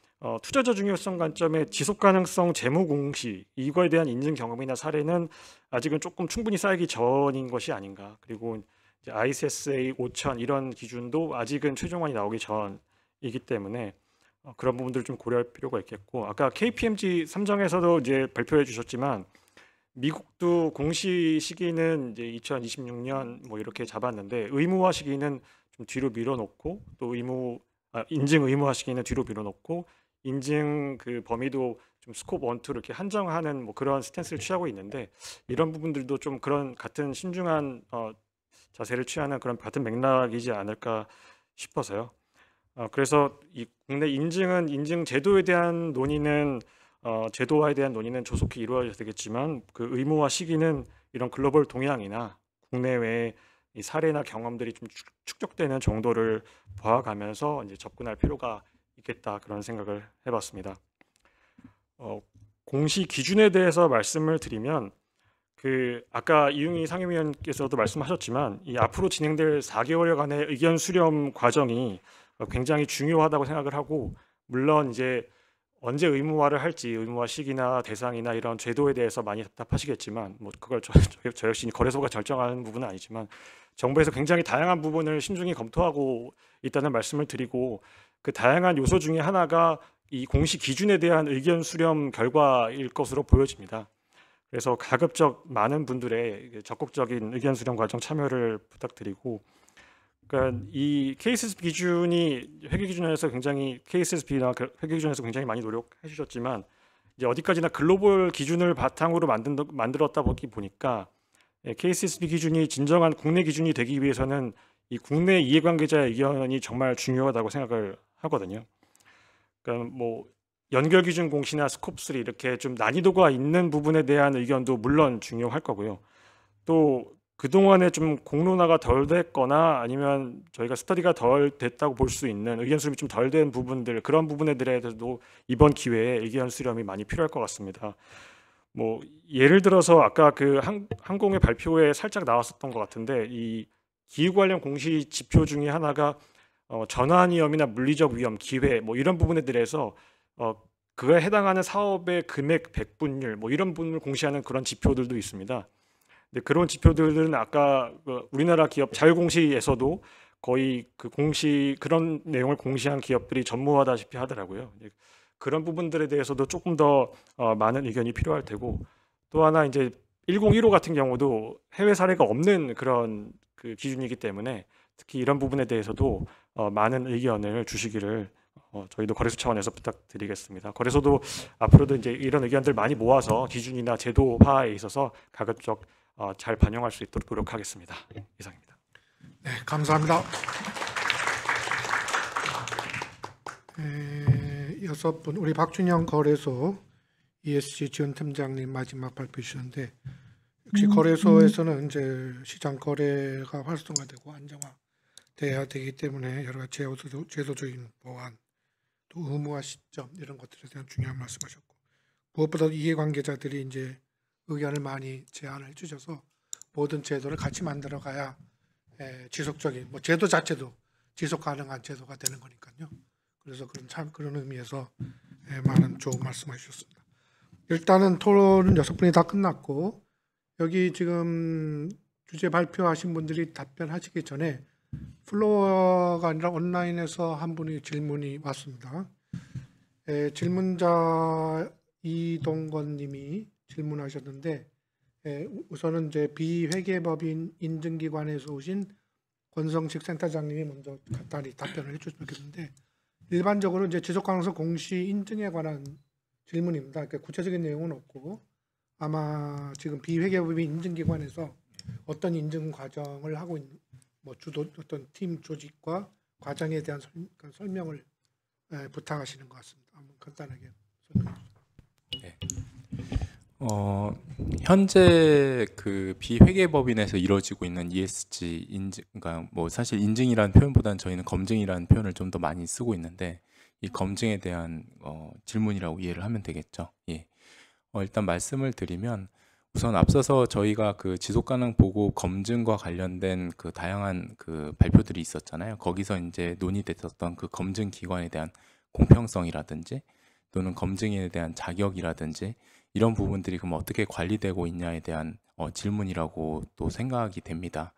투자자 중요성 관점의 지속 가능성 재무 공시 이거에 대한 인증 경험이나 사례는 아직은 조금 충분히 쌓이기 전인 것이 아닌가. 그리고 이제 ICSA 5000 이런 기준도 아직은 최종안이 나오기 전이기 때문에 그런 부분들을 좀 고려할 필요가 있겠고 아까 KPMG 3정에서도 이제 발표해 주셨지만 미국도 공시 시기는 이제 2026년 뭐 이렇게 잡았는데 의무화 시기는 좀 뒤로 밀어놓고 또 인증 의무화 시기는 뒤로 밀어놓고 인증 그 범위도 좀 스콥 1, 2 이렇게 한정하는 뭐 그런 스탠스를 취하고 있는데 이런 부분들도 좀 그런 같은 신중한 자세를 취하는 그런 같은 맥락이지 않을까 싶어서요. 그래서 이 국내 인증 제도에 대한 논의는 제도화에 대한 논의는 조속히 이루어져야 되겠지만 그 의무화 시기는 이런 글로벌 동향이나 국내외 이 사례나 경험들이 좀 축적되는 정도를 봐가면서 이제 접근할 필요가 있겠다 그런 생각을 해봤습니다. 공시 기준에 대해서 말씀을 드리면 그 아까 이웅희 상임위원께서도 말씀하셨지만 이 앞으로 진행될 4개월여간의 의견 수렴 과정이 굉장히 중요하다고 생각을 하고 물론 이제 언제 의무화를 할지 의무화 시기나 대상이나 이런 제도에 대해서 많이 답답하시겠지만 뭐 그걸 저 역시 거래소가 결정하는 부분은 아니지만 정부에서 굉장히 다양한 부분을 신중히 검토하고 있다는 말씀을 드리고 그 다양한 요소 중에 하나가 이 공시 기준에 대한 의견 수렴 결과일 것으로 보여집니다. 그래서 가급적 많은 분들의 적극적인 의견 수렴 과정 참여를 부탁드리고 그러니까 이 KSSP 기준이 회계 기준에서 굉장히 KSSP나 회계 기준에서 굉장히 많이 노력해 주셨지만 이제 어디까지나 글로벌 기준을 바탕으로 만들었다 보니까 KSSP 기준이 진정한 국내 기준이 되기 위해서는 이 국내 이해관계자의 의견이 정말 중요하다고 생각을 하거든요. 그러니까 뭐 연결 기준 공시나 스콥 3 이렇게 좀 난이도가 있는 부분에 대한 의견도 물론 중요할 거고요. 또 그동안에 좀 공론화가 덜 됐거나 아니면 저희가 스터디가 덜 됐다고 볼 수 있는 의견 수렴이 좀 덜 된 부분들 그런 부분에 대해서도 이번 기회에 의견 수렴이 많이 필요할 것 같습니다. 뭐 예를 들어서 아까 그 항공의 발표에 살짝 나왔었던 것 같은데 이 기후 관련 공시 지표 중에 하나가 전환 위험이나 물리적 위험, 기회 뭐 이런 부분에 대해서 그에 해당하는 사업의 금액 배분율 뭐 이런 부분을 공시하는 그런 지표들도 있습니다. 근데 그런 지표들은 아까 우리나라 기업 자율공시에서도 거의 그 공시 그런 내용을 공시한 기업들이 전무하다시피 하더라고요. 그런 부분들에 대해서도 조금 더 많은 의견이 필요할 테고 또 하나 이제 1015 같은 경우도 해외 사례가 없는 그런 그 기준이기 때문에 특히 이런 부분에 대해서도 많은 의견을 주시기를 저희도 거래소 차원에서 부탁드리겠습니다. 거래소도 앞으로도 이제 이런 의견들 많이 모아서 기준이나 제도화에 있어서 가급적 잘 반영할 수 있도록 노력하겠습니다. 이상입니다. 네, 감사합니다. 6분 우리 박준영 거래소 ESG 지원팀장님 마지막 발표해 주셨는데 역시 거래소에서는 이제 시장 거래가 활성화되고 안정화돼야 되기 때문에 여러 가지 제도적인 보완 또 의무화 시점 이런 것들에 대한 중요한 말씀하셨고 무엇보다 이해관계자들이 이제 의견을 많이 제안을 해주셔서 모든 제도를 같이 만들어가야 지속적인 뭐 제도 자체도 지속 가능한 제도가 되는 거니까요. 그래서 그런 의미에서 많은 좋은 말씀해 주셨습니다. 일단은 토론은 6분이 다 끝났고 여기 지금 주제 발표하신 분들이 답변하시기 전에 플로어가 아니라 온라인에서 한 분이 질문이 왔습니다. 질문자 이동건 님이 질문하셨는데 우선은 이제 비회계법인 인증기관에서 오신 권성식 센터장님이 먼저 간단히 답변을 해주시면 좋겠는데 일반적으로 이제 지속가능성 공시 인증에 관한 질문입니다. 그러니까 구체적인 내용은 없고 아마 지금 비회계법인 인증기관에서 어떤 인증 과정을 하고 있는 뭐 주도 어떤 팀 조직과 과정에 대한 설명을 부탁하시는 것 같습니다. 한번 간단하게 설명해 주세요. 네. 현재 그 비회계법인에서 이루어지고 있는 ESG 인증, 그러니까 뭐 사실 인증이라는 표현보다는 저희는 검증이라는 표현을 좀 더 많이 쓰고 있는데 이 검증에 대한 질문이라고 이해를 하면 되겠죠. 예. 일단 말씀을 드리면 우선 앞서서 저희가 그 지속가능 보고 검증과 관련된 그 다양한 그 발표들이 있었잖아요. 거기서 이제 논의됐었던 그 검증 기관에 대한 공평성이라든지 또는 검증에 대한 자격이라든지 이런 부분들이 그럼 어떻게 관리되고 있냐에 대한 질문이라고 또 생각이 됩니다.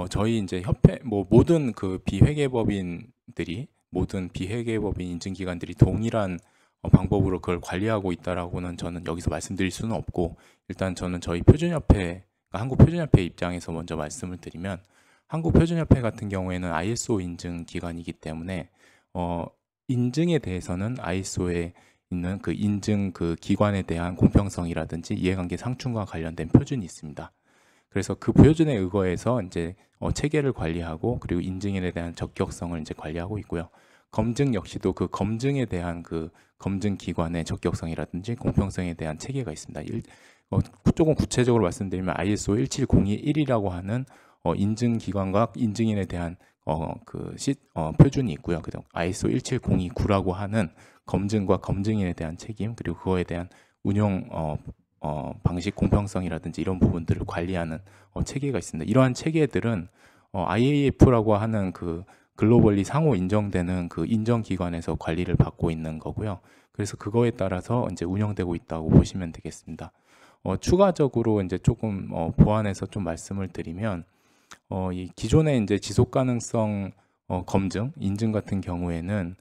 저희 이제 협회 뭐 모든 그 비회계법인들이 모든 비회계법인 인증기관들이 동일한 방법으로 그걸 관리하고 있다라고는 저는 여기서 말씀드릴 수는 없고 일단 저는 저희 표준협회, 그러니까 한국표준협회 입장에서 먼저 말씀을 드리면 한국표준협회 같은 경우에는 ISO 인증 기관이기 때문에 인증에 대해서는 ISO에 있는 그 인증 그 기관에 대한 공평성이라든지 이해관계 상충과 관련된 표준이 있습니다. 그래서 그 표준에 의거해서 이제 체계를 관리하고 그리고 인증에 대한 적격성을 이제 관리하고 있고요. 검증 역시도 그 검증에 대한 그 검증 기관의 적격성이라든지 공평성에 대한 체계가 있습니다. 조금 구체적으로 말씀드리면 ISO 17021이라고 하는 인증 기관과 인증인에 대한 표준이 있고요. 그다음 ISO 17029라고 하는 검증과 검증인에 대한 책임, 그리고 그거에 대한 운영 방식 공평성이라든지 이런 부분들을 관리하는 체계가 있습니다. 이러한 체계들은 IAF라고 하는 그 글로벌리 상호 인정되는 그 인정기관에서 관리를 받고 있는 거고요. 그래서 그거에 따라서 이제 운영되고 있다고 보시면 되겠습니다. 추가적으로 이제 조금 보완해서 좀 말씀을 드리면 이 기존의 이제 지속 가능성 검증, 인증 같은 경우에는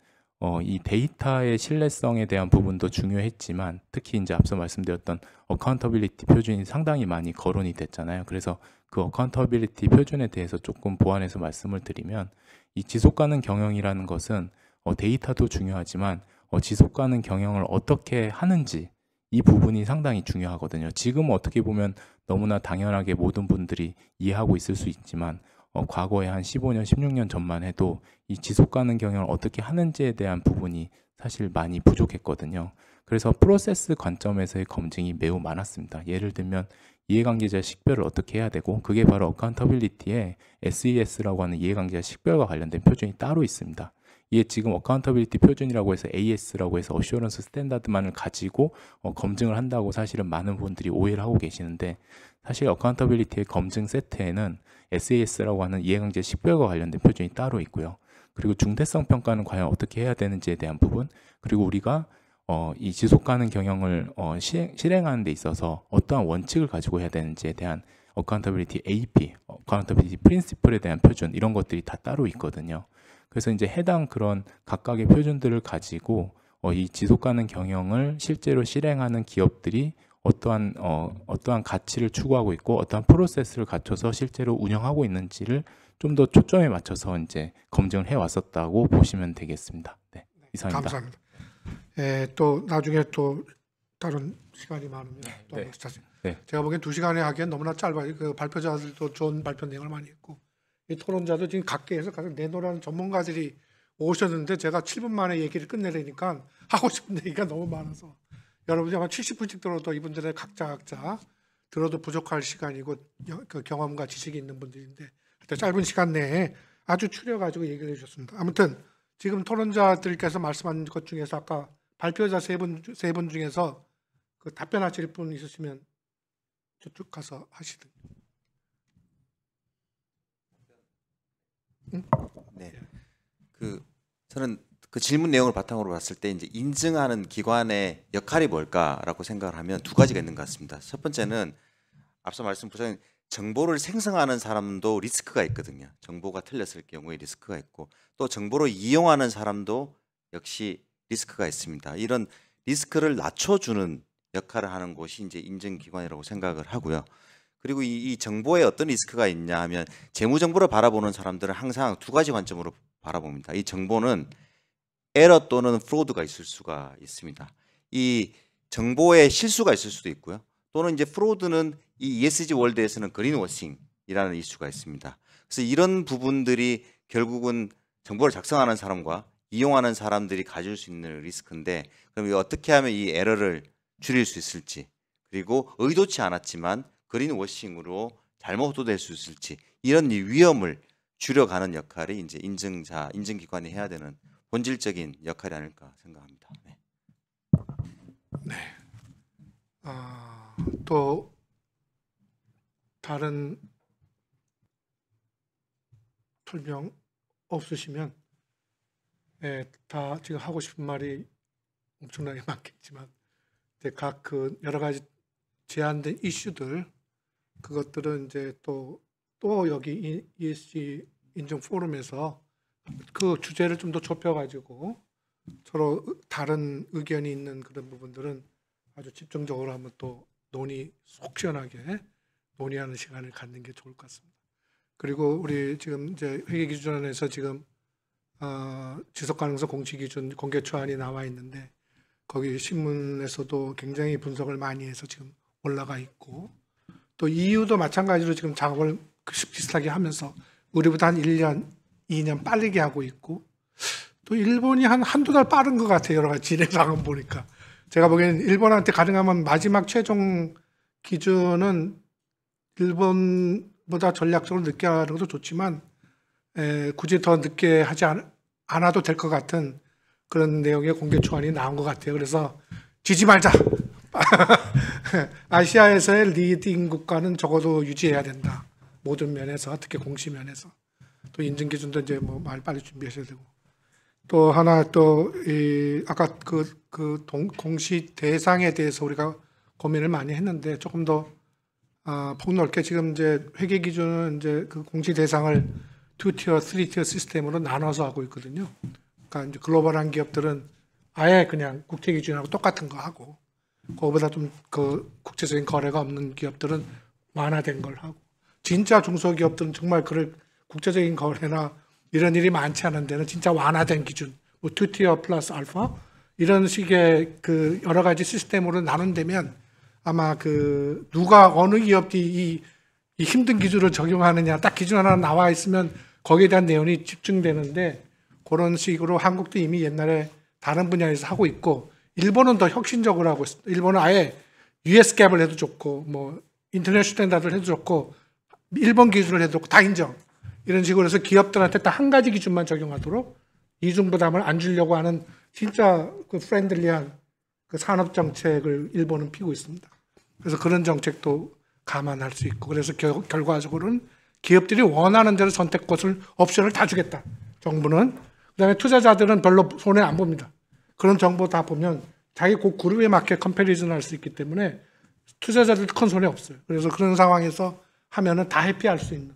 이 데이터의 신뢰성에 대한 부분도 중요했지만 특히 이제 앞서 말씀드렸던 어카운터빌리티 표준이 상당히 많이 거론이 됐잖아요. 그래서 그 어카운터빌리티 표준에 대해서 조금 보완해서 말씀을 드리면 이 지속 가능 경영이라는 것은 데이터도 중요하지만 지속 가능 경영을 어떻게 하는지 이 부분이 상당히 중요하거든요. 지금 어떻게 보면 너무나 당연하게 모든 분들이 이해하고 있을 수 있지만 과거에 한 15년, 16년 전만 해도 이 지속 가능 경영을 어떻게 하는지에 대한 부분이 사실 많이 부족했거든요. 그래서 프로세스 관점에서의 검증이 매우 많았습니다. 예를 들면 이해관계자 식별을 어떻게 해야 되고 그게 바로 어카운터빌리티에 SES라고 하는 이해관계자 식별과 관련된 표준이 따로 있습니다. 이게 지금 어카운터빌리티 표준이라고 해서 AS라고 해서 어슈어런스 스탠다드만을 가지고 검증을 한다고 사실은 많은 분들이 오해를 하고 계시는데 사실 어카운터빌리티의 검증 세트에는 SAS라고 하는 이해관계 식별과 관련된 표준이 따로 있고요. 그리고 중대성 평가는 과연 어떻게 해야 되는지에 대한 부분, 그리고 우리가 이 지속 가능 경영을 실행하는 데 있어서 어떠한 원칙을 가지고 해야 되는지에 대한 어카운터빌리티 AP, 어카운터빌리티 프린시플에 대한 표준 이런 것들이 다 따로 있거든요. 그래서 이제 해당 그런 각각의 표준들을 가지고 이 지속 가능 경영을 실제로 실행하는 기업들이 어떠한 가치를 추구하고 있고 어떠한 프로세스를 갖춰서 실제로 운영하고 있는지를 좀 더 초점에 맞춰서 이제 검증을 해왔었다고 보시면 되겠습니다. 네, 이상입니다. 감사합니다. 또 나중에 또 다른 시간이 많으면 또 네. 한번 자세히. 네. 제가 보기엔 2시간에 하기엔 너무나 짧아요. 그 발표자들도 좋은 발표 내용을 많이 했고 이 토론자도 지금 각계에서 가장 내노라는 전문가들이 오셨는데 제가 7분 만에 얘기를 끝내려니까 하고 싶은 얘기가 너무 많아서 여러분이 아마 70분씩 들어도 이분들의 각자 들어도 부족할 시간이고 그 경험과 지식이 있는 분들인데 짧은 시간 내에 아주 추려가지고 얘기를 해주셨습니다. 아무튼 지금 토론자들께서 말씀한 것 중에서 아까 발표자 세 분 중에서 그 답변하실 분 있으시면 저쪽 가서 하시든. 응? 네. 저는 그 질문 내용을 바탕으로 봤을 때 이제 인증하는 기관의 역할이 뭘까라고 생각을 하면 두 가지가 있는 것 같습니다. 첫 번째는 앞서 말씀드린 정보를 생성하는 사람도 리스크가 있거든요. 정보가 틀렸을 경우에 리스크가 있고 또 정보를 이용하는 사람도 역시 리스크가 있습니다. 이런 리스크를 낮춰주는 역할을 하는 곳이 이제 인증기관이라고 생각을 하고요. 그리고 이 정보에 어떤 리스크가 있냐 하면 재무 정보를 바라보는 사람들은 항상 두 가지 관점으로 바라봅니다. 이 정보는 에러 또는 프로드가 있을 수가 있습니다. 이 정보에 실수가 있을 수도 있고요. 또는 이제 프로드는 이 ESG 월드에서는 그린워싱이라는 이슈가 있습니다. 그래서 이런 부분들이 결국은 정보를 작성하는 사람과 이용하는 사람들이 가질 수 있는 리스크인데 그럼 어떻게 하면 이 에러를 줄일 수 있을지 그리고 의도치 않았지만 그린워싱으로 잘못 호도될 수 있을지 이런 이 위험을 줄여가는 역할이 이제 인증기관이 해야 되는 본질적인 역할이 아닐까 생각합니다. 네. 네. 또 다른 설명 없으시면 다 지금 하고 싶은 말이 엄청나게 많겠지만 각 그 여러 가지 제한된 이슈들 그것들은 이제 또 여기 ESG 인증 포럼에서 그 주제를 좀 더 좁혀가지고 서로 다른 의견이 있는 그런 부분들은 아주 집중적으로 한번 또 속 시원하게 논의하는 시간을 갖는 게 좋을 것 같습니다. 그리고 우리 지금 이제 회계기준안에서 지금 지속가능성 공시기준 공개 초안이 나와 있는데 거기 신문에서도 굉장히 분석을 많이 해서 지금 올라가 있고 또 EU도 마찬가지로 지금 작업을 비슷하게 하면서 우리보다 한 1년, 2년 빠르게 하고 있고 또 일본이 한두 달 빠른 것 같아요. 여러 가지 진행 상황 보니까. 제가 보기에는 일본한테 가능하면 마지막 최종 기준은 일본보다 전략적으로 늦게 하는 것도 좋지만 굳이 더 늦게 하지 않아도 될 것 같은 그런 내용의 공개 초안이 나온 것 같아요. 그래서 지지 말자. 아시아에서의 리딩 국가는 적어도 유지해야 된다. 모든 면에서, 특히 공시 면에서. 또 인증 기준도 이제 뭐 말 빨리 준비하셔야 되고. 또 하나 또 아까 공시 대상에 대해서 우리가 고민을 많이 했는데 조금 더 폭넓게 지금 이제 회계 기준은 이제 그 공시 대상을 2티어, 3티어 시스템으로 나눠서 하고 있거든요. 그러니까 이제 글로벌한 기업들은 아예 그냥 국제 기준하고 똑같은 거 하고, 그거보다 좀 그 국제적인 거래가 없는 기업들은 완화된 걸 하고, 진짜 중소기업들은 정말 그럴 국제적인 거래나 이런 일이 많지 않은 데는 진짜 완화된 기준, 뭐 2티어 플러스 알파 이런 식의 그 여러 가지 시스템으로 나눈다면 아마 그 누가 어느 기업이 이 힘든 기준을 적용하느냐 딱 기준 하나 나와 있으면 거기에 대한 내용이 집중되는데, 그런 식으로 한국도 이미 옛날에 다른 분야에서 하고 있고, 일본은 더 혁신적으로 하고 있습니다. 일본은 아예 US 갭을 해도 좋고 뭐 인터내셔널 스탠다드를 해도 좋고 일본 기준을 해도 좋고 다 인정. 이런 식으로 해서 기업들한테 딱 한 가지 기준만 적용하도록 이중 부담을 안 주려고 하는 진짜 그 프렌들리한 그 산업 정책을 일본은 피고 있습니다. 그래서 그런 정책도 감안할 수 있고, 그래서 결과적으로는 기업들이 원하는 대로 선택권을 옵션을 다 주겠다. 정부는. 그다음에 투자자들은 별로 손해 안 봅니다. 그런 정보 다 보면 자기 그 그룹에 맞게 컴패리즌 할 수 있기 때문에 투자자들도 큰 손해 없어요. 그래서 그런 상황에서 하면은 다 회피할 수 있는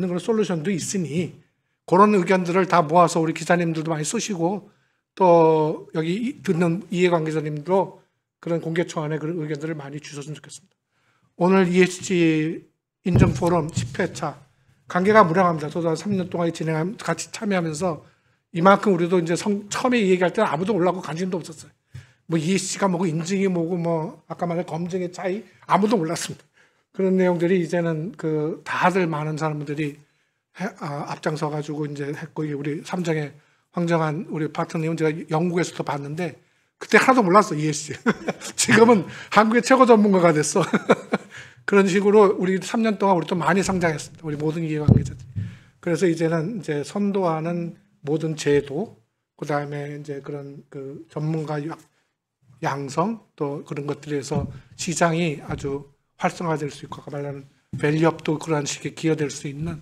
그런 솔루션도 있으니, 그런 의견들을 다 모아서 우리 기자님들도 많이 쓰시고 또 여기 듣는 이해관계자님도 그런 공개 초안에 그런 의견들을 많이 주셨으면 좋겠습니다. 오늘 ESG 인증 포럼 10회차 관계가 무량합니다. 저도 3년 동안 같이 참여하면서 이만큼 우리도 이제 처음에 얘기할 때는 아무도 몰랐고 관심도 없었어요. 뭐 ESG가 뭐고 인증이 뭐고 뭐 아까 말한 검증의 차이 아무도 몰랐습니다. 그런 내용들이 이제는 그 다들 많은 사람들이 앞장서 가지고 이제 했고, 우리 삼정의 황정한 우리 파트너님은 제가 영국에서도 봤는데 그때 하나도 몰랐어 ESG. 지금은 한국의 최고 전문가가 됐어. 그런 식으로 우리 3년 동안 우리 또 많이 성장했습니다. 우리 모든 이해관계자들. 그래서 이제는 이제 선도하는 모든 제도, 그 다음에 이제 그런 그 전문가 양성 또 그런 것들에서 시장이 아주 활성화될 수 있고, 아까 말하는 밸류업도 그런 식의 기여될 수 있는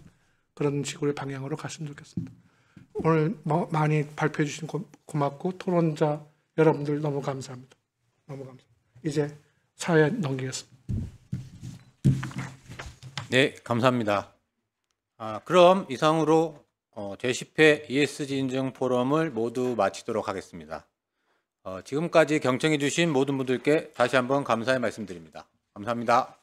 그런 식으로 방향으로 갔으면 좋겠습니다. 오늘 많이 발표해 주신 고맙고, 토론자 여러분들 너무 감사합니다. 너무 감사합니다. 이제 사회 넘기겠습니다. 네, 감사합니다. 그럼 이상으로 제10회 ESG 인증 포럼을 모두 마치도록 하겠습니다. 지금까지 경청해 주신 모든 분들께 다시 한번 감사의 말씀드립니다. 감사합니다.